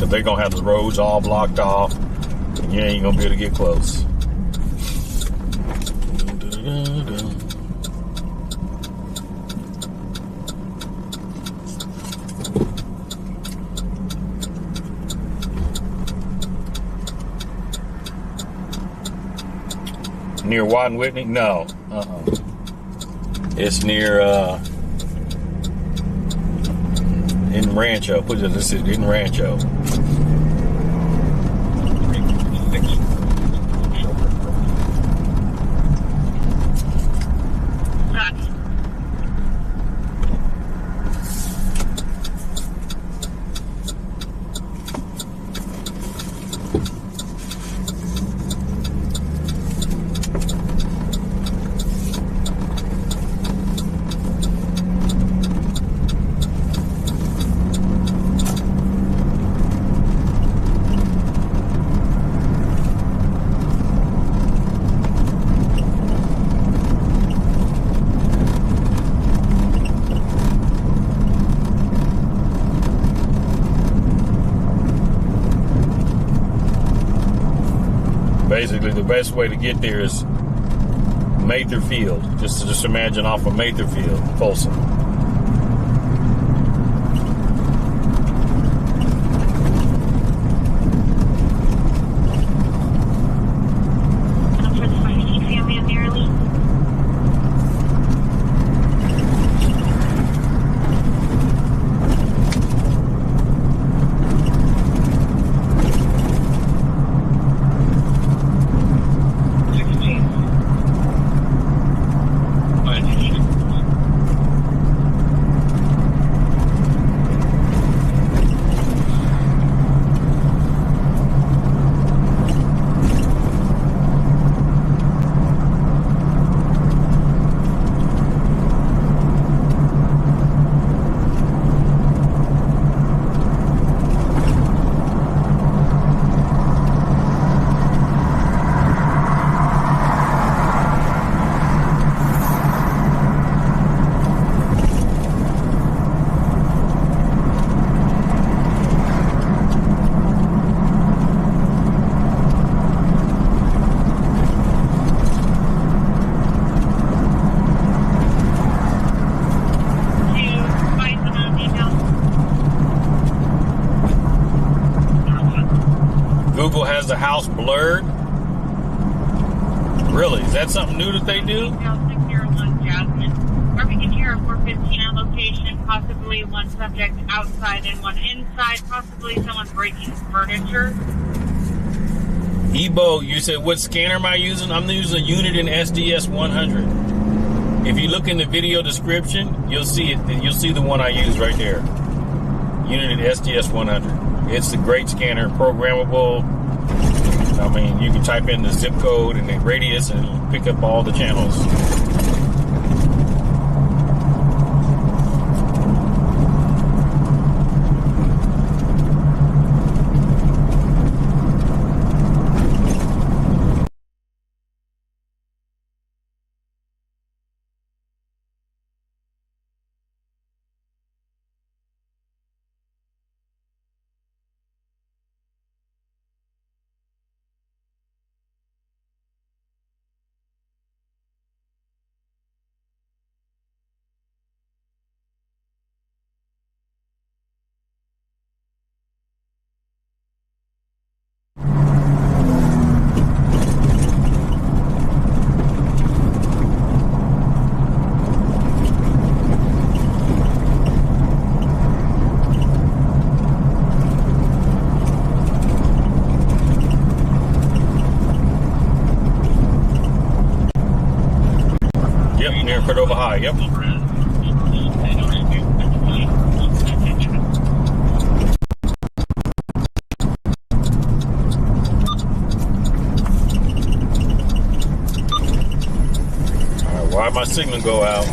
If they're gonna have the roads all blocked off, you ain't gonna be able to get close. Near Watt and Whitney? No. It's near in Rancho. This is in Rancho. Basically, the best way to get there is Mather Field. Just imagine off of Mather Field, Folsom. Google has the house blurred. Really? Is that something new that they do? 601 Jasmine. Barricaded here at 415 at location. Possibly one subject outside and one inside. Possibly someone breaking furniture. eBook, you said what scanner am I using? I'm using a unit in SDS 100. If you look in the video description, you'll see it. You'll see the one I use right there. Unit in SDS 100. It's a great scanner, programmable. I mean, you can type in the zip code and the radius and it'll pick up all the channels. Cordova High, yep. Alright, why'd my signal go out?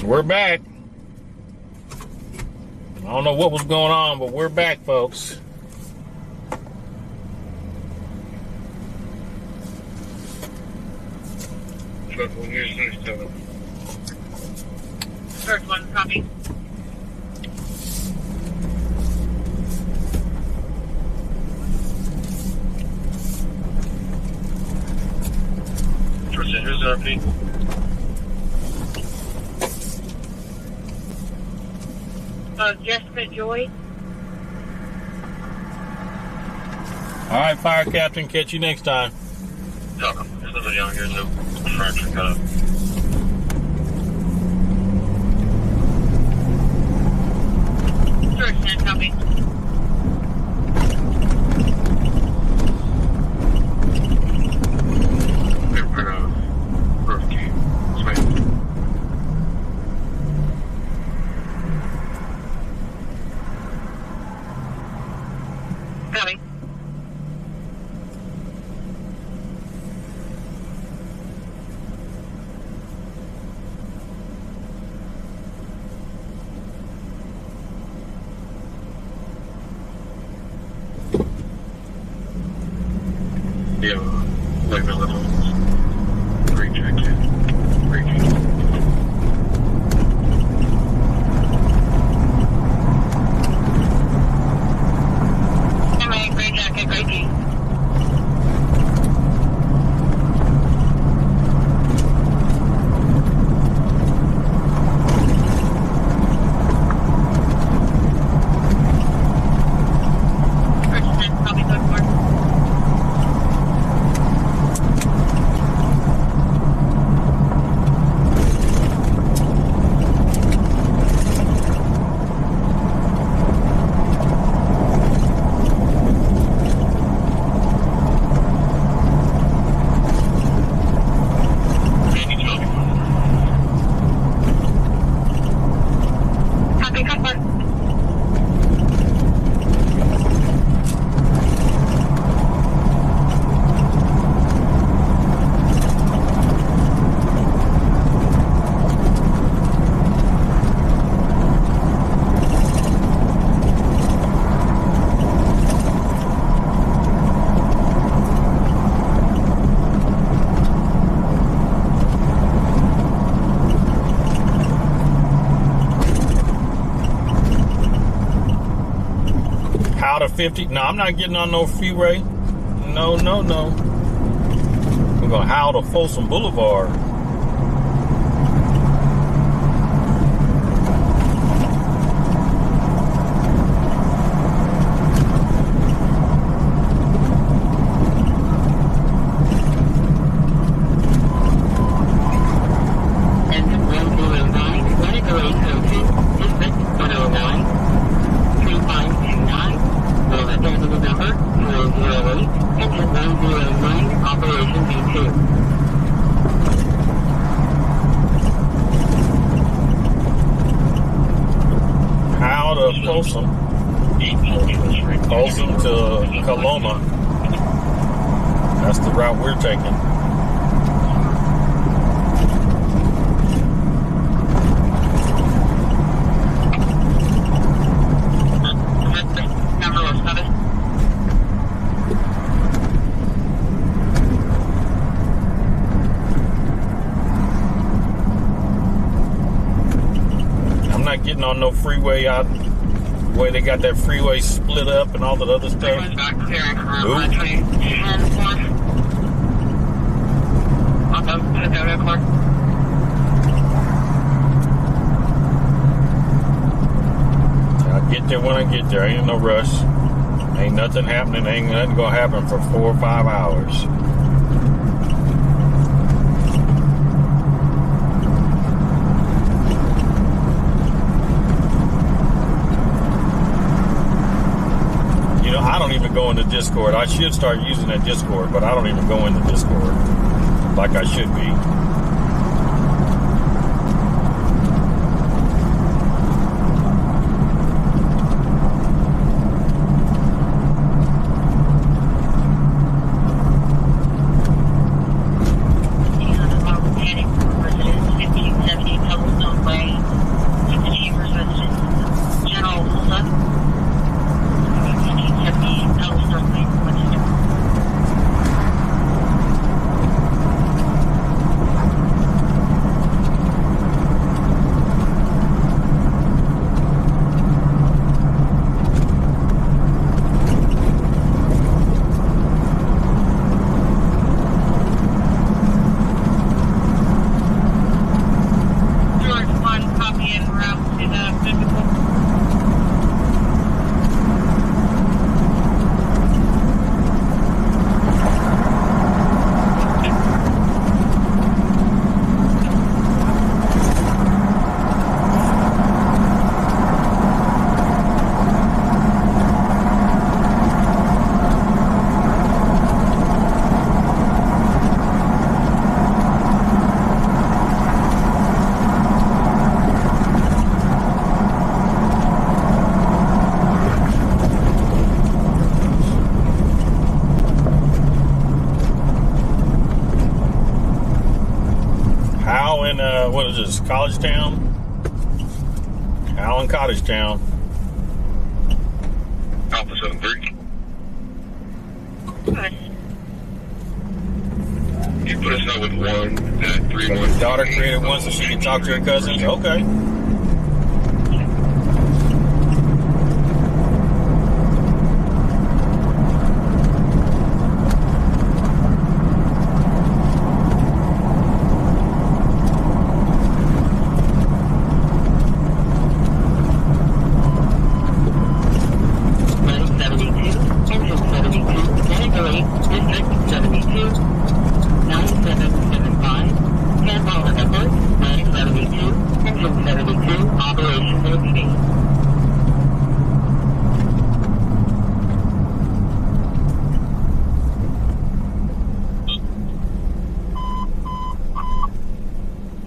We're back. I don't know what was going on, but we're back, folks. First one, copy. Procedures are repeat. Jessica Joy. All right, Fire Captain. Catch you next time. This is a young here, so fracture cut up. First one, copy. Copy. Yeah, like a little rejected. Gray jacket, gray jeans. Copy, code 4. Out of 50. No, I'm not getting on no freeway. No. We're going to howl to Folsom Boulevard. Folsom to Coloma. That's the route we're taking. I'm not getting on no freeway out the way they got that freeway split up and all that other stuff. I'll get there when I get there. Ain't no rush. Ain't nothing happening. Ain't nothing gonna happen for 4 or 5 hours. I don't even go into Discord. I should start using that Discord, but I don't even go into Discord like I should be. Heading for 1570 Cobblestone Way. in, what is this, College Town? Allen Cottage Town. Alpha 73. You put us out with 1 at 3 Your daughter created one so she can talk to her cousins? Okay.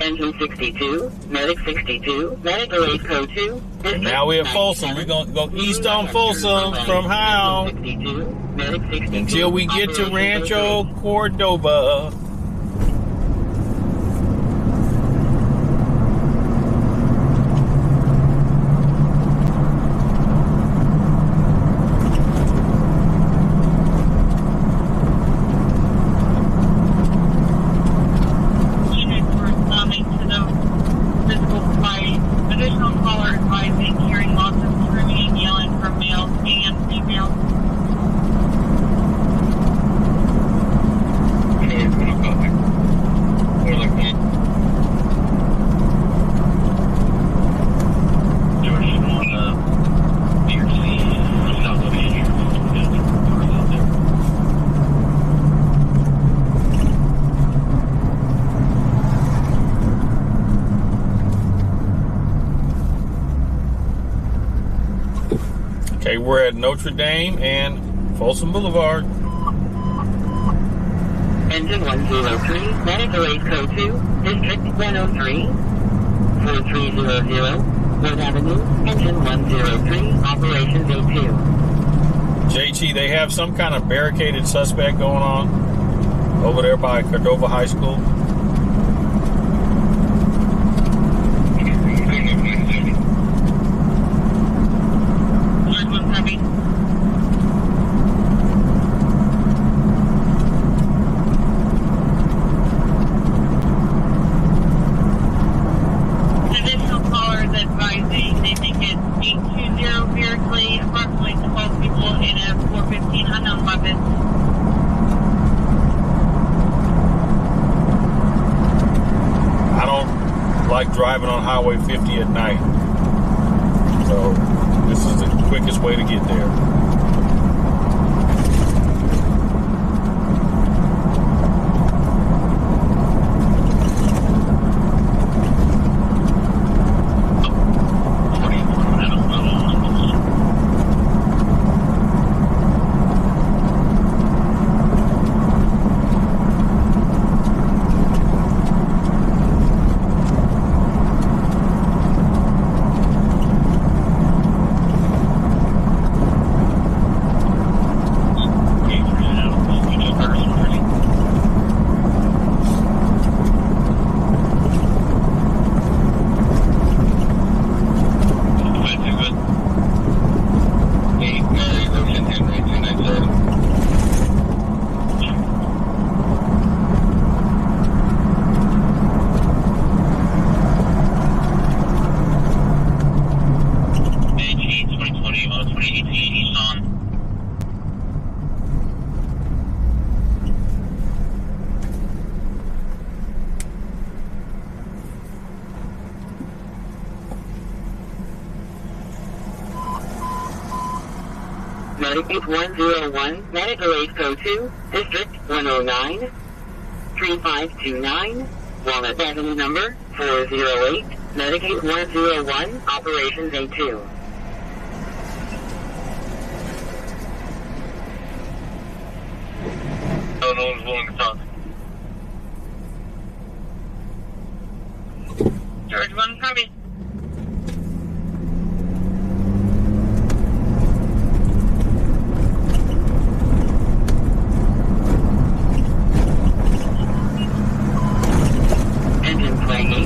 Engine 62, Medic 62, Medic Relay Code 2. And now we're at Folsom. We're going to go east on Folsom from Howe until we get to Rancho Cordova. Okay, we're at Notre Dame and Folsom Boulevard. Engine 103, Medic Relay Code 2, District 103, 4300, Wood Avenue, Engine 103, Operations A2. JT, they have some kind of barricaded suspect going on over there by Cordova High School. Driving on Highway 50 at night. So this is the quickest way to get there. Medic 101, Medic Relay Code 2, District 109, 3529, Walnut Avenue number 408, Medic 101, Operations A2. No one's willing to talk. George 1, copy. Engine 28,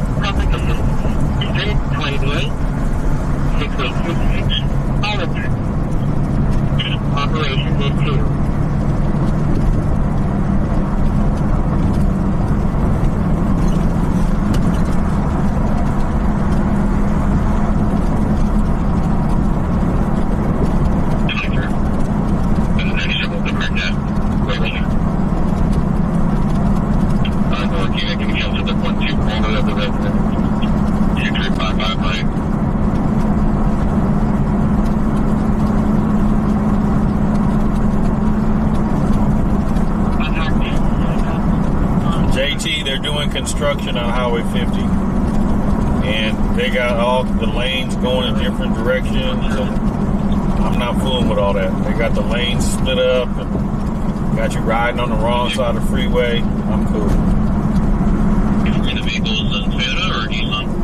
they're doing construction on Highway 50. And they got all the lanes going in different directions. And I'm not fooling with all that. They got the lanes split up and got you riding on the wrong side of the freeway. I'm cool. Are the vehicles in Toyota or Nissan?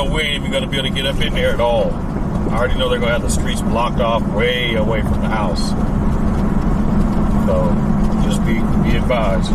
We ain't even going to be able to get up in there at all. I already know they're going to have the streets blocked off way away from the house. So just be advised.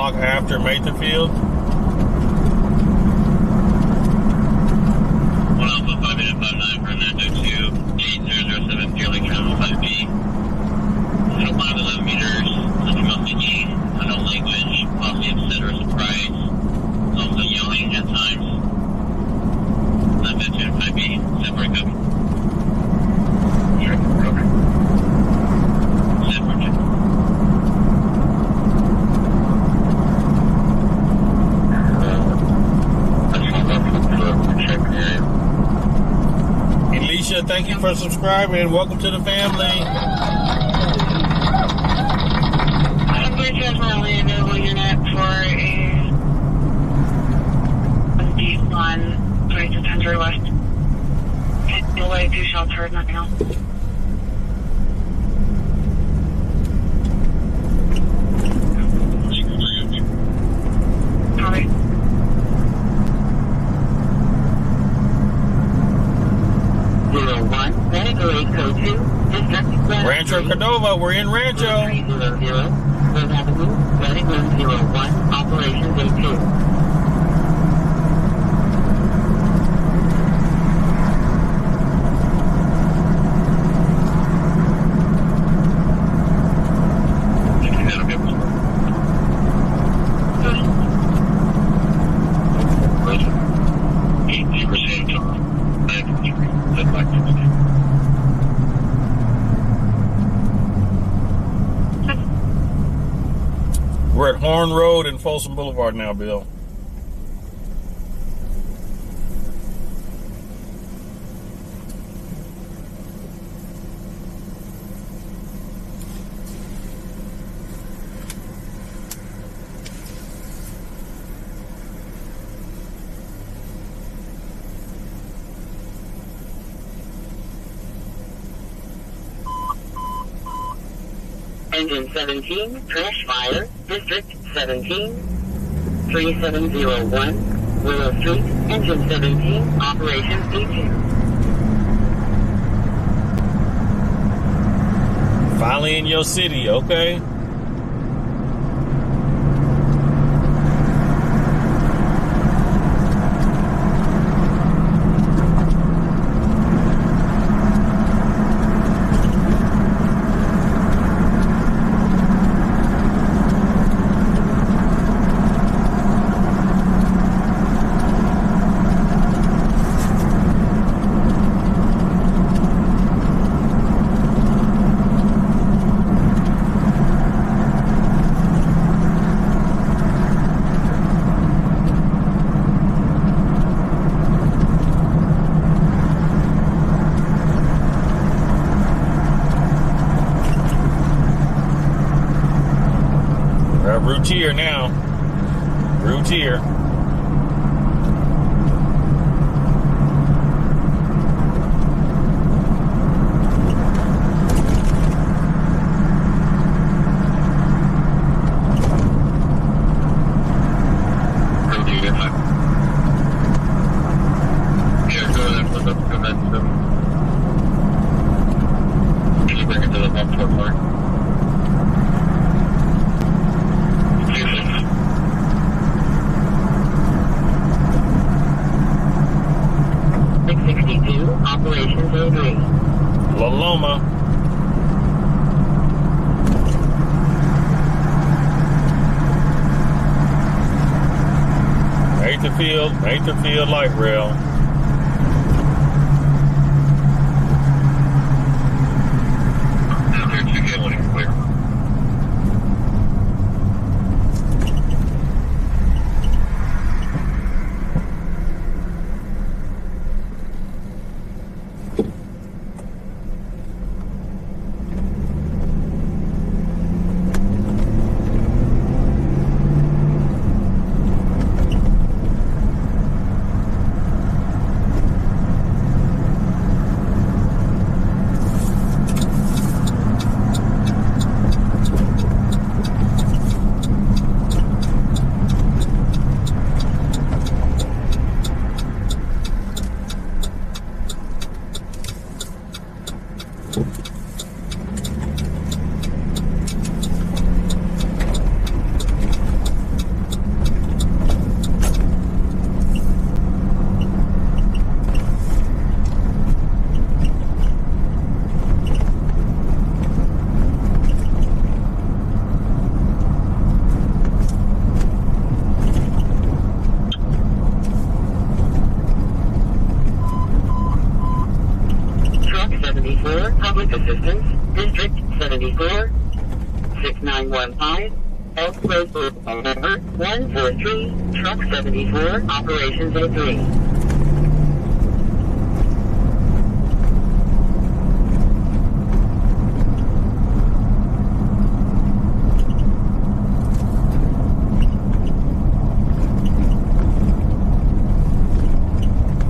After Mayfield. 1 Alpha 5859 Fernando 28007 Dearly Travel 5B. 11 meters, central speaking, unknown language, possibly upset or surprised. Also yelling at times. 952 5B, separate copy. Thank you for subscribing. Welcome to the family. I'm going to definitely available unit for a deep on 2600 West. Delay to shelter, nothing else. Copy. Rancho Cordova, we're in Rancho. 300, Red Avenue, Medic 101, Operations A2. We're at Horn Road and Folsom Boulevard now, Bill. Engine 17, crash fire, District 17, 3701, Willow Street, Engine 17, Operations E2. Finally in your city, okay? Routier now. Through tier. Field light rail. Public Assistance, District 74, 6915, Elk Road, number 143, Truck 74, Operations A3.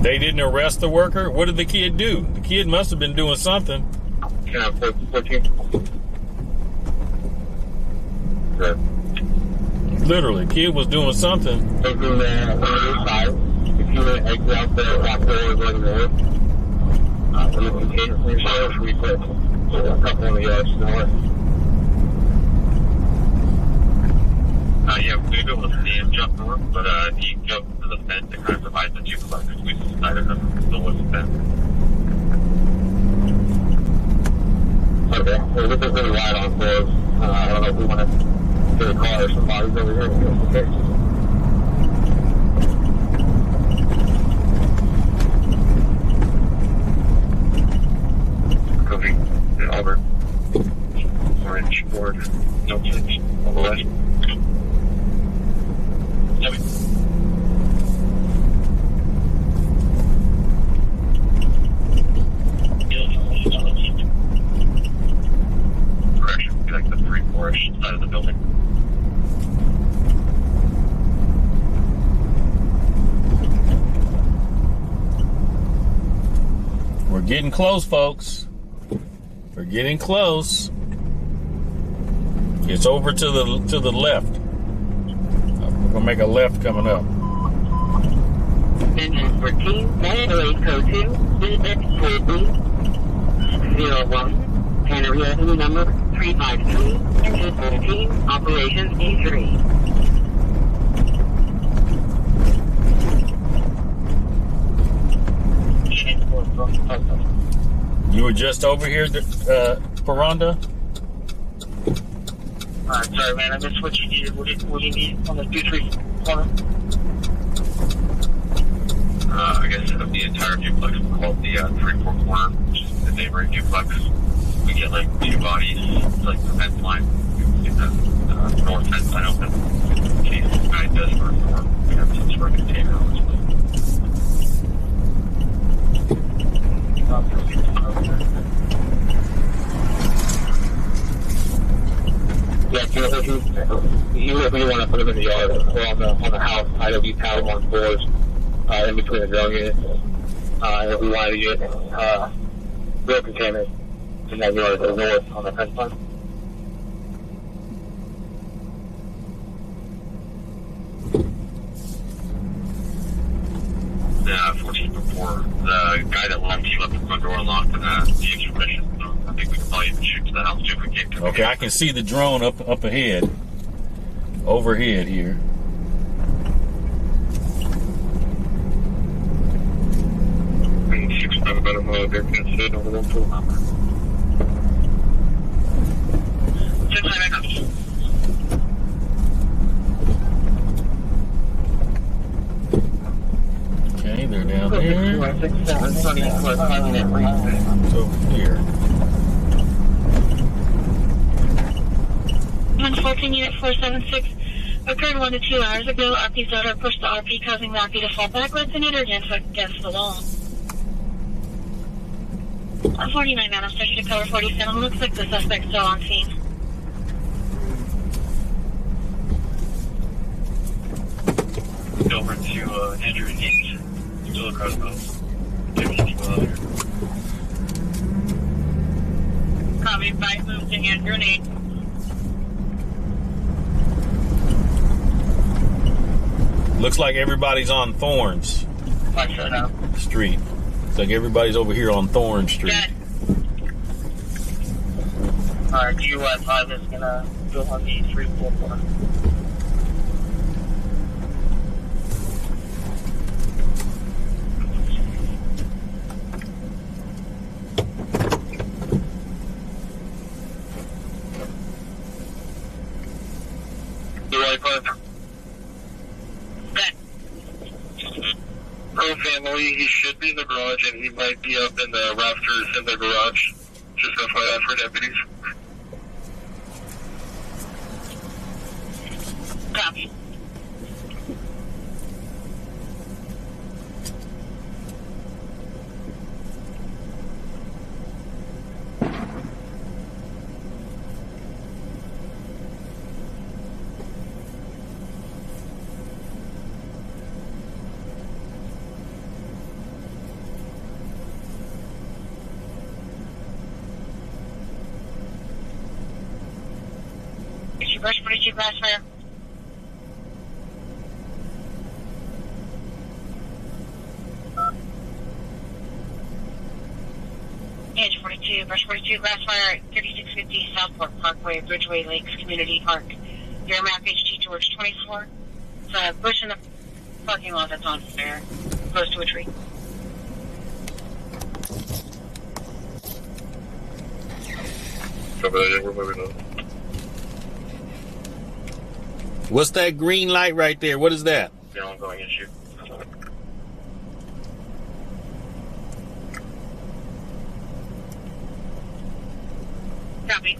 They didn't arrest the worker? What did the kid do? The kid must have been doing something. Yeah, 14. Good. Literally, the kid was doing something. Taking on the other side. If you were exit out the back door or going north, we occasionally show we put a couple of yards north. Yeah, we were able to see him jump north, but he jumped to the fence that kind of divides the two clusters. We decided to still was the fence. Okay, well, this is really wide on floors. I don't know if we want to get a car or somebody's over here just in case. Copy. The Auburn. Orange board. No change. All the way. Correction, be like the 3-4-ish side of the building. We're getting close, folks. We're getting close. It's over to the left. We're gonna make a left coming up. Engine 14, 908 code 2, EX43, 01, Cannery Avenue number 353, engine 14, operations E3. You were just over here, Ferranda? Sorry, man, I missed what you needed. What do you need on the 2-3 corner? I guess of the entire duplex, we call it the 3-4 corner, which is the neighboring duplex. We get like 2 bodies, like the fence line. We get the north fence line open. In case this guy does run north, we have some sort of container on this place. Yeah, even if we want to put them in the yard or on the house, either we pad them on floors in between the ground units. And if we wanted to get real containment in that yard to the north on the fence line. 14 the guy that left, he left the front door unlocked and the extradition. So I think we can probably even shoot to the house too if we can't. Okay, I can see the drone up ahead, overhead here. They're considered over them too. Okay, they're down there. So here. 114 unit 476 occurred 1 to 2 hours ago. RP's daughter pushed the RP, causing the RP to fall backwards and hit her against the wall. 49 Madam, stretched to cover 47. Looks like the suspect's still on scene. Over to Andrew and Yates. Still across both. Copy, 5 move to Andrew and Yates. Looks like everybody's on Thorns Street. Looks like everybody's over here on Thorn Street. Alright, DUI-5 is gonna go on the 344. DUI-5. Pro family, he should be in the garage and he might be up in the rafters in the garage. Just FYI for deputies. Copy. Brush 42 glass fire. Edge 42, brush 42 glass fire at 3650 Southport Parkway, Bridgeway Lakes Community Park. Your map HT George 24. It's a bush in the parking lot that's on there, close to a tree. Cover that, we're moving on. What's that green light right there? What is that? The ongoing issue. Copy.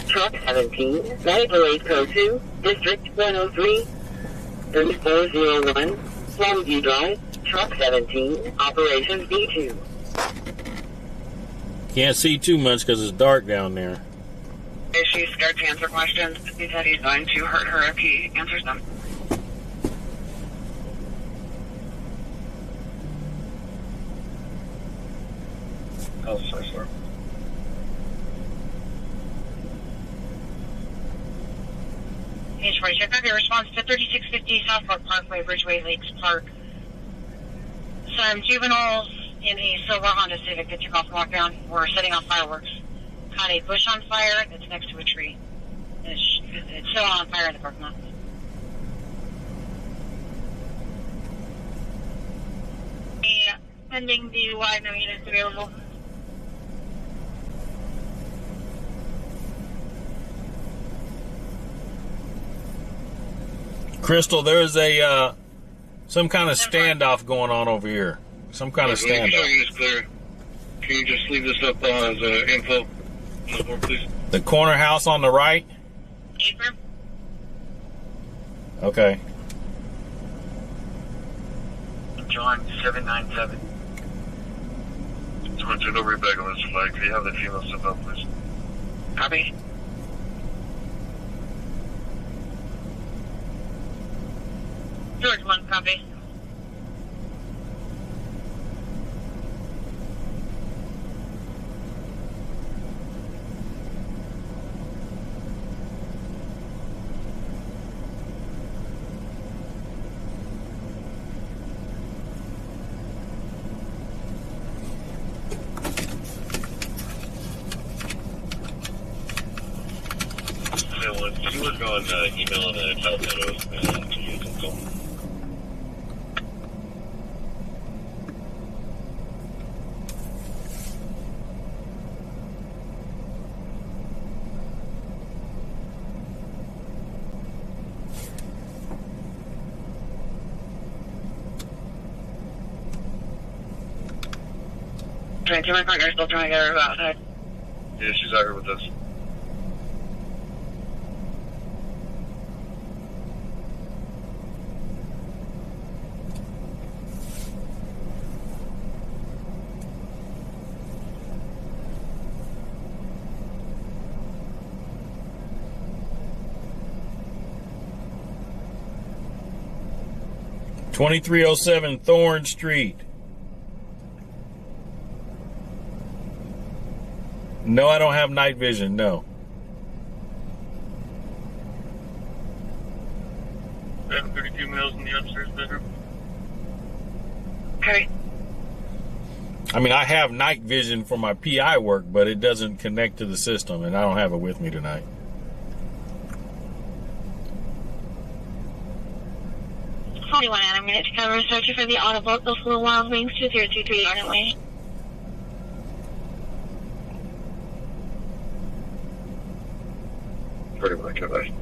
Truck 17, Barricaded Code 2, District 103, 3401, Longview Drive, Truck 17, Operations B2. Can't see too much because it's dark down there. Is she scared to answer questions? He said he's going to hurt her if he answers them. Oh, sorry. Page 46. Okay, response to 3650 Southport Parkway, Bridgeway Lakes Park. Some juveniles in a silver Honda Civic that took off northbound were setting off fireworks. Caught a bush on fire that's next to a tree. It's still on fire in the parking lot. Pending DUI, no units available. Crystal, there's a Some kind of standoff going on over here. Some kind of standoff. Clear. Can you just leave this up as info on the board, please? The corner house on the right? April. Okay. John 797. Just want to turn over your bag on this flag. Can you have the female step up, please? Copy. George 1, copy. She was going email and telephotos to use and call. Trying to my partner, still trying to get her outside. Yeah, she's out here with us. $2307 Thorn Street. No, I don't have night vision, no. I have 32 males in the upstairs bedroom. Okay. I mean, I have night vision for my PI work, but it doesn't connect to the system, and I don't have it with me tonight. I'm going to cover search for the Audible Buffalo Wild Wings 2023 Garden Way. Pretty much, okay.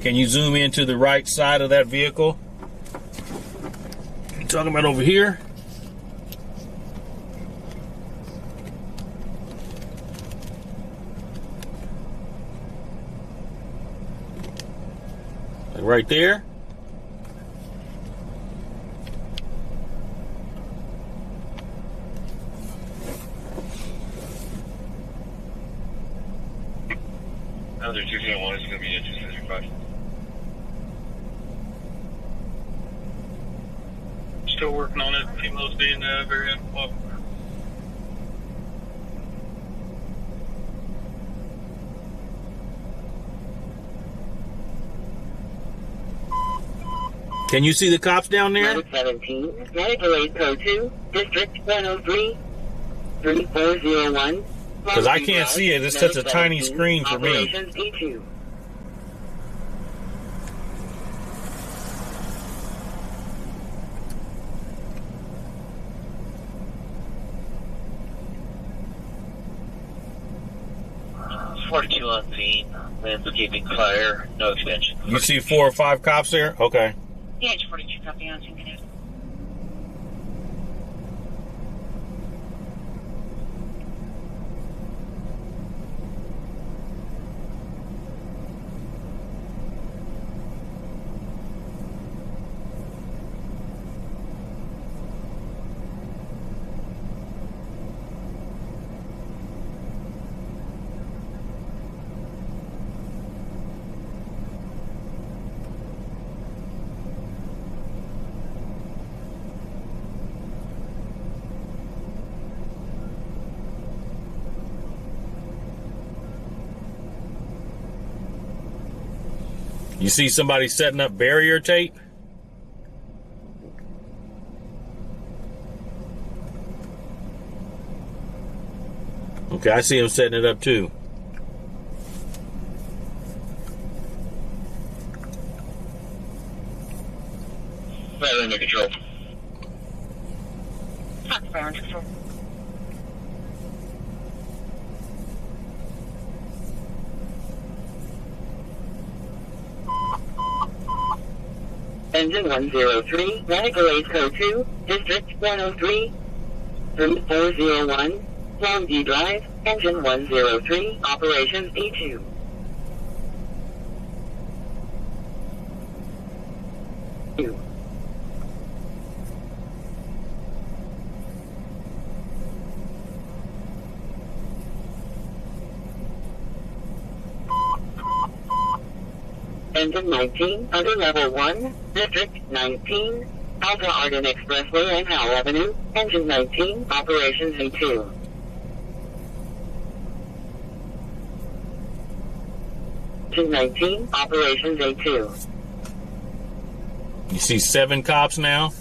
Can you zoom into the right side of that vehicle? You talking about over here? Like right there? Another 201 is going to be interested in your question. Still working on it. Females being very uncooperative. Can you see the cops down there? 17, Medical Aid Code 2, District 103, 3401. Because I can't see it. It's such a tiny screen for me. Operations E2. .42 on scene. Landscaping fire. No extension. You see 4 or 5 cops there? Okay. Yeah, it's 42 copy on scene. You see somebody setting up barrier tape? Okay, I see him setting it up too. Fire under control. Fire under control. Engine 103, Medical Aid Code 2, District 103, 3401, Longview Drive, Engine 103, Operations E2. Engine 19, under level 1, District 19, Alpha Arden Expressway and Howell Avenue, Engine 19, Operations E2. Engine 19, Operations A2. You see 7 cops now?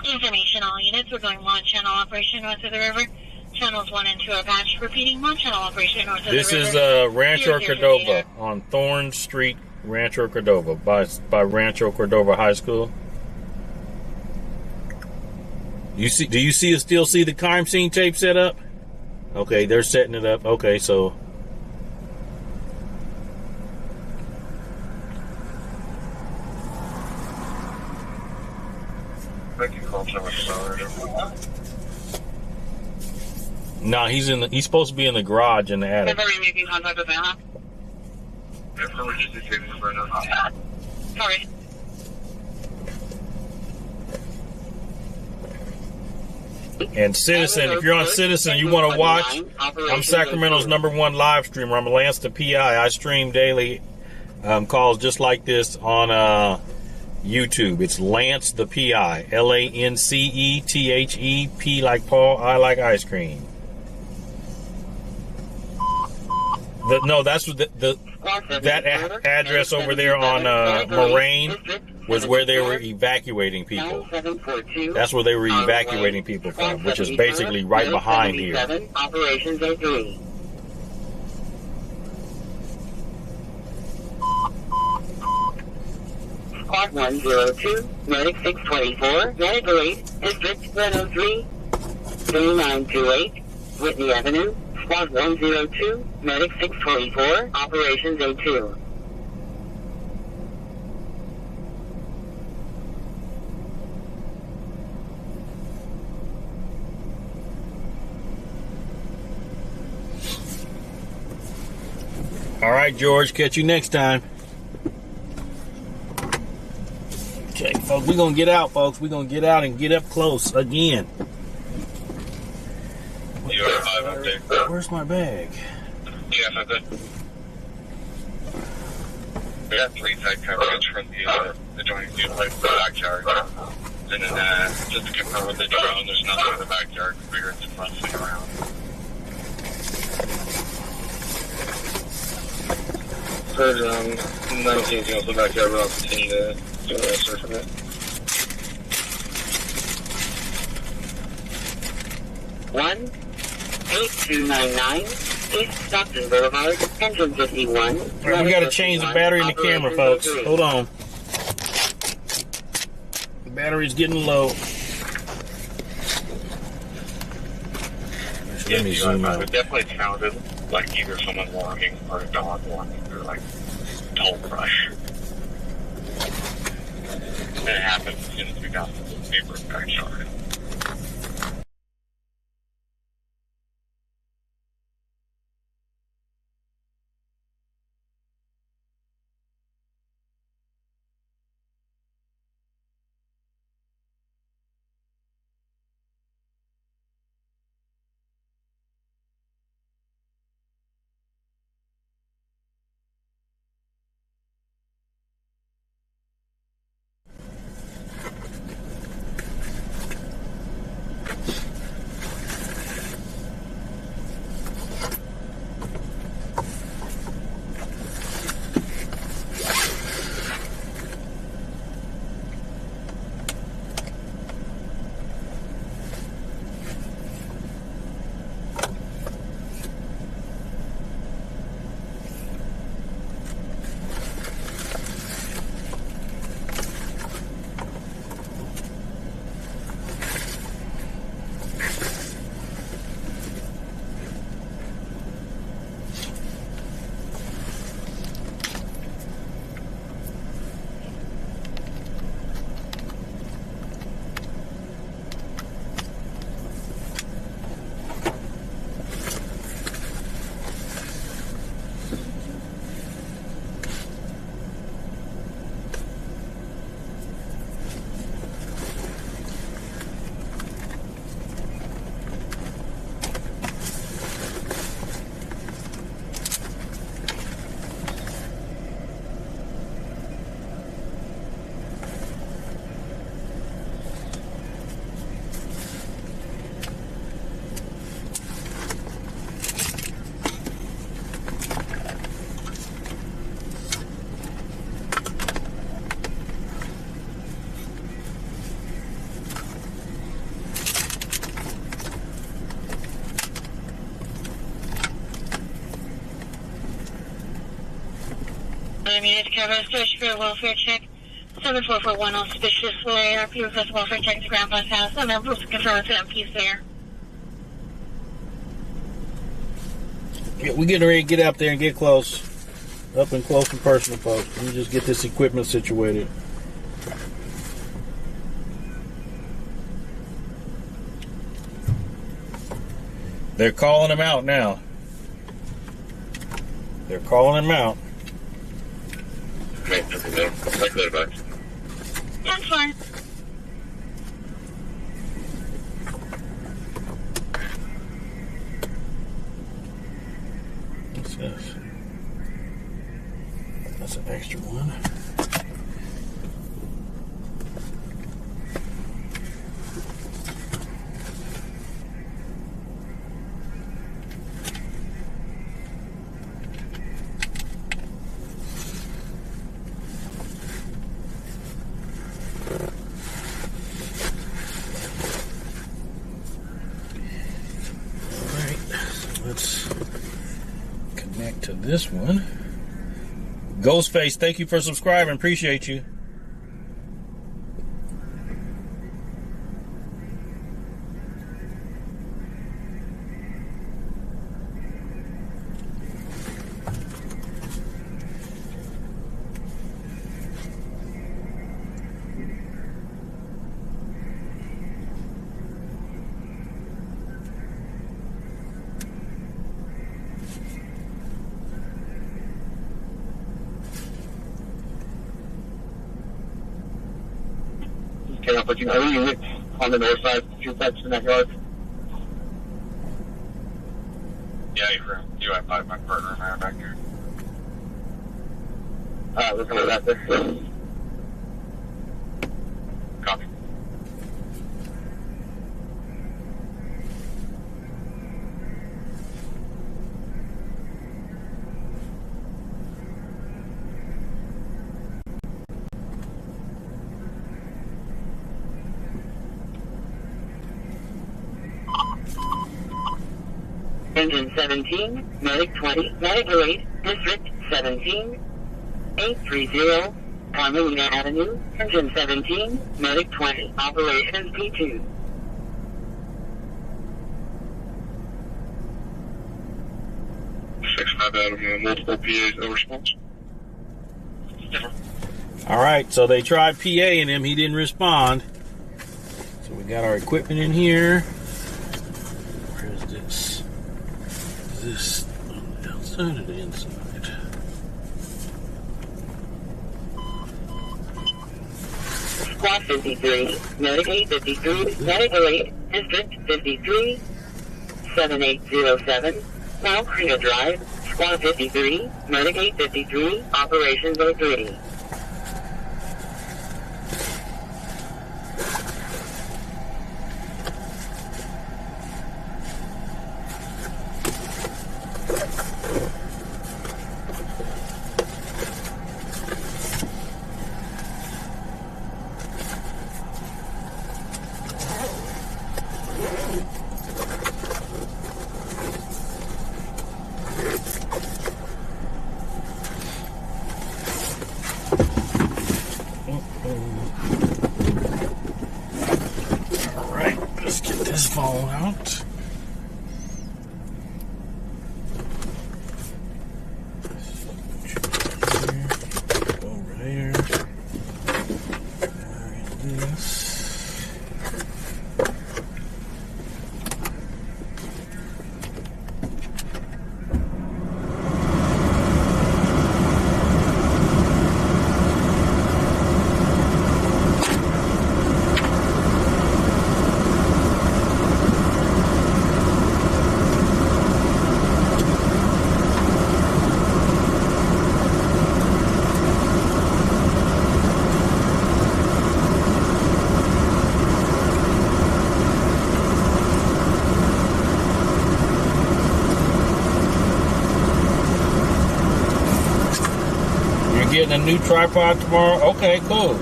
Information, all units. We're going one channel operation north of the river. Channels 1 and 2 are patched. Repeating, one channel operation north of the river. This is Rancho Cordova on Thorn Street, Rancho Cordova, by Rancho Cordova High School. You see? Do you still see the crime scene tape set up? Okay, they're setting it up. Okay, so no, he's supposed to be in the garage in the attic. Are you making contact with Anna? Sorry. And Citizen, if you're on Citizen, you want to watch, I'm Sacramento's #1 live streamer. I'm LanceThePI. I stream daily calls just like this on YouTube. It's LanceThePI. LanceTheP like Paul, I like ice cream. No, that's that address over there on Moraine was where they were evacuating people. That's where they were evacuating people from, which is basically right behind here. Operations A3. Squad 102, Medic 624, Medical Aid, District 103, 3928, Whitney Avenue, Squad 102, Medic 624, Operations A2. All right, George, catch you next time. Okay, folks, we're going to get out, folks. We're going to get out and get up close again. You are 5 up there. Where's my bag? Yeah, that's it. We got 3 side coverage from the adjoining duplex in the backyard. And then just to confirm with the drone, there's nothing in the backyard. Figure it's bouncing around. Heard 19 can also backyard, but I'll continue to do a search of it. One 8299 East Stockton Boulevard, Engine 51. Right, we got to change the battery in the camera, folks. Hold on. The battery's getting low. Let me zoom out. It definitely sounded like either someone walking or a dog walking through like tall brush. And it happened as soon as we got to the neighbor's backyard. needed to cover a search for a welfare check. 7441 auspicious way. RP request welfare check to Grandpa's house. I'm able to confirm to MP's there. Yeah, we're getting ready to get up there and get close. Up and close and personal, folks. Let me just get this equipment situated. They're calling him out now. They're calling him out. That's fine. What's this? That's an extra one. Let's connect to this one. Ghostface, thank you for subscribing. Appreciate you. But you know, units on the north side, two pets in that yard. Yeah, you have my partner and I are back here. We're coming back there. Copy. Engine 17, Medic 20, Medic 8, District 17, 830, Carmelina Avenue, Engine 17, Medic 20, Operations P2. Avenue, multiple PAs, no response. All right, so they tried PA-ing him. He didn't respond. So we got our equipment in here. Where is this? Is this on the outside or the inside? Squad 53, Medic 853, Medic 8, District 53, 7807, Mount Creta Drive, Squad 53, Medic 853, Operations 03. Phone out. Over there. This. Getting a new tripod tomorrow? Okay, cool.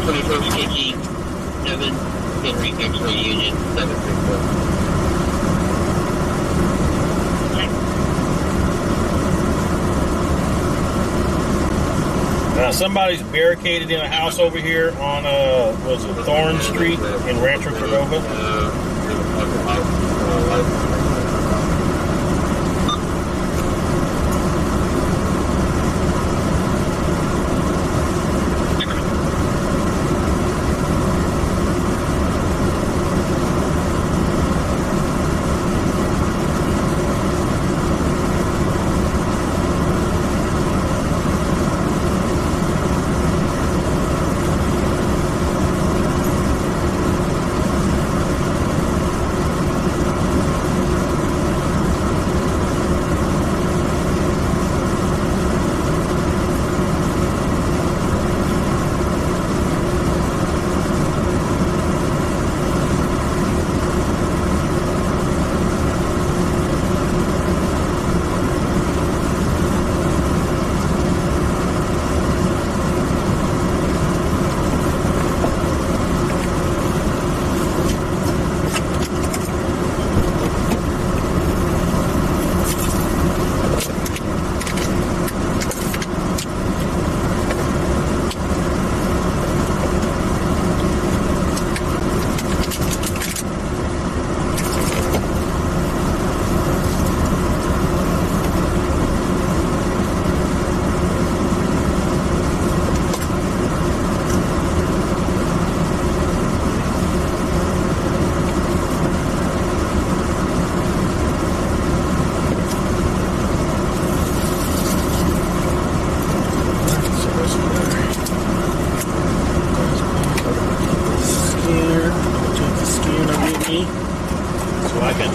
21st KG 7, Henry X-ray Union 764. Somebody's barricaded in a house over here on was it Thorn Street in Rancho Cordova?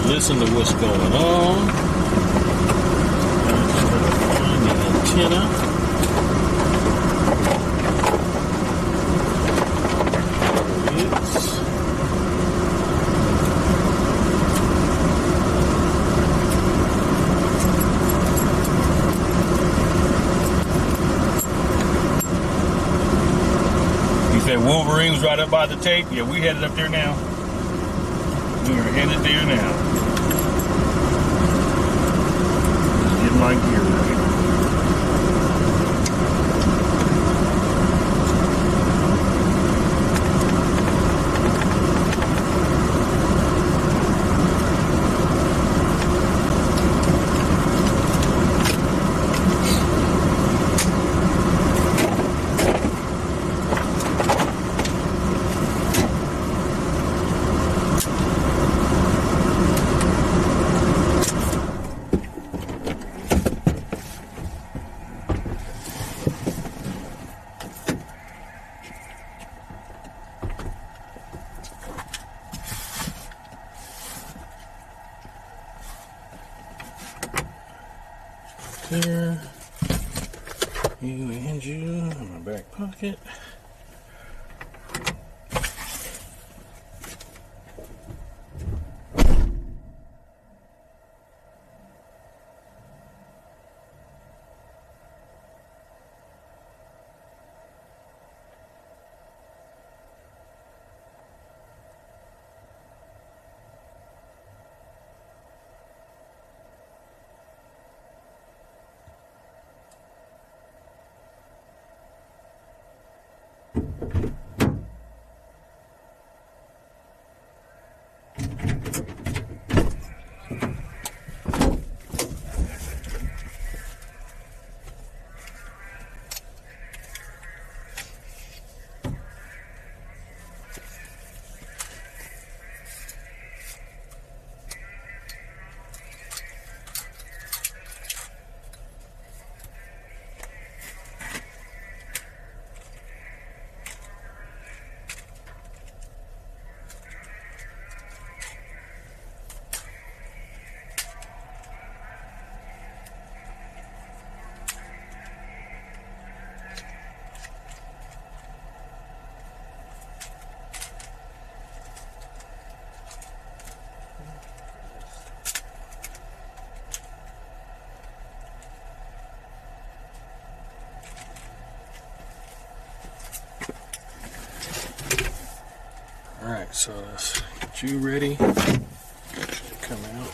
Listen to what's going on. Find the antenna. There it is. You said Wolverine was right up by the tape? Yeah, we headed up there now. We are headed there now. Get my gear ready. There. You and you in my back pocket. Alright, so let's get you ready. Come out.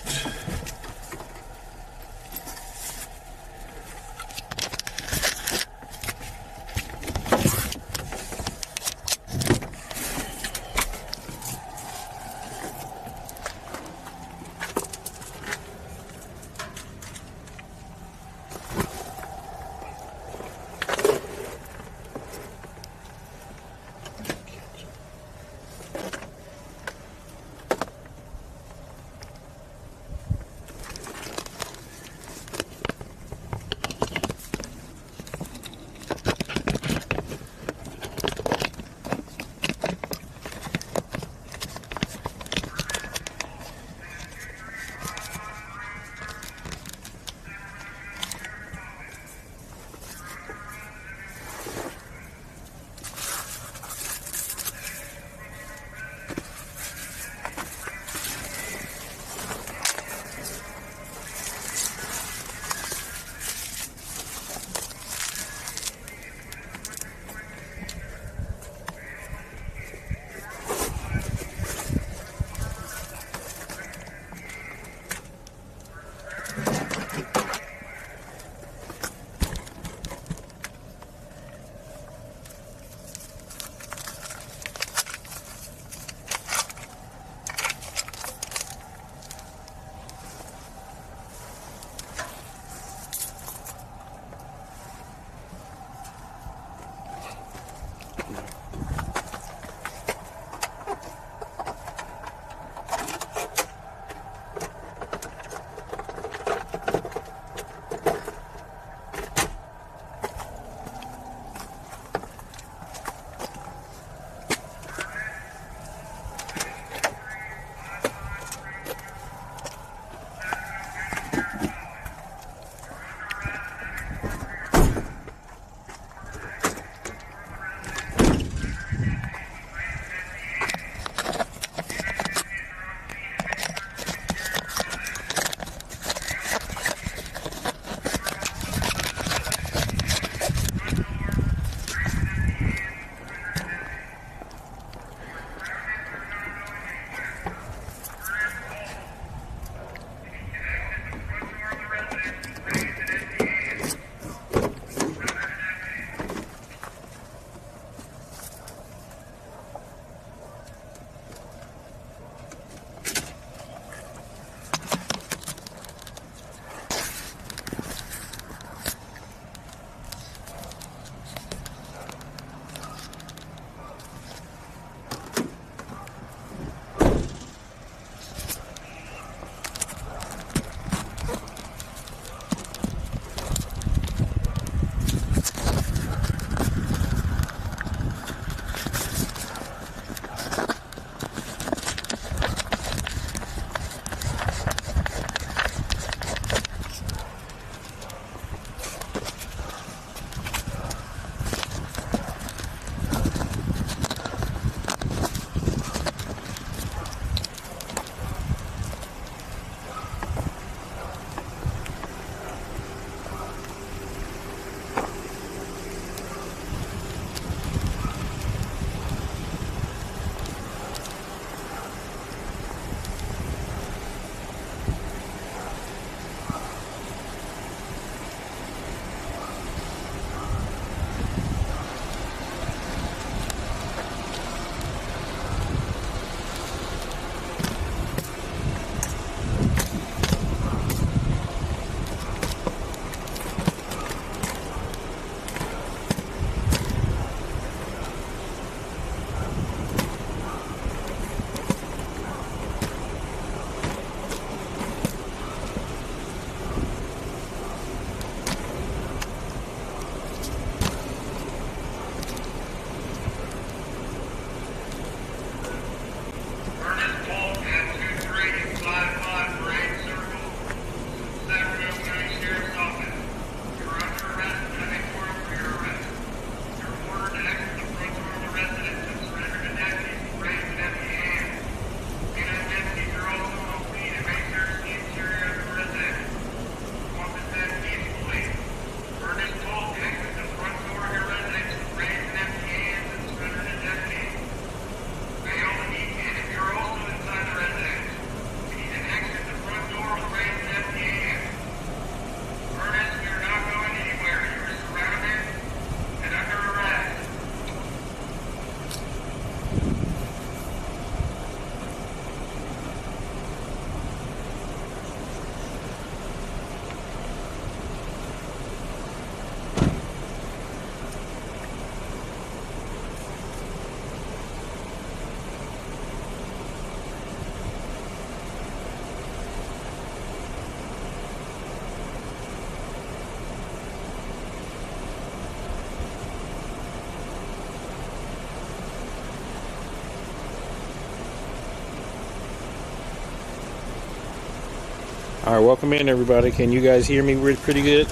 All right, welcome in, everybody. Can you guys hear me pretty good?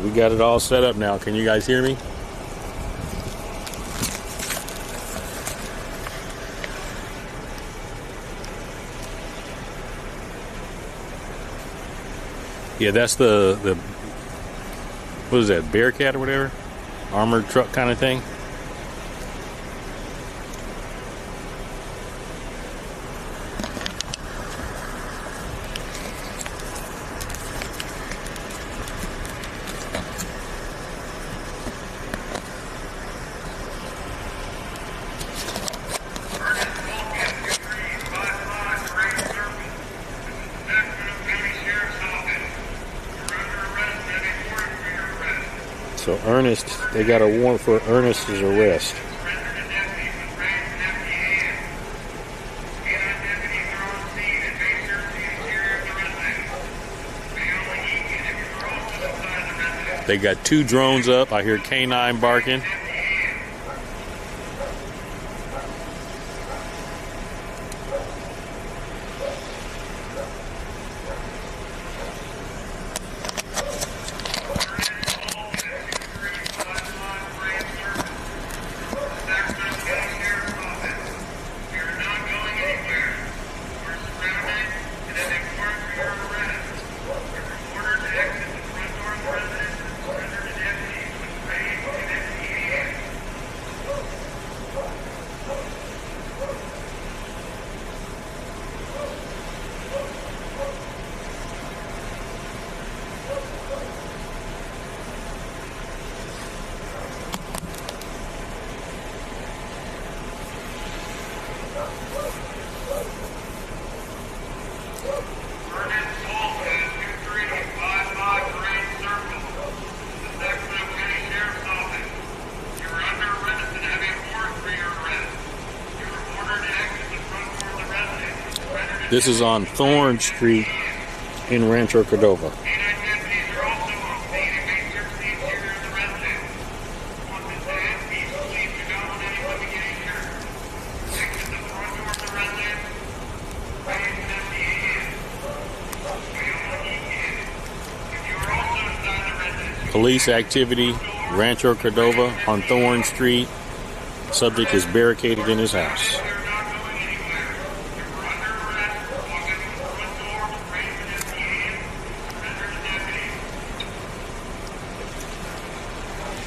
We got it all set up now. Can you guys hear me? Yeah, that's the what is that, Barricaded or whatever? Armored truck kind of thing. So Ernest, they got a warrant for Ernest's arrest. They got 2 drones up. I hear K9 barking. This is on Thorn Street in Rancho Cordova. Police activity, Rancho Cordova on Thorn Street. Subject is barricaded in his house.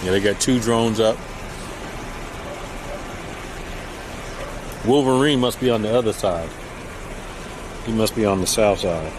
Yeah, they got 2 drones up. Wolverine must be on the other side. He must be on the south side.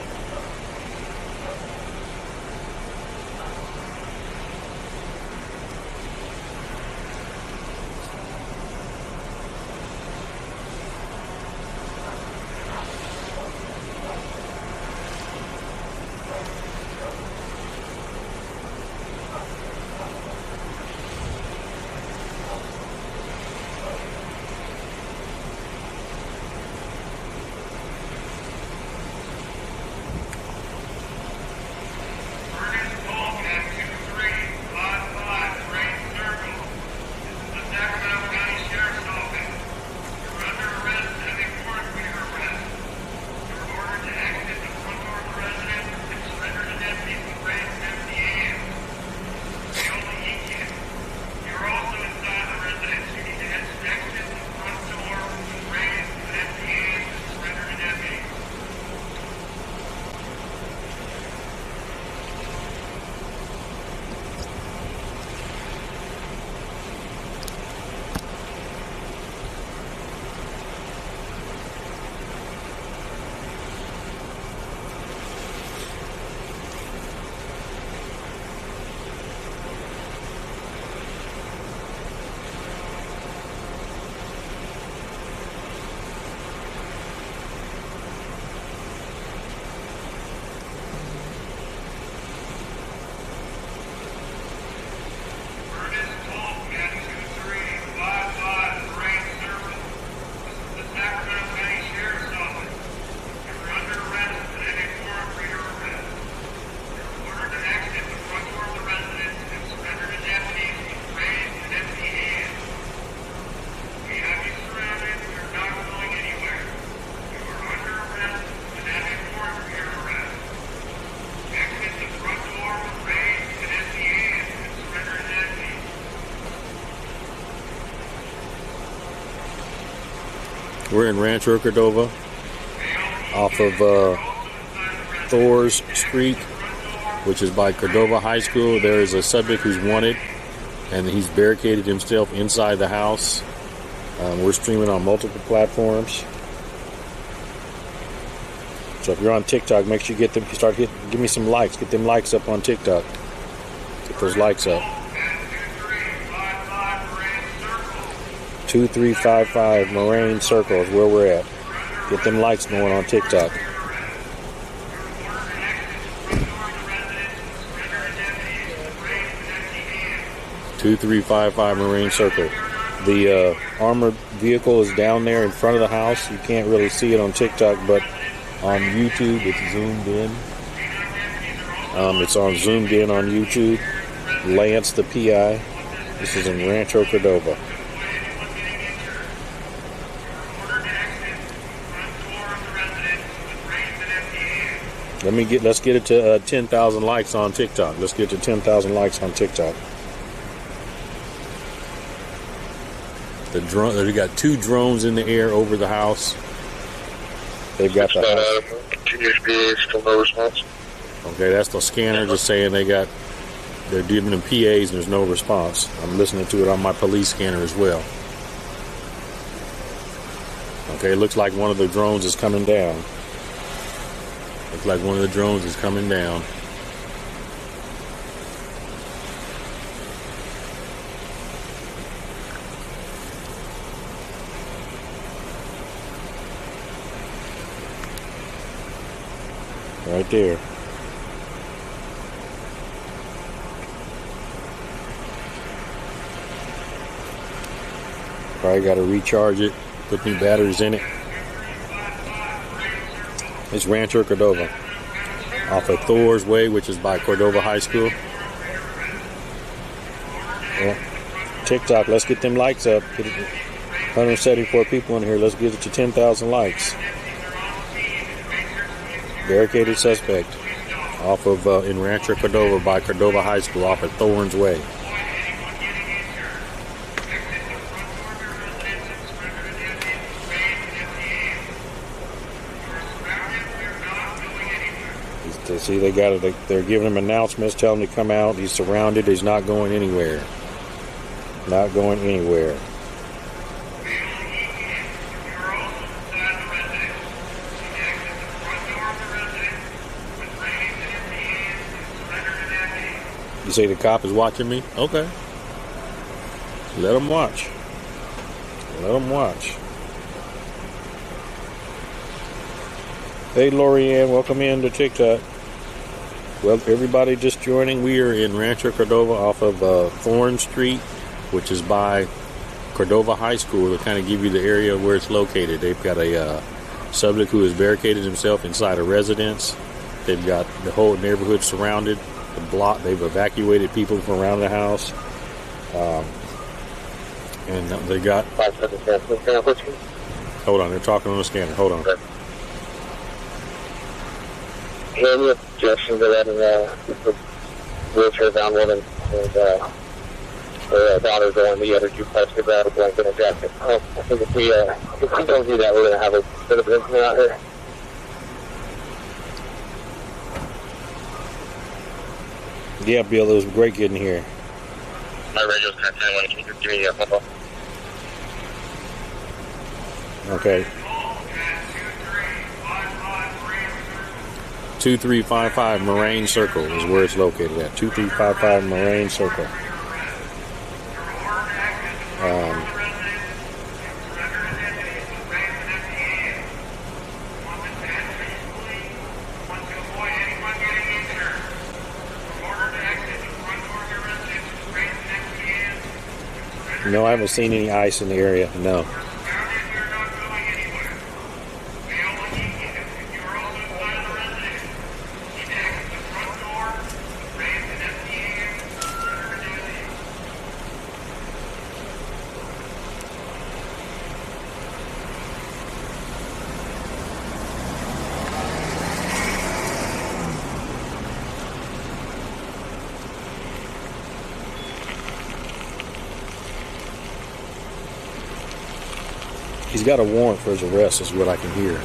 We're in Rancho Cordova off of Thor's Street, which is by Cordova High School. There is a subject who's wanted, and he's barricaded himself inside the house. We're streaming on multiple platforms. So if you're on TikTok, make sure you get them. Give me some likes. Get them likes up on TikTok. Get those likes up. 2355 Moraine Circle is where we're at. Get them likes going on TikTok. (2355) Moraine Circle. The armored vehicle is down there in front of the house. You can't really see it on TikTok, but on YouTube it's zoomed in. It's zoomed in on YouTube. LanceThePI. This is in Rancho Cordova. Let's get it to 10,000 likes on TikTok. Let's get to 10,000 likes on TikTok. They got 2 drones in the air over the house. They've got the house. Still no response. Okay, that's the scanner just saying they're giving them PAs and there's no response. I'm listening to it on my police scanner as well. Okay, it looks like one of the drones is coming down. Looks like one of the drones is coming down. Right there. Probably got to recharge it, put new batteries in it. It's Rancho Cordova, off of Thor's Way, which is by Cordova High School. Yeah. TikTok, let's get them likes up. 174 people in here. Let's get it to 10,000 likes. Barricaded suspect off of in Rancho Cordova by Cordova High School, off of Thorns Way. See, they got it. They're giving him announcements, telling him to come out. He's surrounded. He's not going anywhere. Not going anywhere. You say the cop is watching me? Okay. Let him watch. Let him watch. Hey, Lorianne, welcome in to TikTok. Well, everybody just joining, we are in Rancho Cordova off of Thorn Street, which is by Cordova High School, to kind of give you the area where it's located. They've got a subject who has barricaded himself inside a residence. They've got the whole neighborhood surrounded. The block, they've evacuated people from around the house. And they got... Hold on, they're talking on the scanner. Hold on. Any suggestions of letting the wheelchair down one and her daughter go on the other duplex to grab a blanket and jacket? I think if we don't do that, we're going to have a bit of an incident out here. Yeah, Bill, it was great getting here. My radio's kind of tiny. Can you just give me a phone call? Okay. 2355 Moraine Circle is where it's located at. 2355 Moraine Circle. No, I haven't seen any ice in the area. No. He's got a warrant for his arrest, is what I can hear.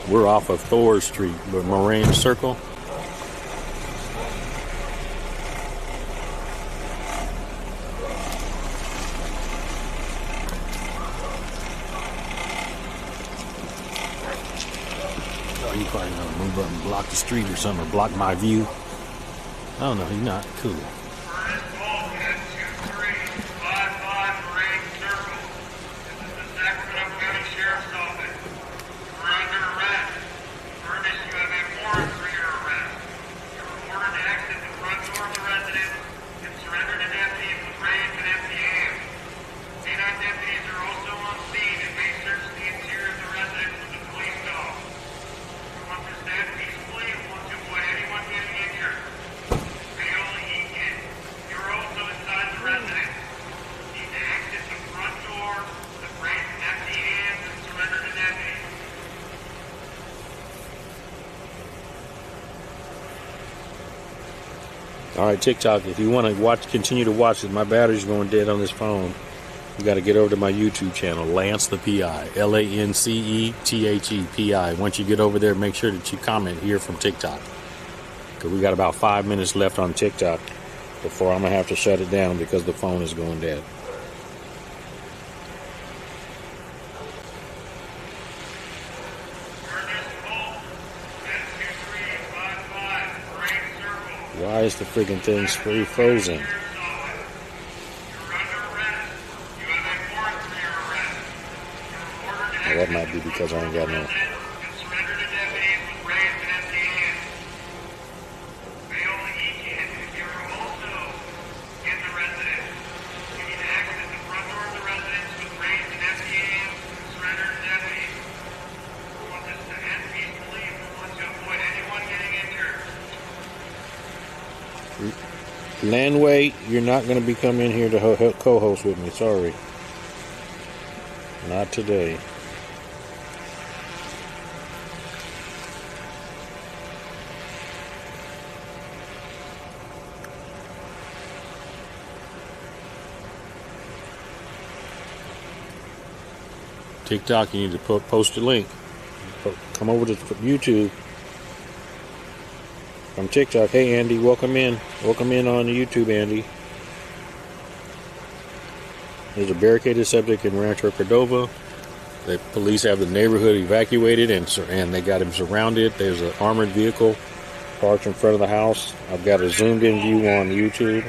We're off of Thor Street, but Moraine Circle. Oh, you probably gonna move up and block the street or something, or block my view. Oh no, he's not. Cool. All right, TikTok, if you want to continue to watch it, my battery's going dead on this phone. You got to get over to my YouTube channel, LanceThePI, LanceThePI. Once you get over there, make sure that you comment here from TikTok, because we got about 5 minutes left on TikTok before I'm going to have to shut it down because the phone is going dead. Why is the freaking thing frozen? Well, that might be because I ain't got no. Landway, you're not going to be coming here to co-host with me. Sorry. Not today. TikTok, you need to post a link. Come over to YouTube. From TikTok. Hey Andy, welcome in. Welcome in on YouTube, Andy. There's a barricaded subject in Rancho Cordova. The police have the neighborhood evacuated and they got him surrounded. There's an armored vehicle parked in front of the house. I've got a zoomed in view on YouTube.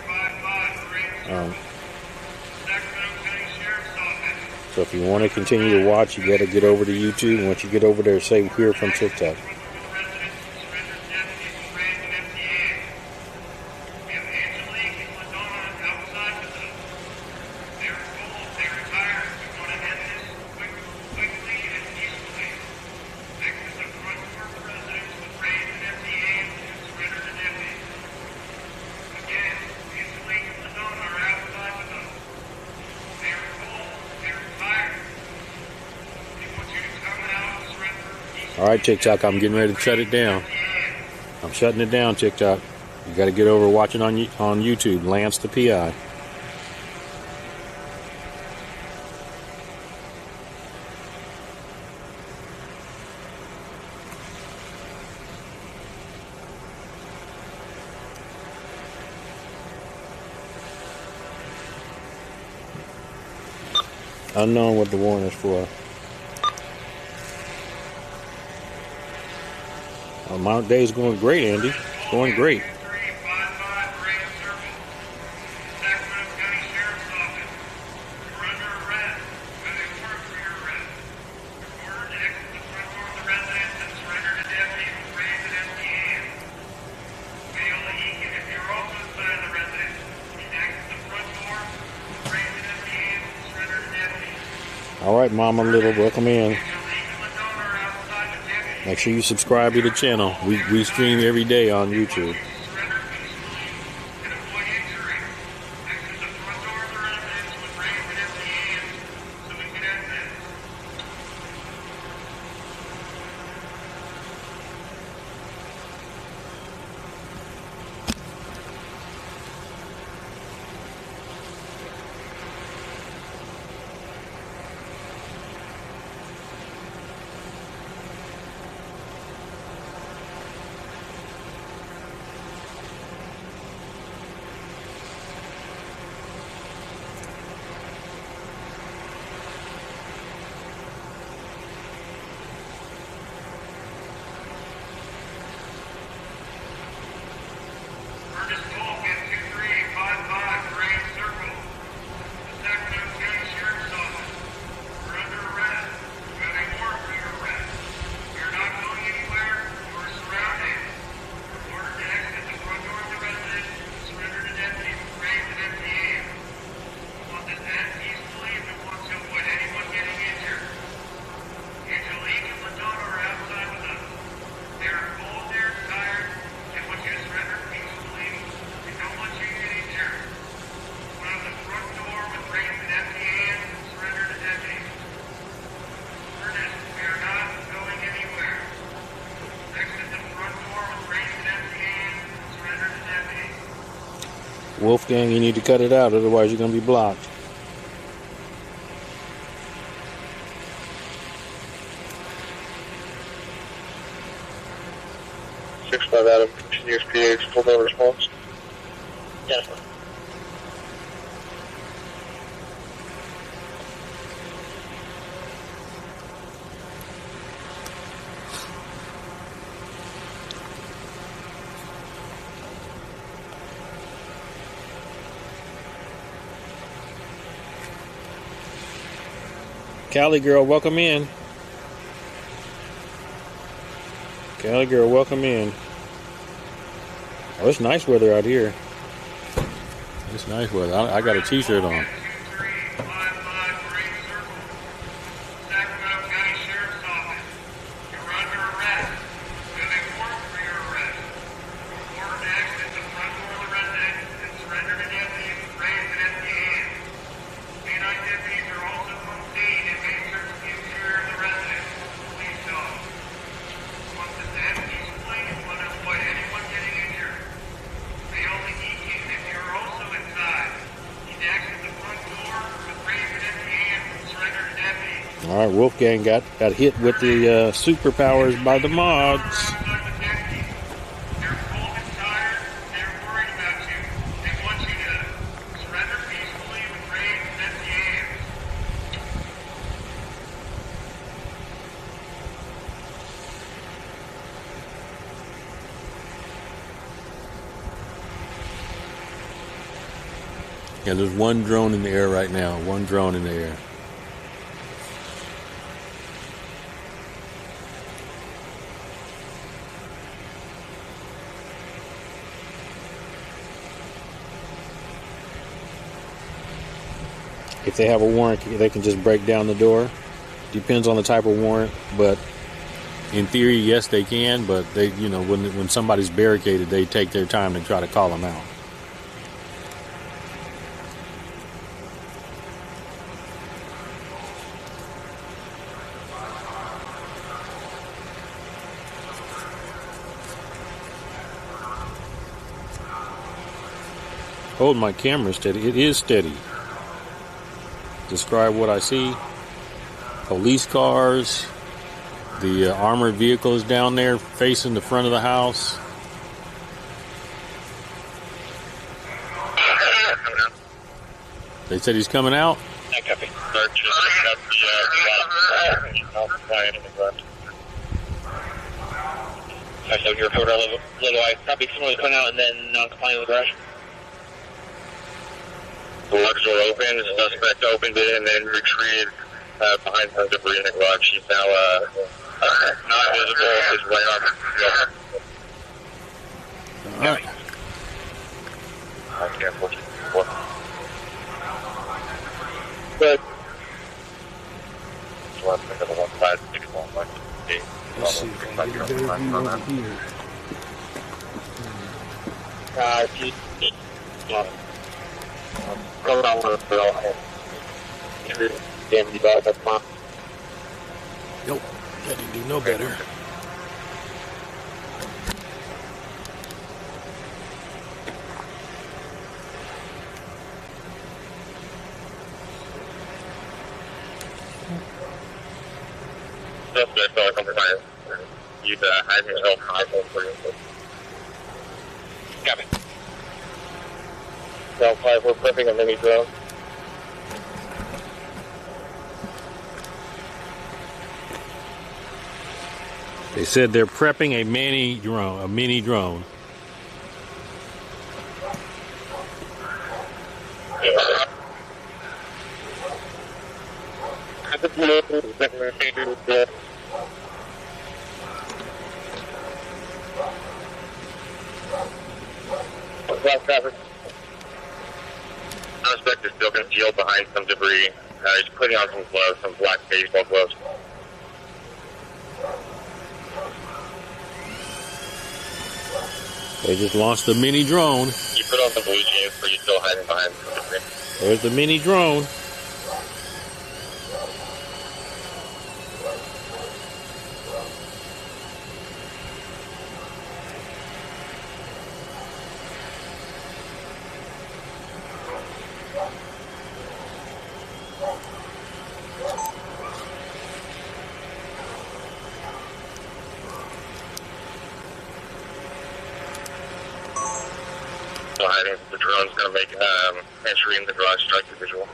So if you want to continue to watch, you got to get over to YouTube. And once you get over there, say here from TikTok. All right, TikTok, I'm getting ready to shut it down. I'm shutting it down, TikTok. You got to get over watching on YouTube, LanceThePI. Unknown what the warrant is for. My day's going great, Andy. It's going great. right, Mama Little, welcome in. Make sure you subscribe to the channel. We stream every day on YouTube. Wolfgang, you need to cut it out, otherwise you're going to be blocked. Adam, continuous PH, full no response. Yes, sir. Cali girl, welcome in. Cali girl, welcome in. Oh, it's nice weather out here. It's nice weather. I got a t-shirt on. Sacramento County Sheriff's Office. You're under arrest. Moving forward for your arrest. Report to exit the front door of the residence and surrender to deputies with raised and empty hands. Canine deputies are also on scene and may search the interior of the residence. Please don't. Once it's empty, please want to avoid anyone getting injured. They only need you if you're also inside. Need to exit the front door with raised and empty hands and surrender to deputies. All right, Wolfgang got hit with the superpowers by the mods. Yeah, there's one drone in the air right now. One drone in the air. If they have a warrant, they can just break down the door. Depends on the type of warrant, but in theory, yes, they can. But they, you know, when somebody's barricaded, they take their time to try to call them out. Hold my camera steady. It is steady. Describe what I see. Police cars. The armored vehicle is down there facing the front of the house. They said he's coming out. So your photo little I probably similarly put out and then non-compliant with the garage. The garage door opened, the suspect opened it and then retreated behind some debris in the garage. He's now not visible. His right arm. All right. Good. here. Come on with the that's fine. Nope, that didn't do no better. Suspect on compromise. Use hiding and help iPhone for you. Copy. Cell 5, we're prepping a mini drone. They said they're prepping a mini drone. Suspect is still concealed behind some debris. He's putting on some gloves, some black baseball gloves. They just launched a mini drone. You put on some blue jeans, but you're still hiding behind some debris. There's the mini drone. Hiding. The drone's going to make entry in the garage strike the visual.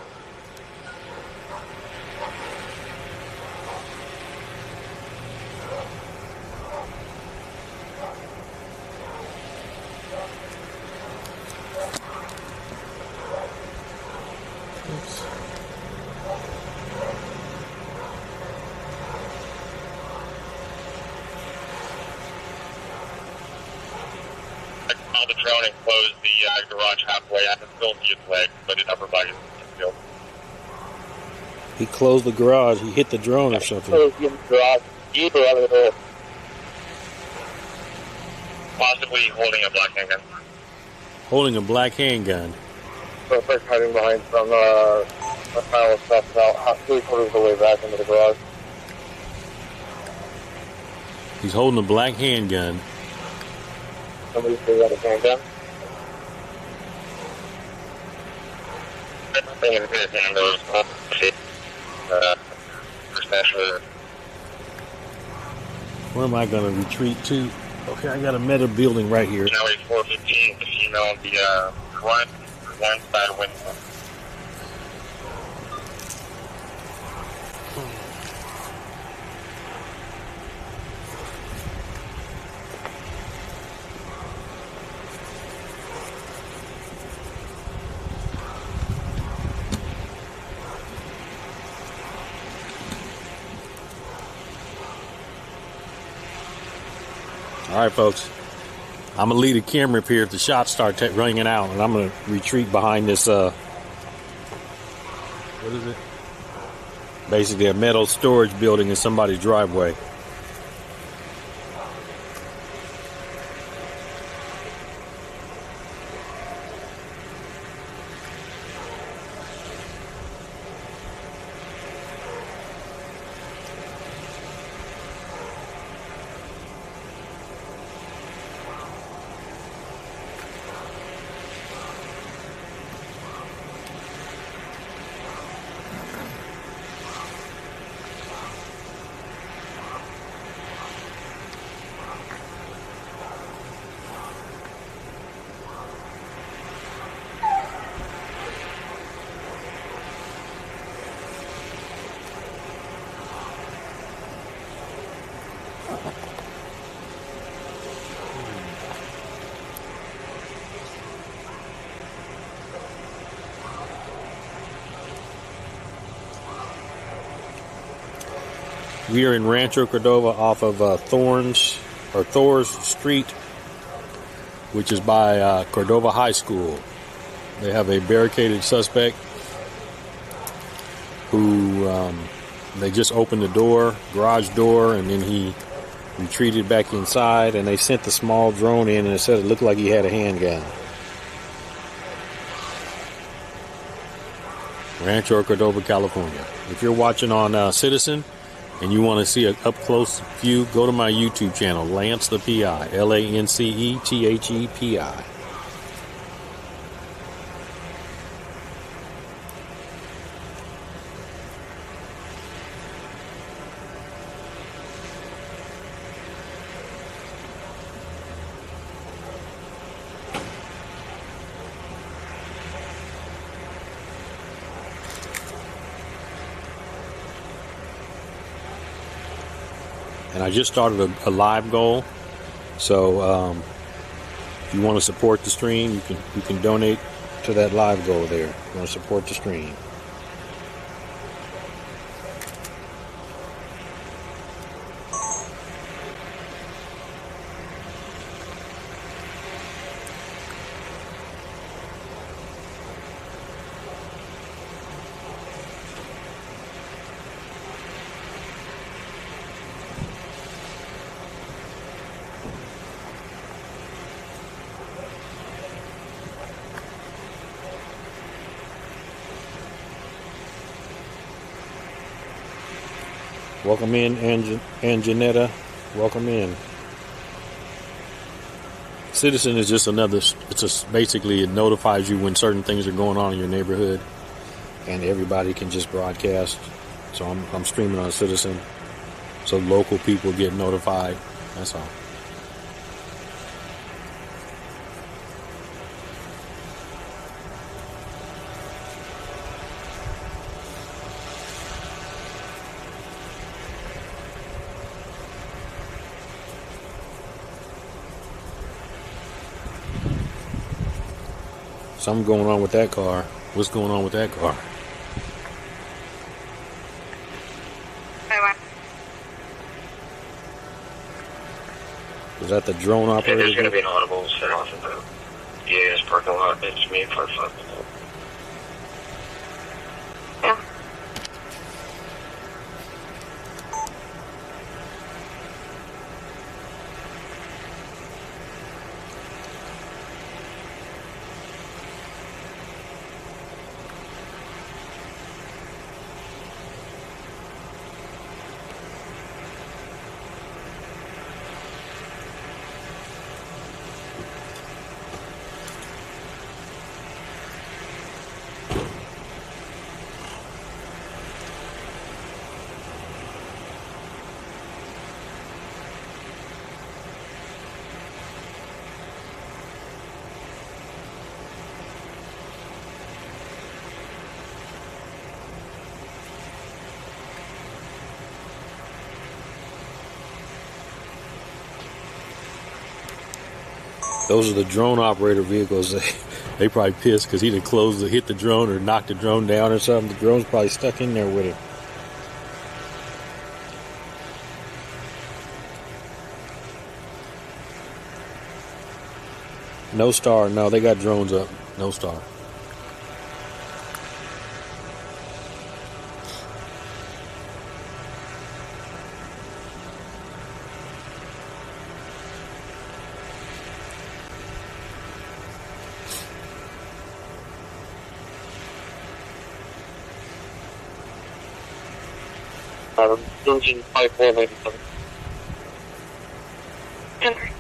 The drone enclosed the garage halfway. I can still see its legs, but its upper body is concealed. He closed the garage. He hit the drone or something. Possibly holding a black handgun. Holding a black handgun. Suspect hiding behind some a pile of stuff about 3/4 of the way back into the garage. He's holding a black handgun. Somebody still got a handgun? Thing in his hand, those Where am I going to retreat to? Okay, I got a metal building right here. Now he's 415, the female on the front one side window. All right, folks. I'm gonna leave the camera up here if the shots start ringing out, and I'm gonna retreat behind this. What is it? Basically, a metal storage building in somebody's driveway. We are in Rancho Cordova off of Thor's Street, which is by Cordova High School. They have a barricaded suspect who they just opened the door, garage door, and then he retreated back inside, and they sent the small drone in, and it said it looked like he had a handgun. Rancho Cordova, California. If you're watching on Citizen and you want to see an up-close view, go to my YouTube channel, LanceThePI, LanceThePI. And I just started a live goal, so if you want to support the stream, you can donate to that live goal there. You want to support the stream. Welcome in, Anjanetta. Welcome in. Citizen is just another, it's just basically it notifies you when certain things are going on in your neighborhood, and everybody can just broadcast. So I'm streaming on Citizen, so local people get notified. That's all. Something going on with that car. What's going on with that car? Is that the drone operator? There's going to be an audible set off in the EAS parking lot. It's me for 5 minutes. Yeah. Those are the drone operator vehicles. They probably pissed because he done hit the drone or knocked the drone down or something. The drone's probably stuck in there with it. No star. No, they got drones up. No star. Engine 5497. Okay.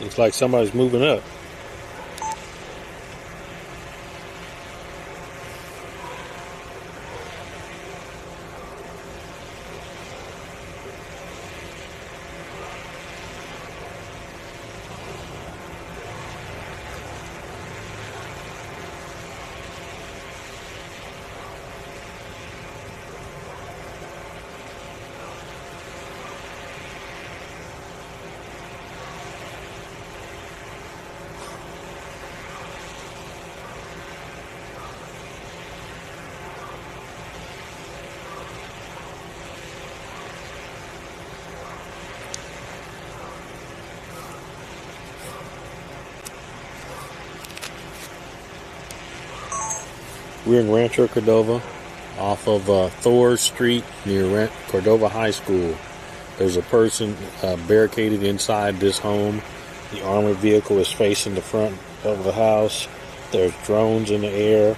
Looks like somebody's moving up. We're in Rancho Cordova, off of Thor Street near Cordova High School. There's a person barricaded inside this home. The armored vehicle is facing the front of the house. There's drones in the air.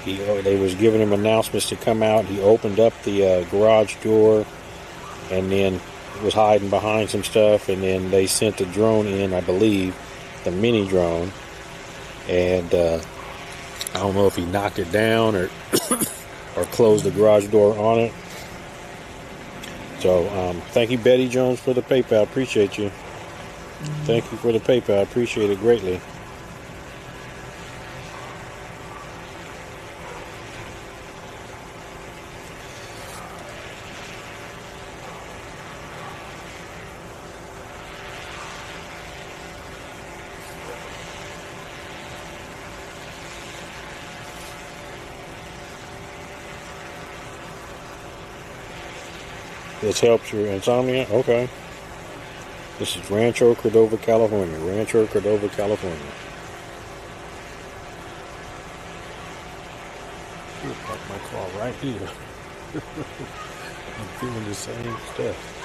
They was giving him announcements to come out. He opened up the garage door and then was hiding behind some stuff. And then they sent the drone in, I believe, the mini drone. And I don't know if he knocked it down or or closed the garage door on it. So thank you, Betty Jones, for the PayPal. Appreciate you. Thank you for the PayPal. Appreciate it greatly. This helps your insomnia? Okay. This is Rancho Cordova, California. Rancho Cordova, California. I'll park my car right here. I'm feeling the same stuff.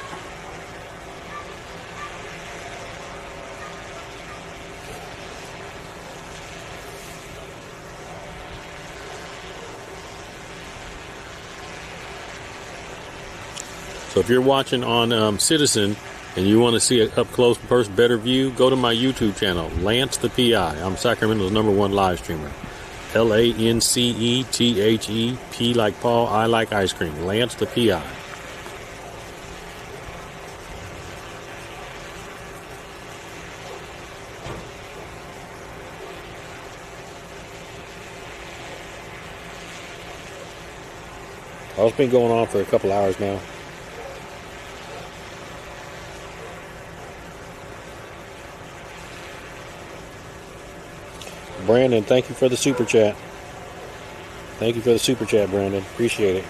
So if you're watching on Citizen and you want to see an up-close, better view, go to my YouTube channel, LanceThePI. I'm Sacramento's #1 live streamer. LanceThePI, P like Paul, I like ice cream. LanceThePI. Oh, it's been going on for a couple hours now. Brandon, thank you for the super chat. Thank you for the super chat, Brandon. Appreciate it.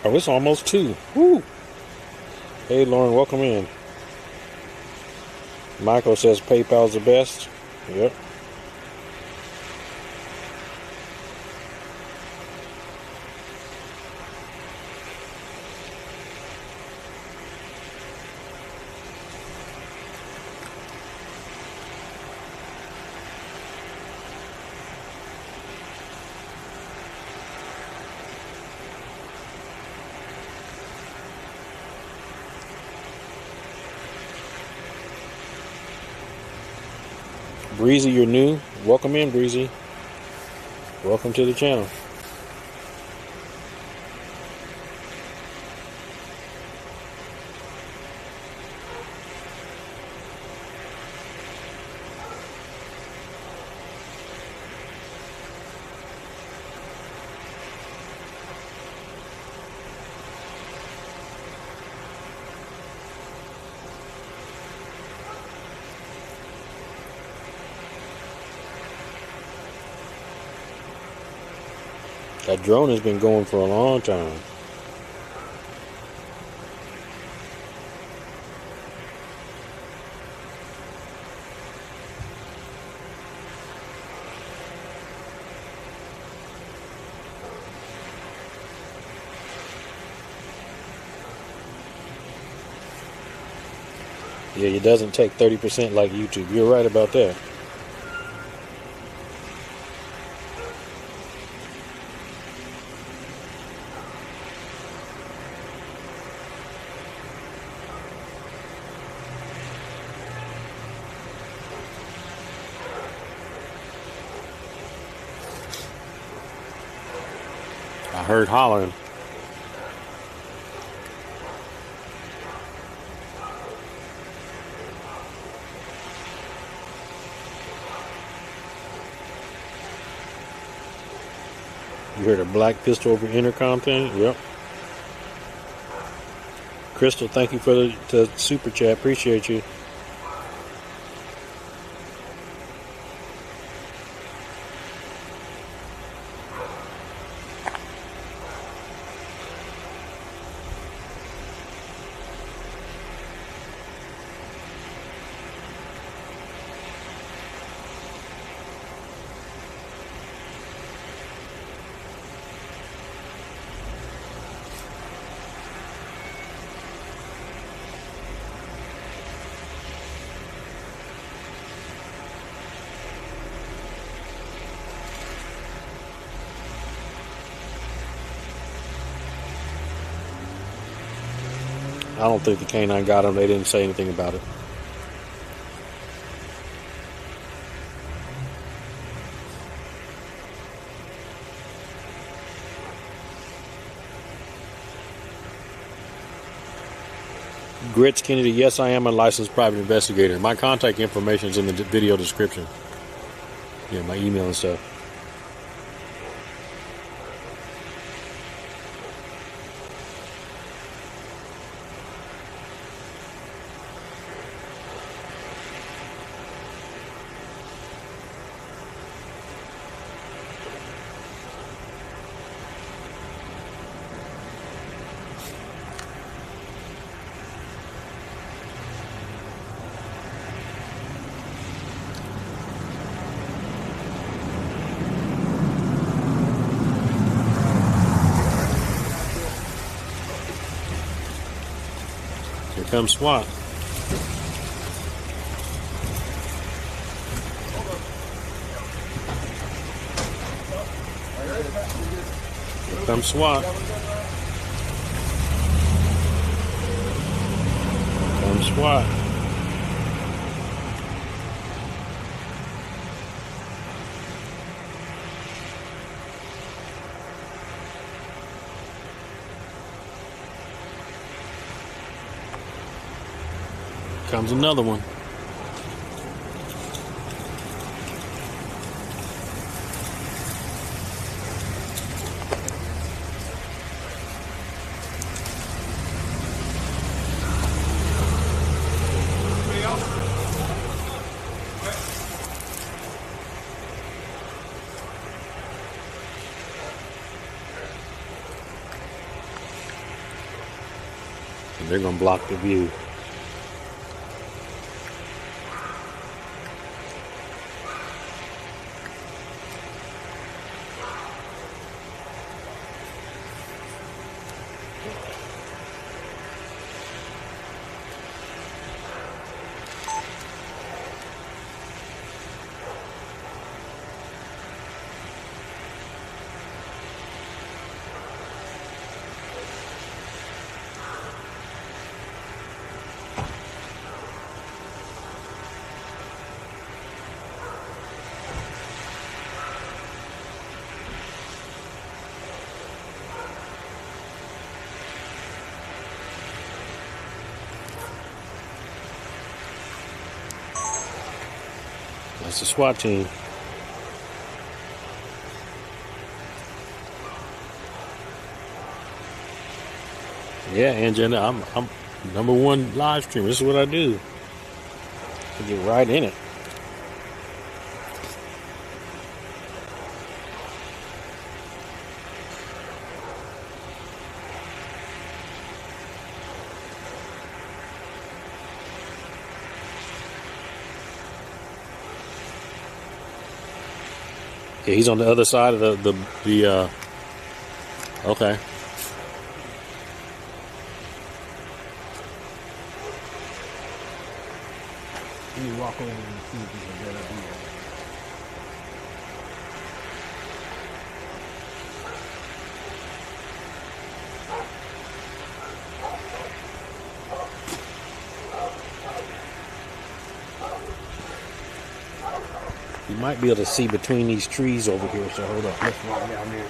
Oh, it's almost 2. Woo! Hey, Lauren, welcome in. Michael says PayPal's the best. Yep. Breezy, you're new. Welcome in, Breezy. Welcome to the channel. That drone has been going for a long time. Yeah, it doesn't take 30% like YouTube. You're right about that. I heard hollering. You heard a black pistol over intercom thing? Yep. Crystal, thank you for the super chat. Appreciate you. I don't think the canine got him. They didn't say anything about it. Grits Kennedy, yes, I am a licensed private investigator. My contact information is in the video description. Yeah, my email and stuff. Here comes SWAT. Here comes SWAT. Here comes SWAT. Comes another one. And they're going to block the view. That's the SWAT team. Yeah, Angela, I'm #1 live streamer. This is what I do. I get right in it. Yeah, he's on the other side of the okay. Let me walk over and see if he's a better idea. You might be able to see between these trees over here, so hold up. Let's walk down there.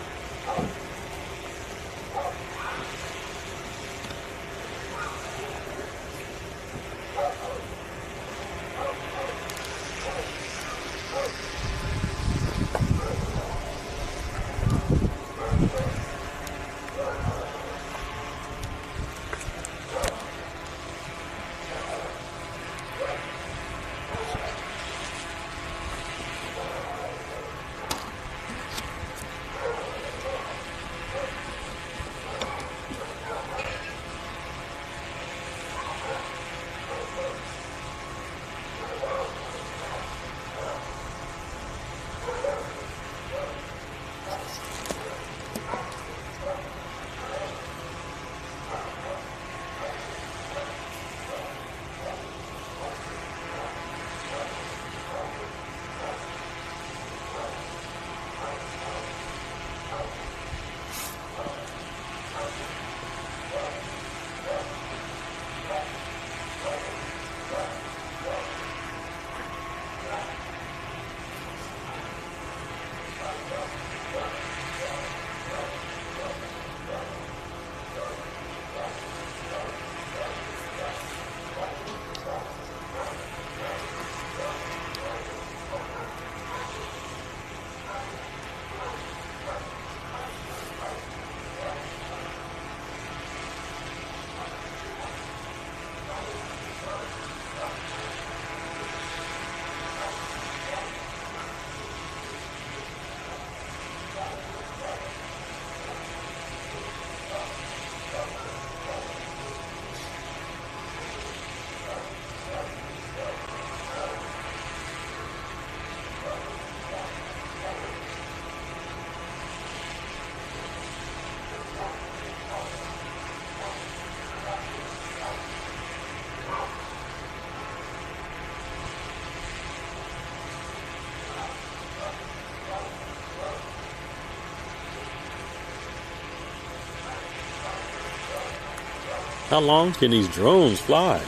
How long can these drones fly?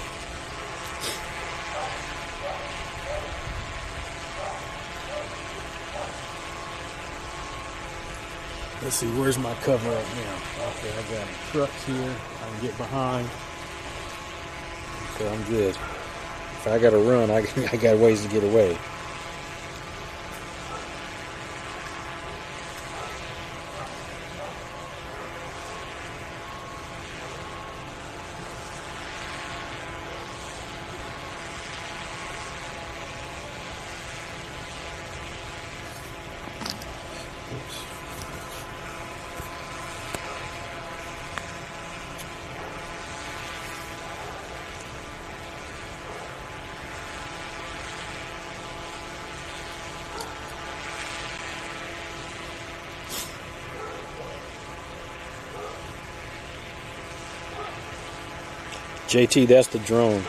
Let's see, where's my cover at now? Okay, I got trucks here I can get behind. Okay, I'm good. If I gotta run, I got ways to get away. JT, that's the drone.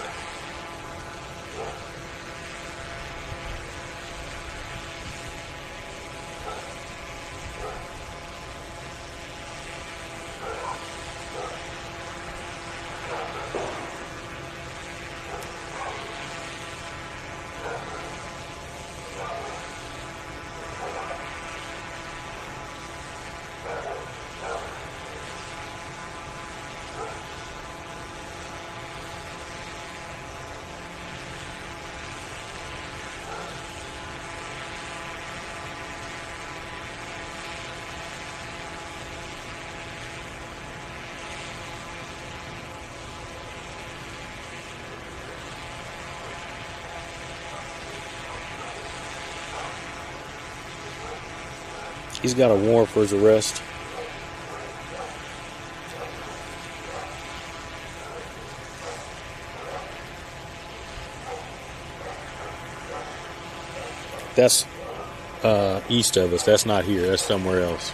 He's got a warrant for his arrest. east of us. That's not here. That's somewhere else.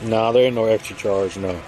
No, there ain't no extra charge, no.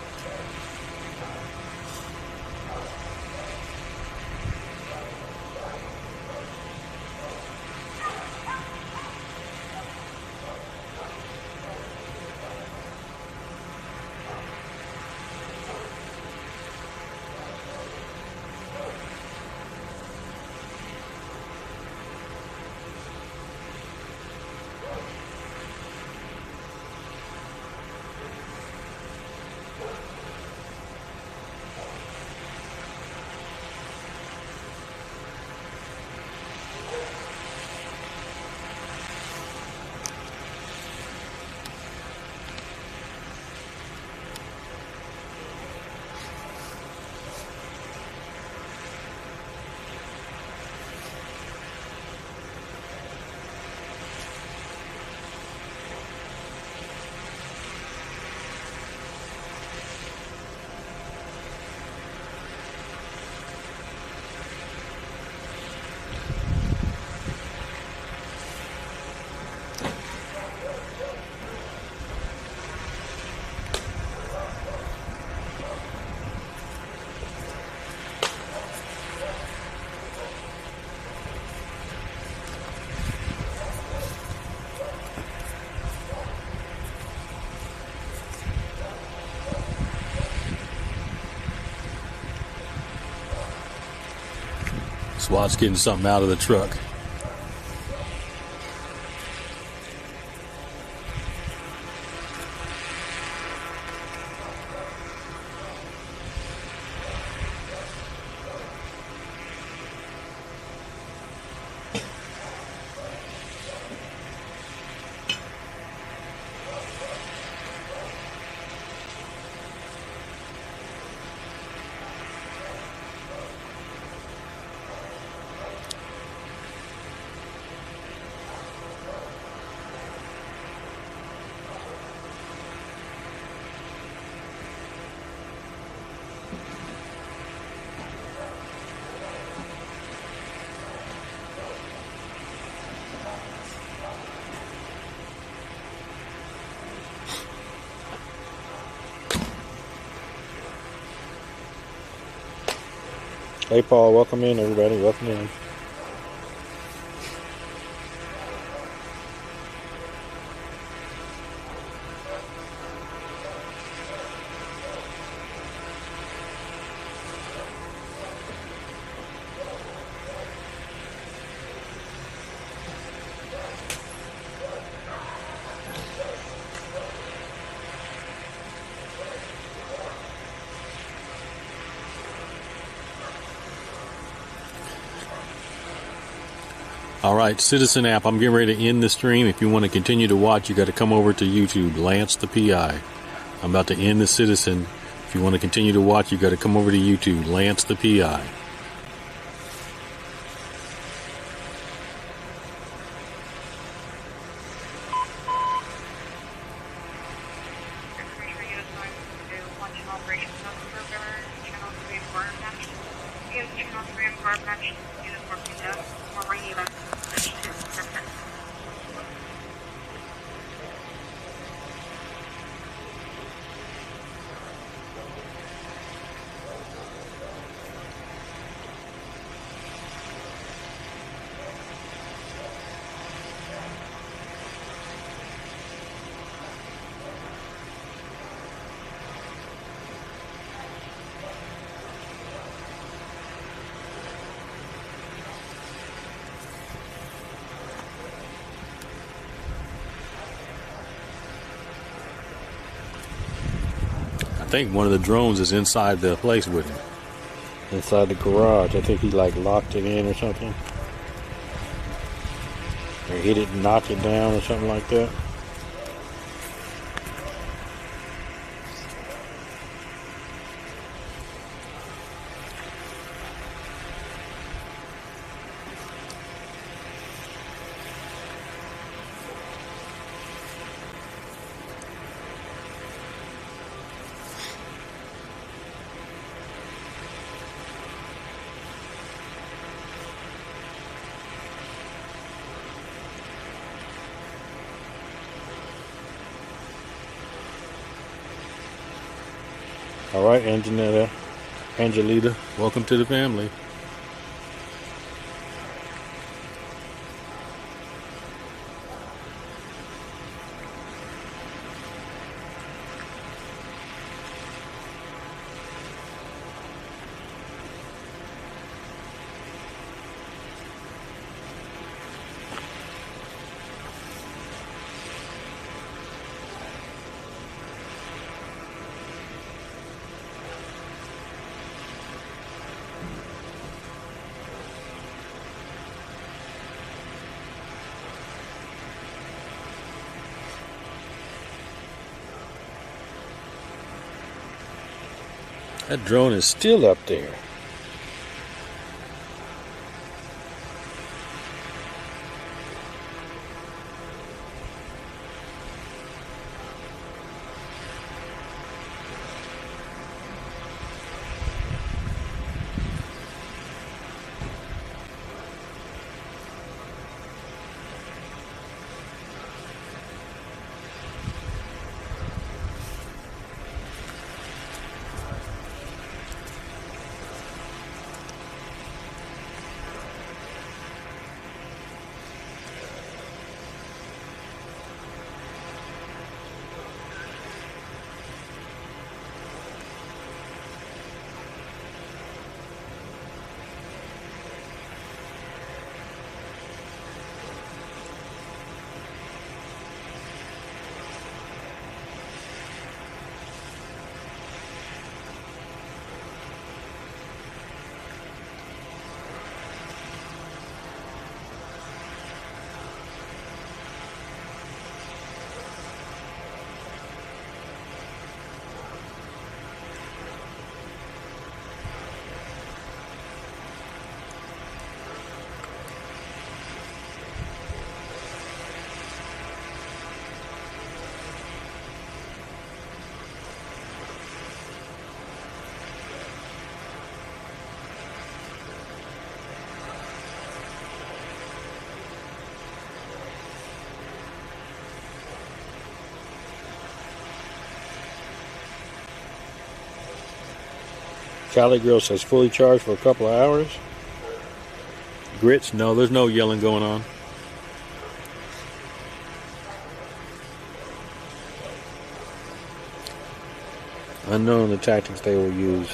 SWAT's getting something out of the truck. Hey Paul, welcome in everybody, welcome in. All right, Citizen app, I'm getting ready to end the stream. If you want to continue to watch, you got to come over to YouTube, LanceThePI. I'm about to end the Citizen. If you want to continue to watch, you got to come over to YouTube, LanceThePI. I think one of the drones is inside the place with him. Inside the garage. I think he like locked it in or something. Or hit it and knocked it down or something like that. All right, Angelita, welcome to the family. That drone is still up there. Cali Girl says fully charged for a couple of hours. Grits, no, there's no yelling going on. Unknown the tactics they will use.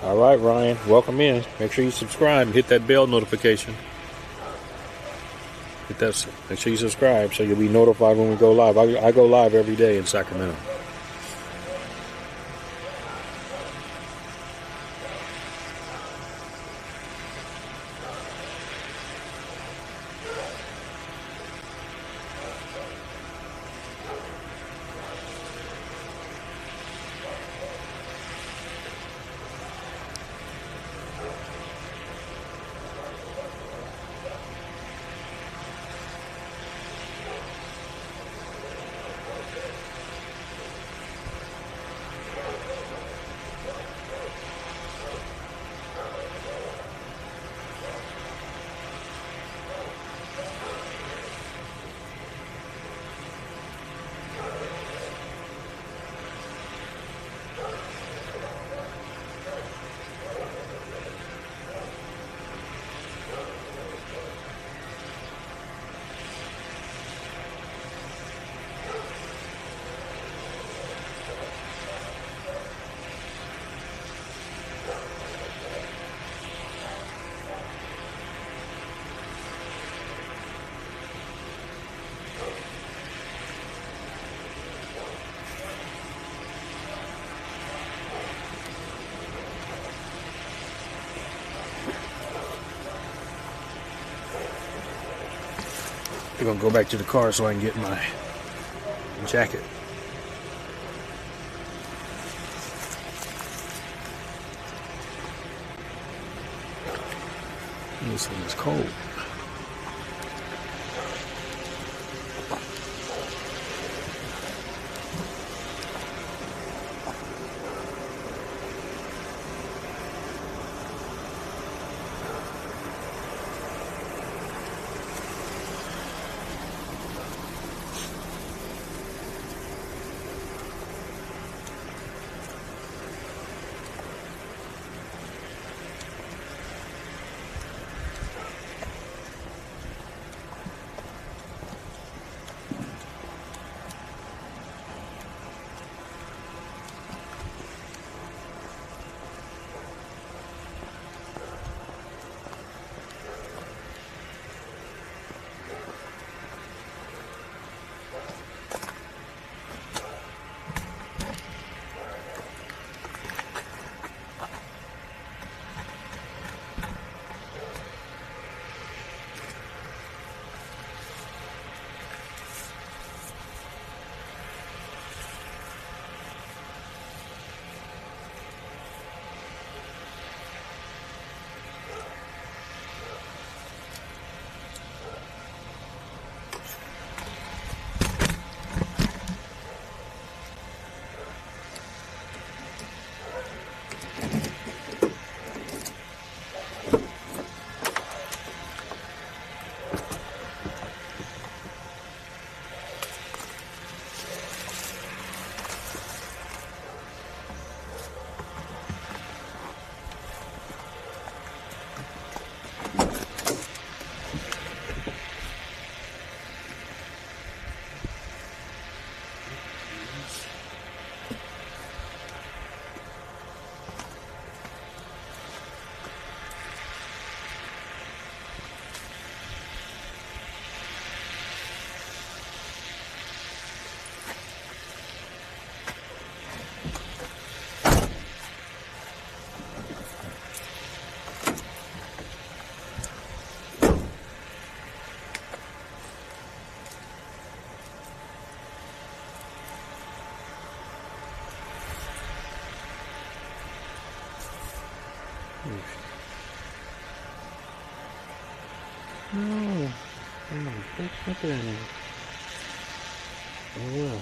All right, Ryan, welcome in. Make sure you subscribe and hit that bell notification. Make sure you subscribe so you'll be notified when we go live. I go live every day in Sacramento. I'm gonna go back to the car so I can get my jacket. This thing is cold. No. Oh, that's not there now. Oh well.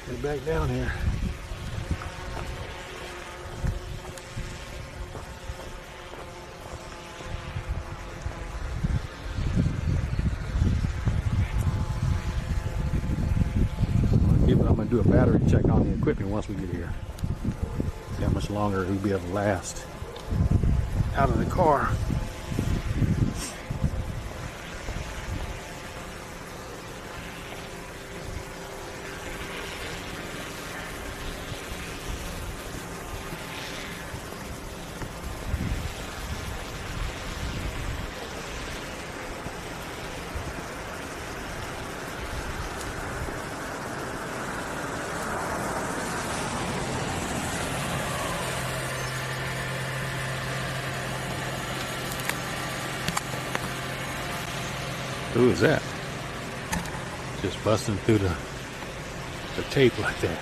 Get back down here. I'm going to do a battery check on the equipment once we get here. See how much longer he'll be able to last out of the car. Who is that? Just busting through the tape like that.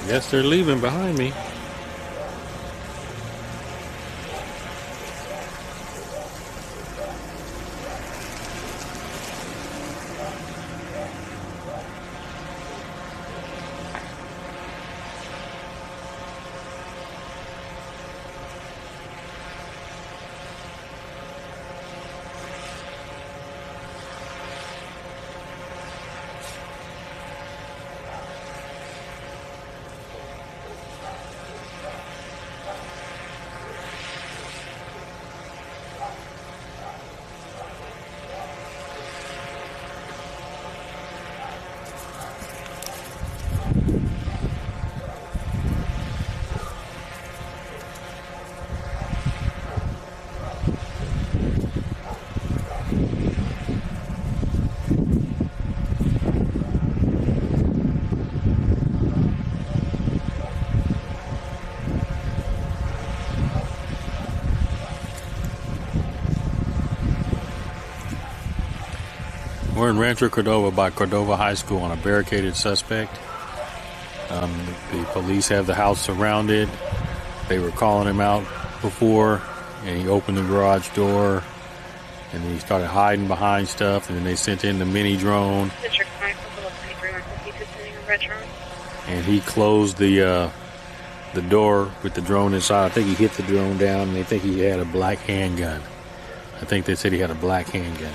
Guess they're leaving behind me. We're in Rancho Cordova by Cordova High School on a barricaded suspect. The police have the house surrounded. They were calling him out before, and he opened the garage door, and he started hiding behind stuff, and then they sent in the mini drone. And he closed the door with the drone inside. I think he hit the drone down, and they think he had a black handgun. I think they said he had a black handgun.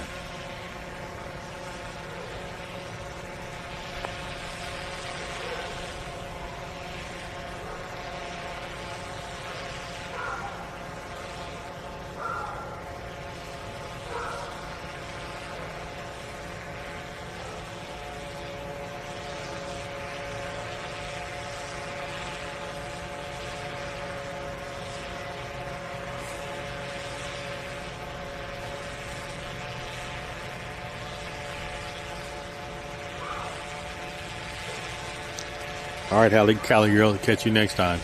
All right, Callie girl, catch you next time.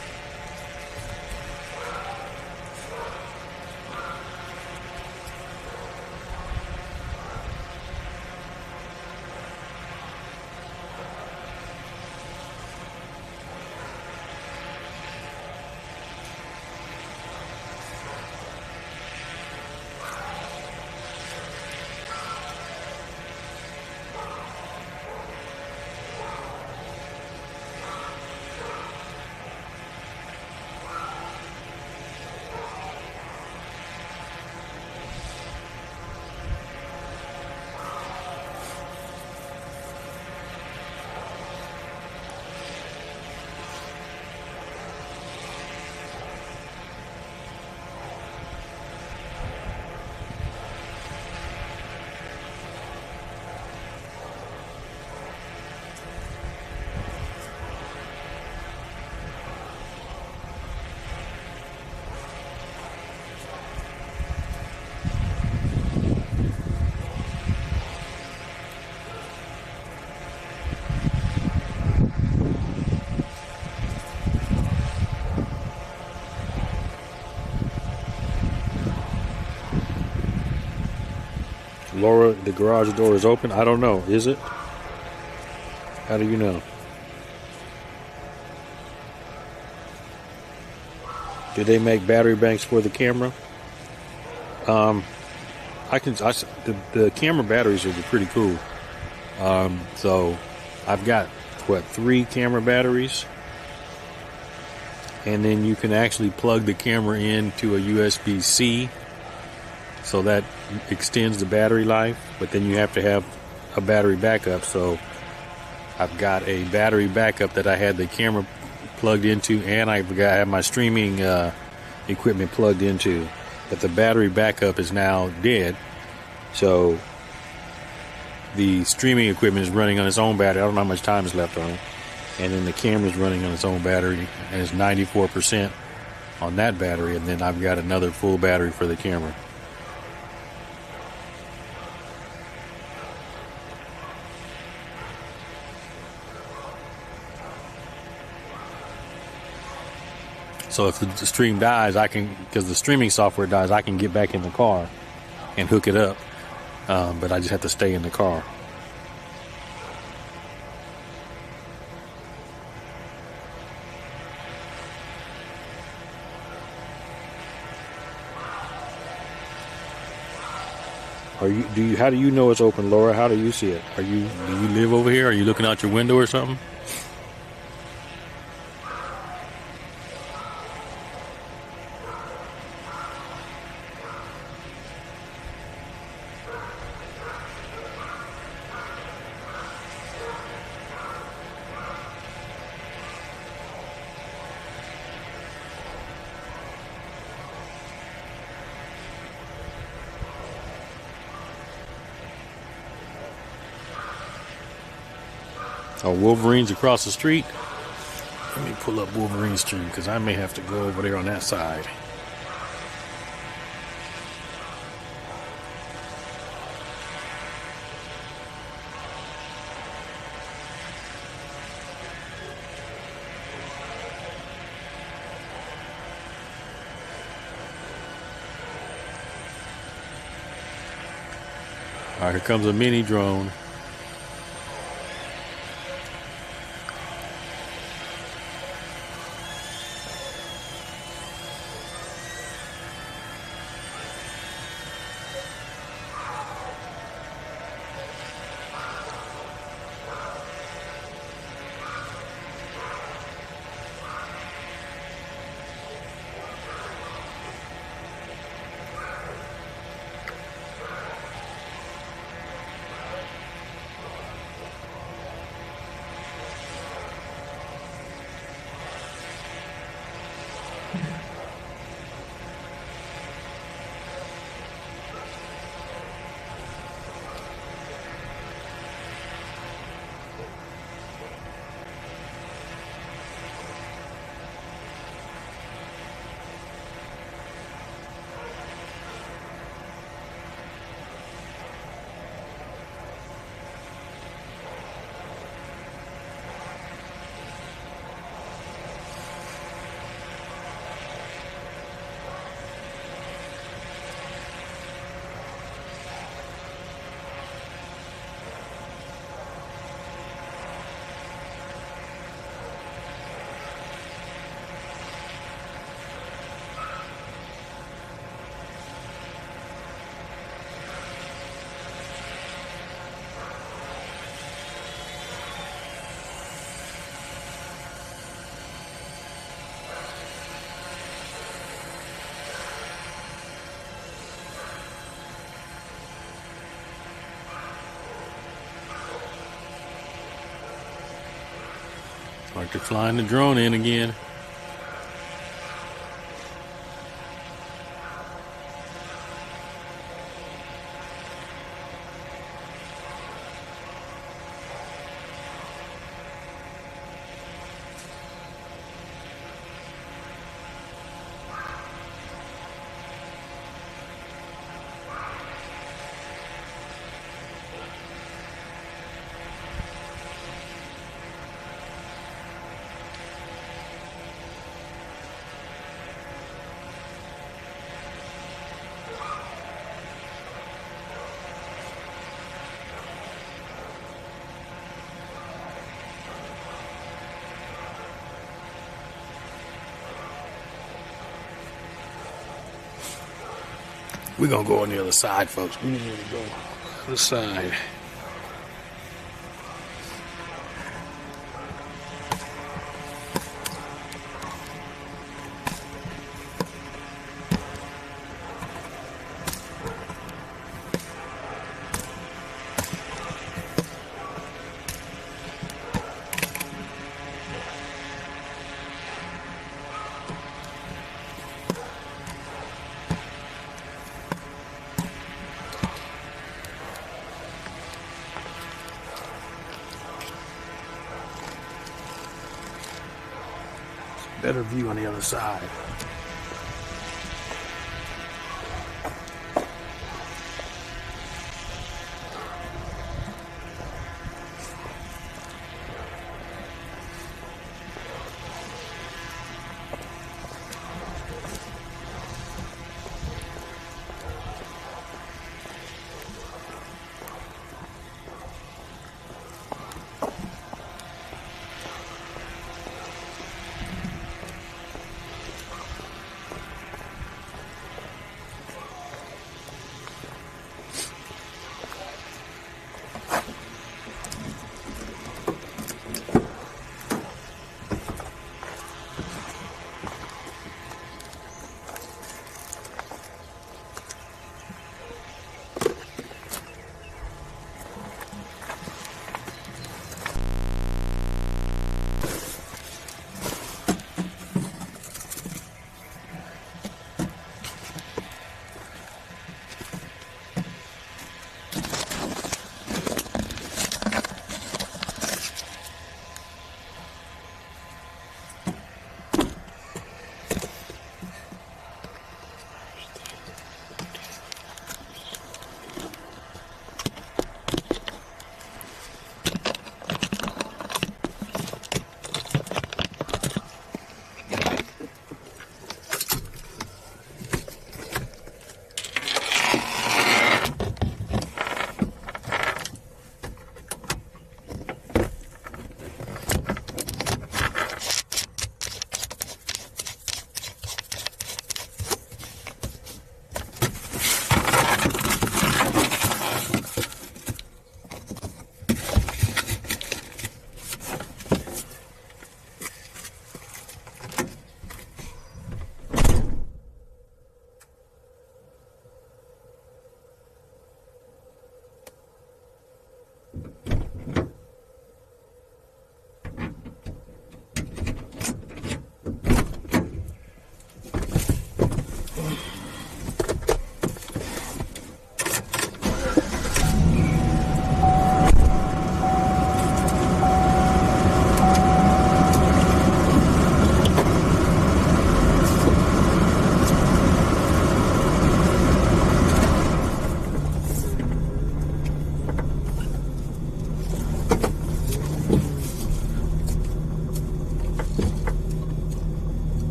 Laura, the garage door is open. I don't know. Is it? How do you know? Did they make battery banks for the camera? The camera batteries are pretty cool. So I've got 3 camera batteries, and then you can actually plug the camera into a USB-C. So that extends the battery life, but then you have to have a battery backup. So I've got a battery backup that I had the camera plugged into, and I have my streaming equipment plugged into. But the battery backup is now dead. So the streaming equipment is running on its own battery. I don't know how much time is left on it. And then the camera is running on its own battery, and it's 94% on that battery. And then I've got another full battery for the camera. So if the stream dies, because the streaming software dies, I can get back in the car and hook it up. But I just have to stay in the car. How do you know it's open, Laura? How do you see it? Do you live over here? Are you looking out your window or something? Oh, Wolverine's across the street. Let me pull up Wolverine Street because I may have to go over there on that side. All right, here comes a mini drone. Like they're flying the drone in again. We're going to go on the other side, folks. We need to go on the other side. Better view on the other side.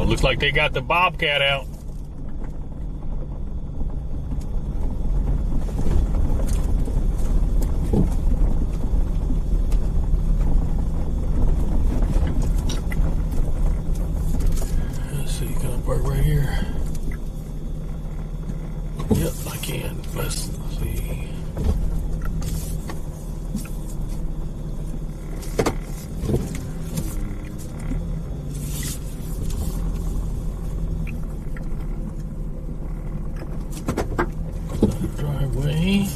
Looks like they got the Bobcat out. Let's see, can I park right here? Yep, I can. Let's see. Driveway.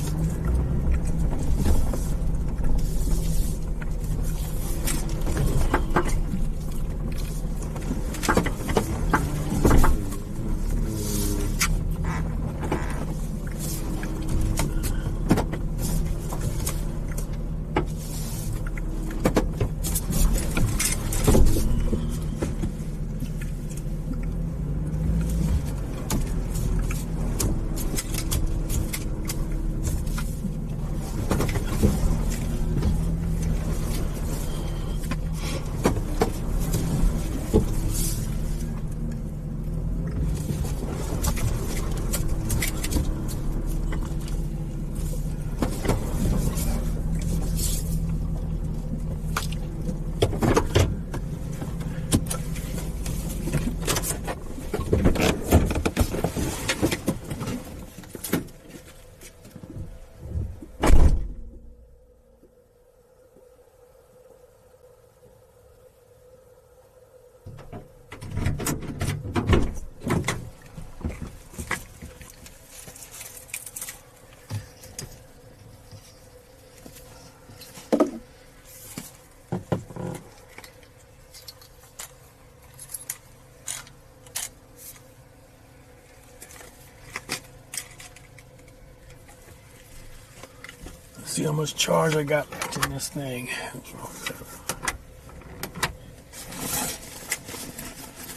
See how much charge I got left in this thing. What's wrong with that?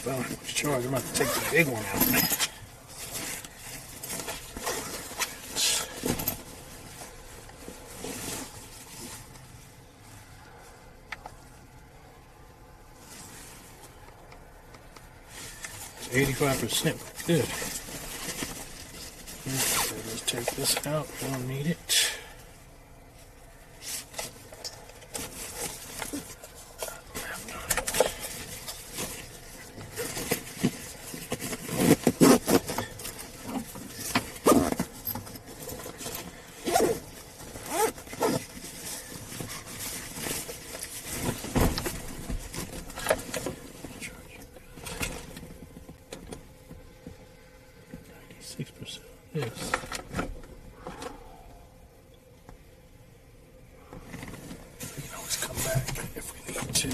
Well, how much charge? I'm about to take the big one out. It's 85%. Good. Okay, let's take this out. We don't need it. Yes. We can always come back if we need to.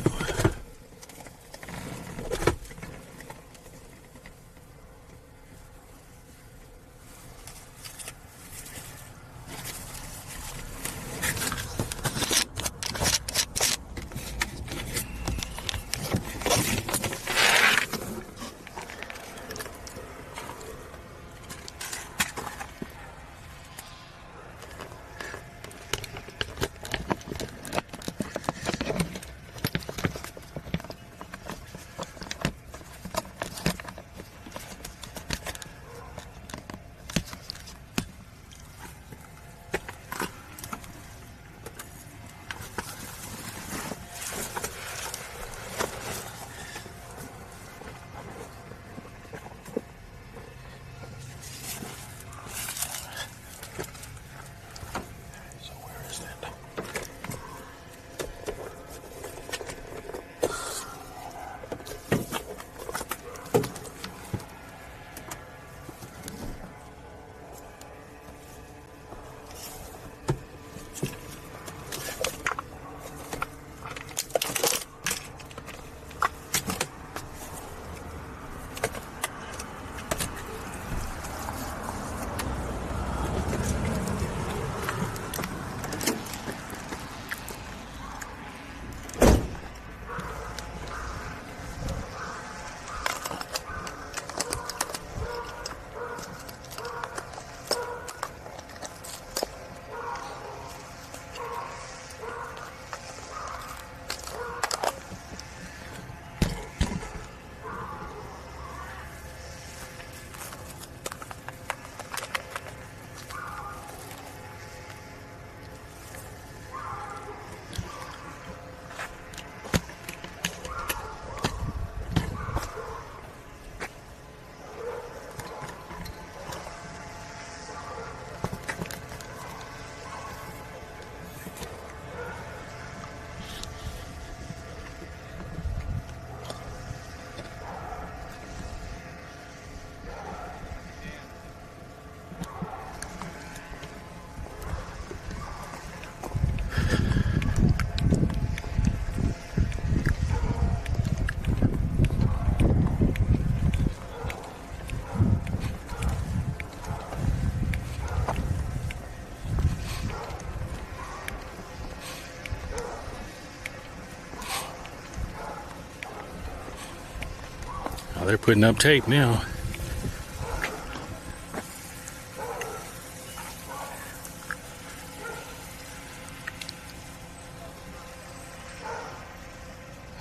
they're putting up tape now.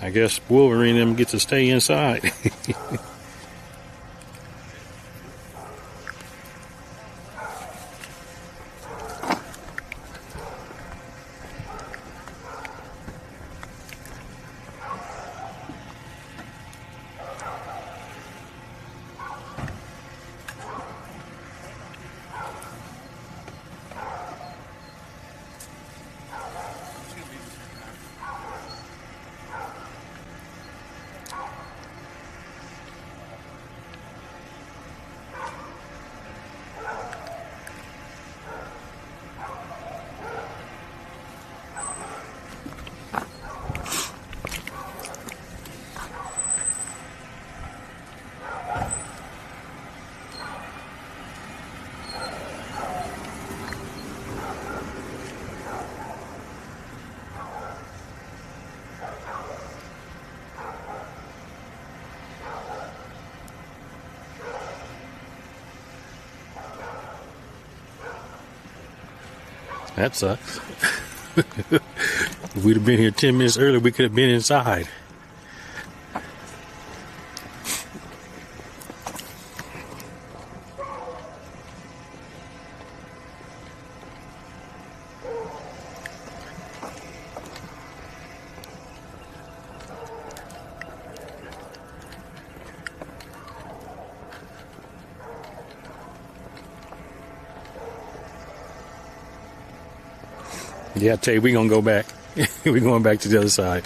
I guess Wolverine and them get to stay inside. That sucks. If we'd have been here 10 minutes earlier, we could have been inside. Yeah, I tell you, we're going to go back. We're going back to the other side.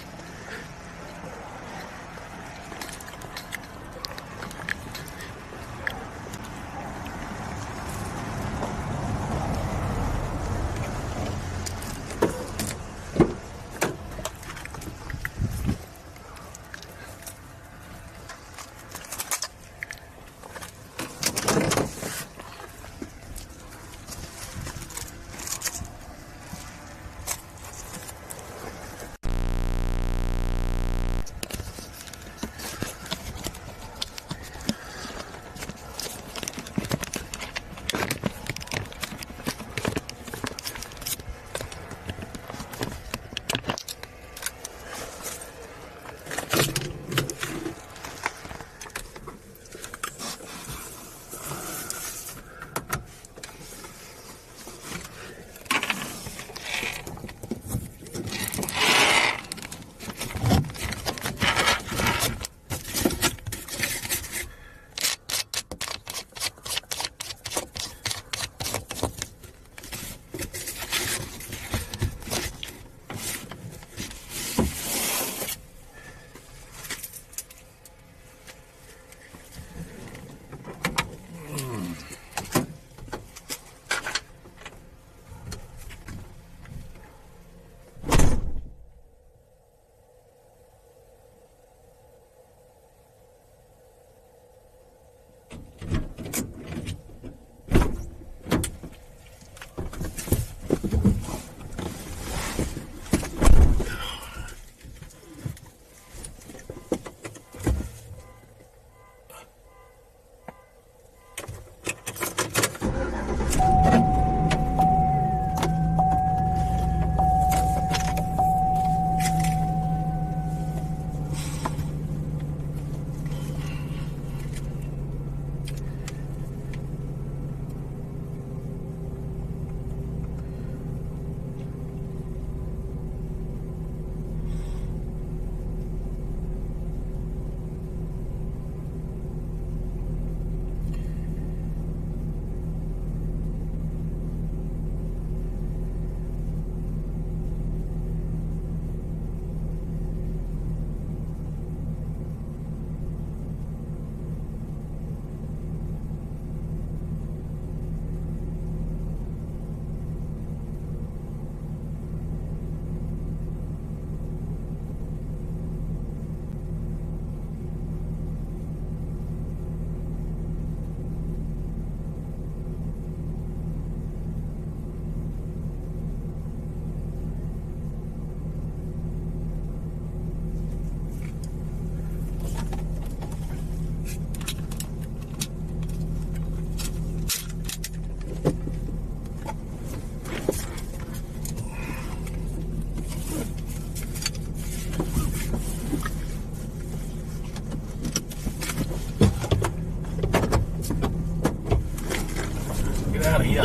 Get out of here.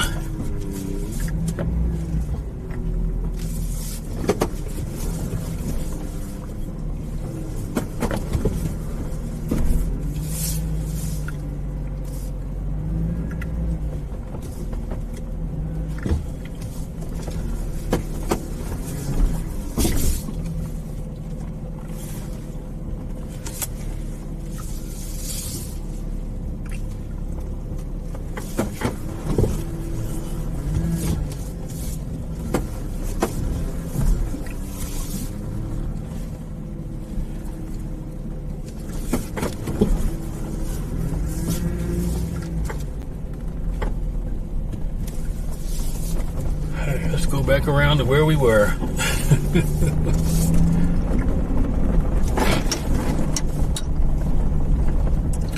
Let's go back around to where we were.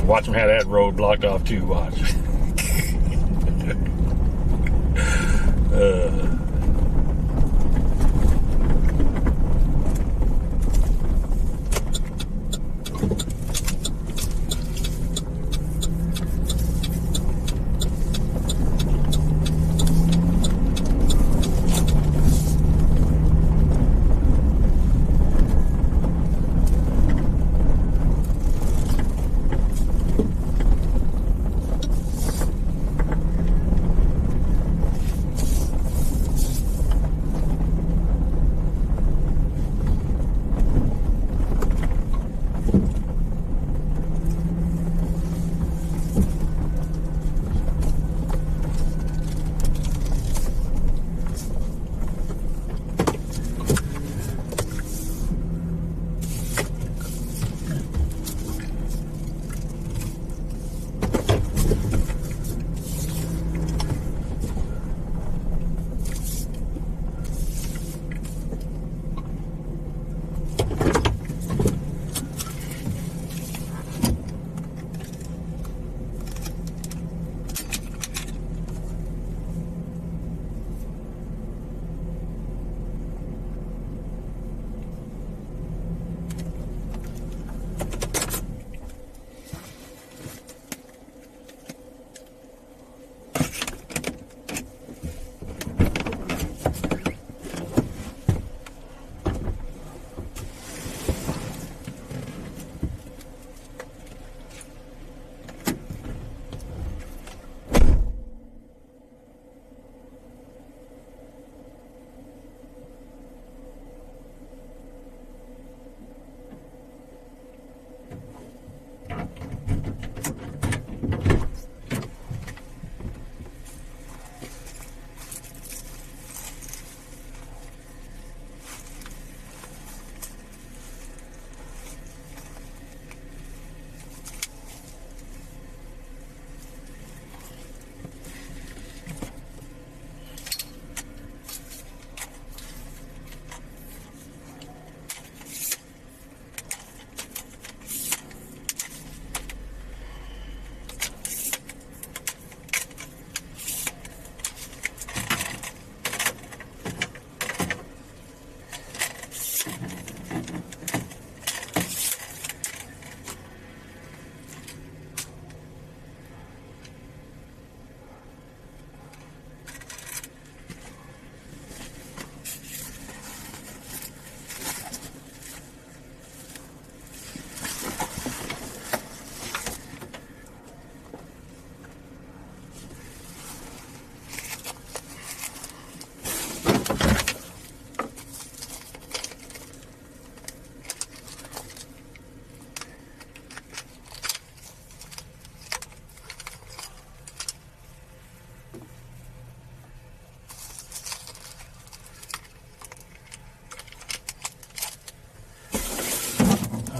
Watch them have that road blocked off too, watch.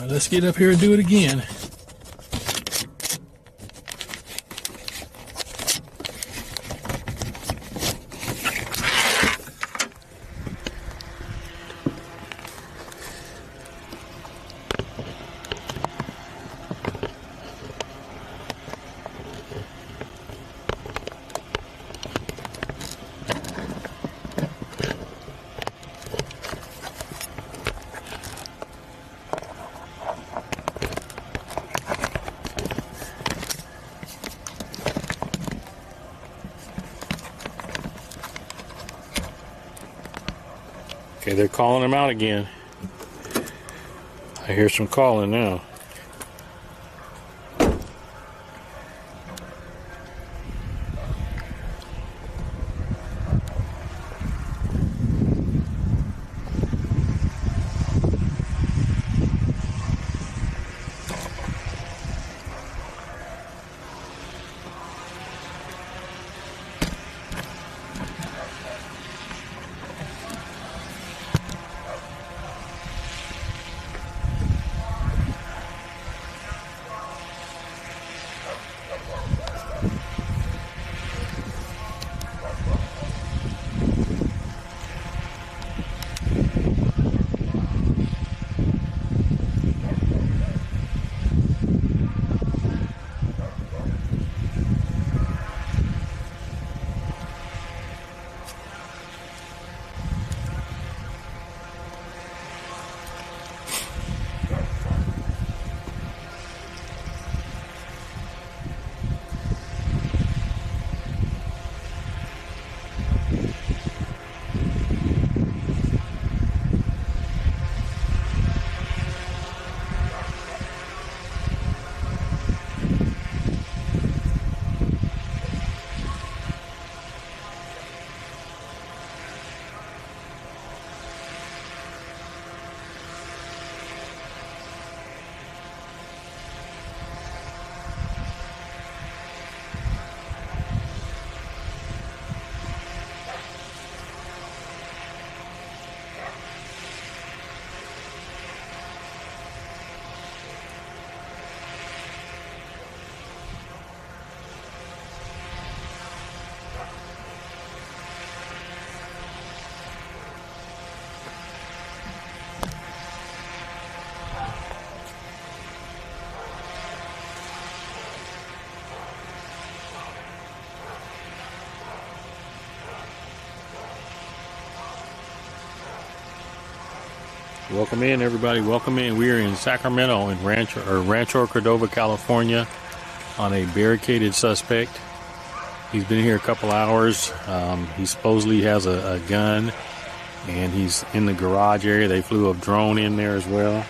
Let's get up here and do it again. Okay, they're calling him out again. I hear some calling now. Welcome in, everybody. Welcome in. We are in Sacramento, in Rancho Cordova, California, on a barricaded suspect. He's been here a couple hours. He supposedly has a gun, and he's in the garage area. They flew a drone in there as well.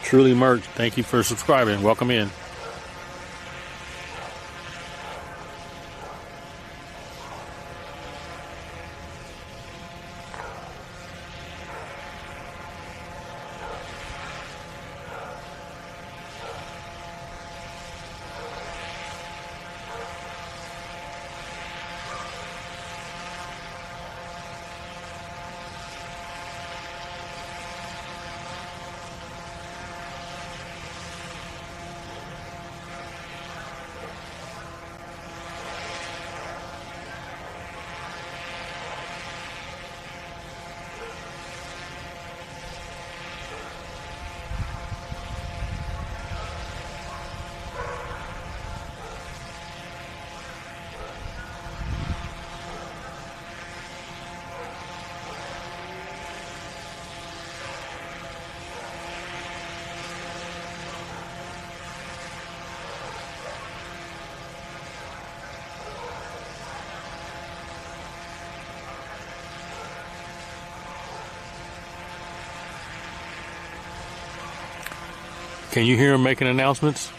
Truly Merch, thank you for subscribing. Welcome in. Can you hear him making announcements?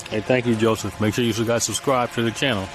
Hey, thank you, Joseph. Make sure you guys subscribe to the channel.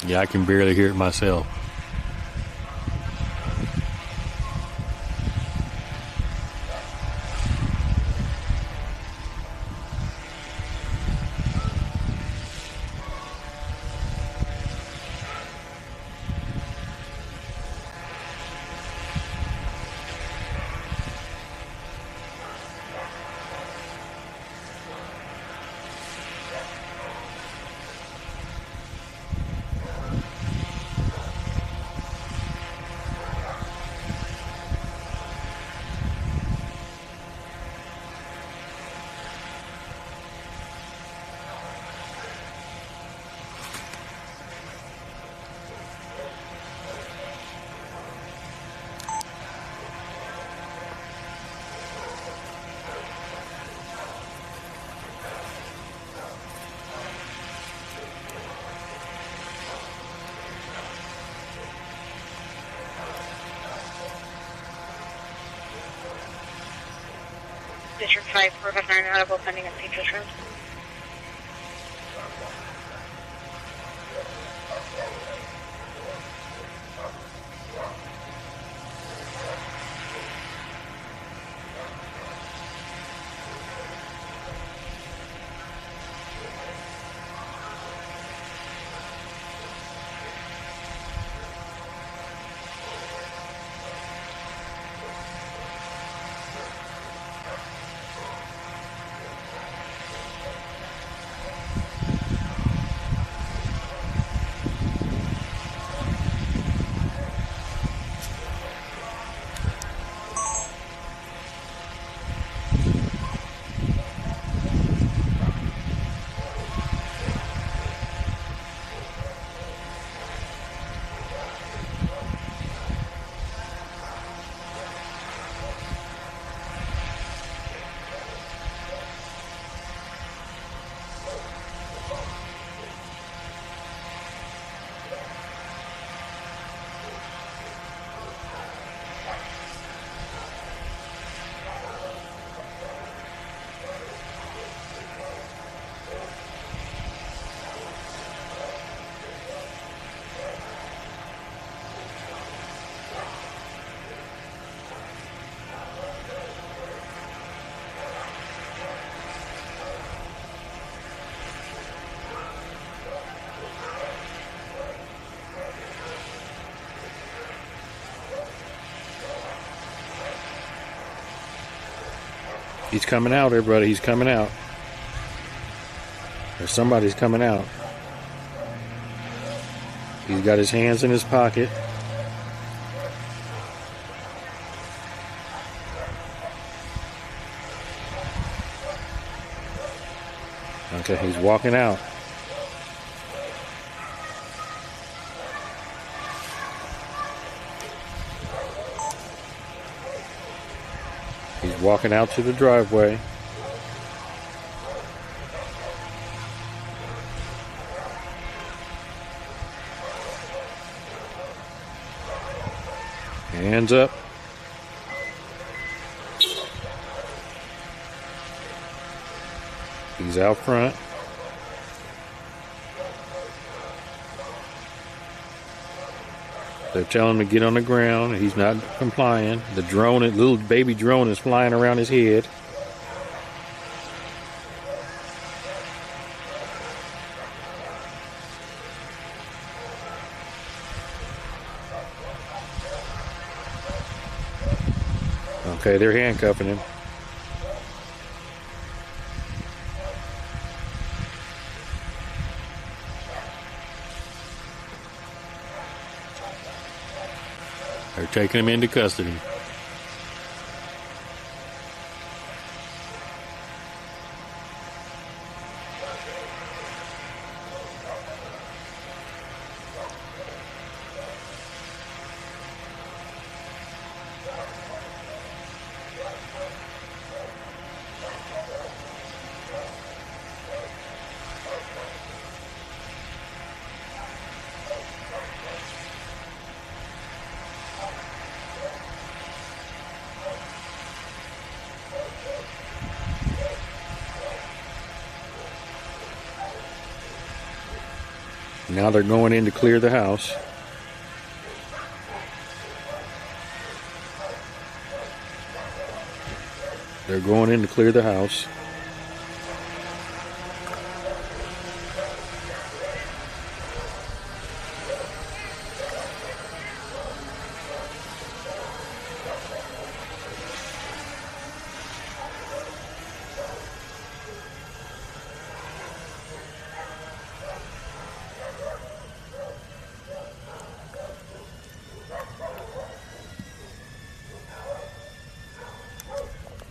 Yeah, I can barely hear it myself. District 5, 459, audible pending and feature terms. He's coming out, everybody. He's coming out. Or somebody's coming out. He's got his hands in his pocket. Okay, he's walking out. He's walking out to the driveway. Hands up. He's out front. They're telling him to get on the ground. He's not complying. The drone, a little baby drone, is flying around his head. Okay, they're handcuffing him. They're taking him into custody. Now they're going in to clear the house. They're going in to clear the house.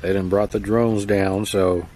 They done brought the drones down, so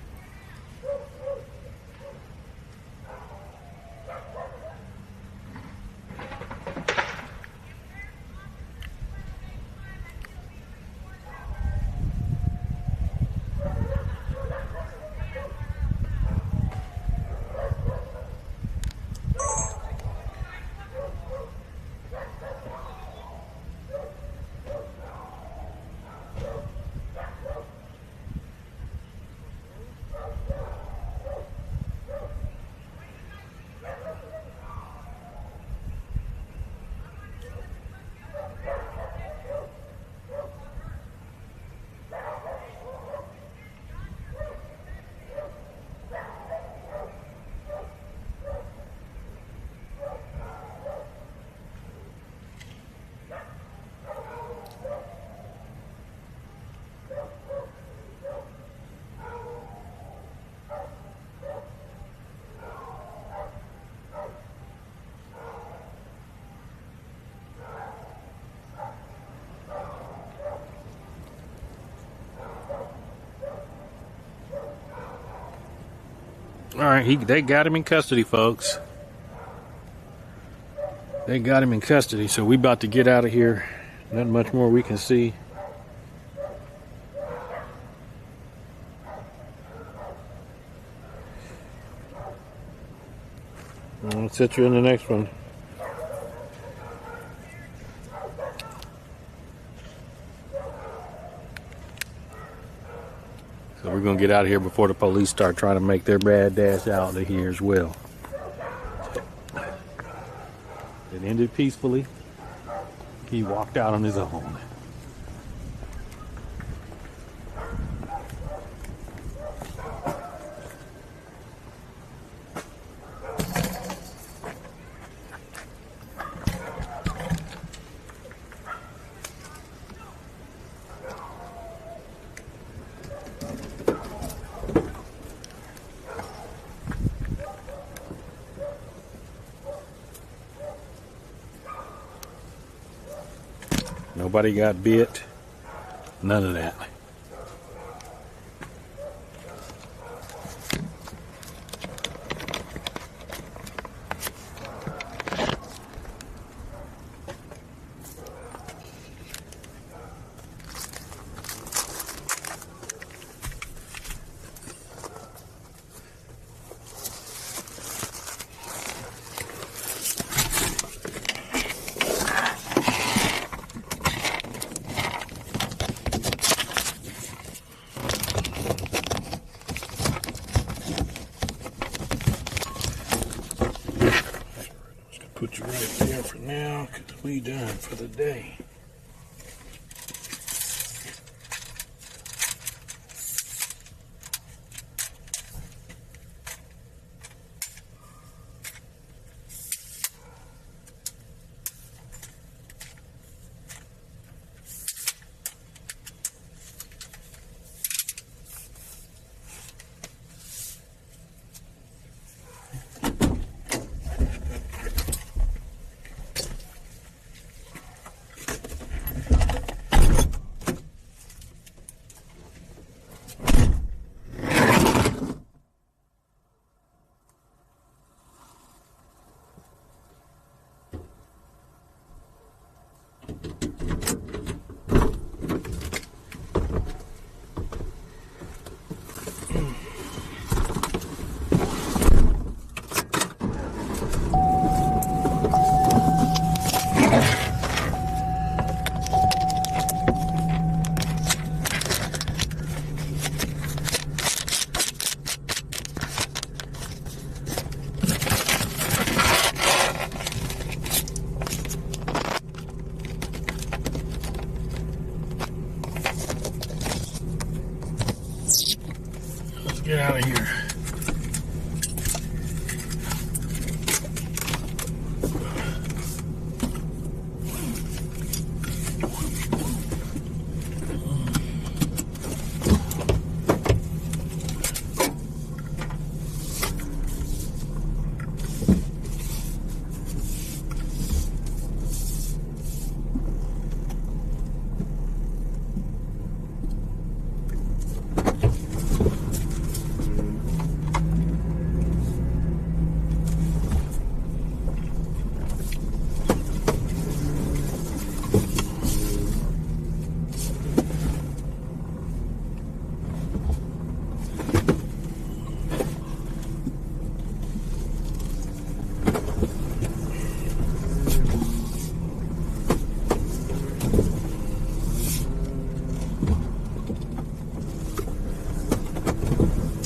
all right, they got him in custody, folks. They got him in custody, so we about to get out of here. Not much more we can see. I'll set you in the next one. So we're going to get out of here before the police start trying to make their bad dash out of here as well. It ended peacefully. He walked out on his own. Nobody got bit. None of that. Put you right there for now, because we done for the day.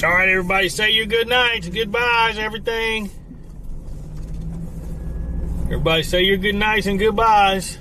All right, everybody, say your good nights, goodbyes, everything. Everybody say your good nights and goodbyes.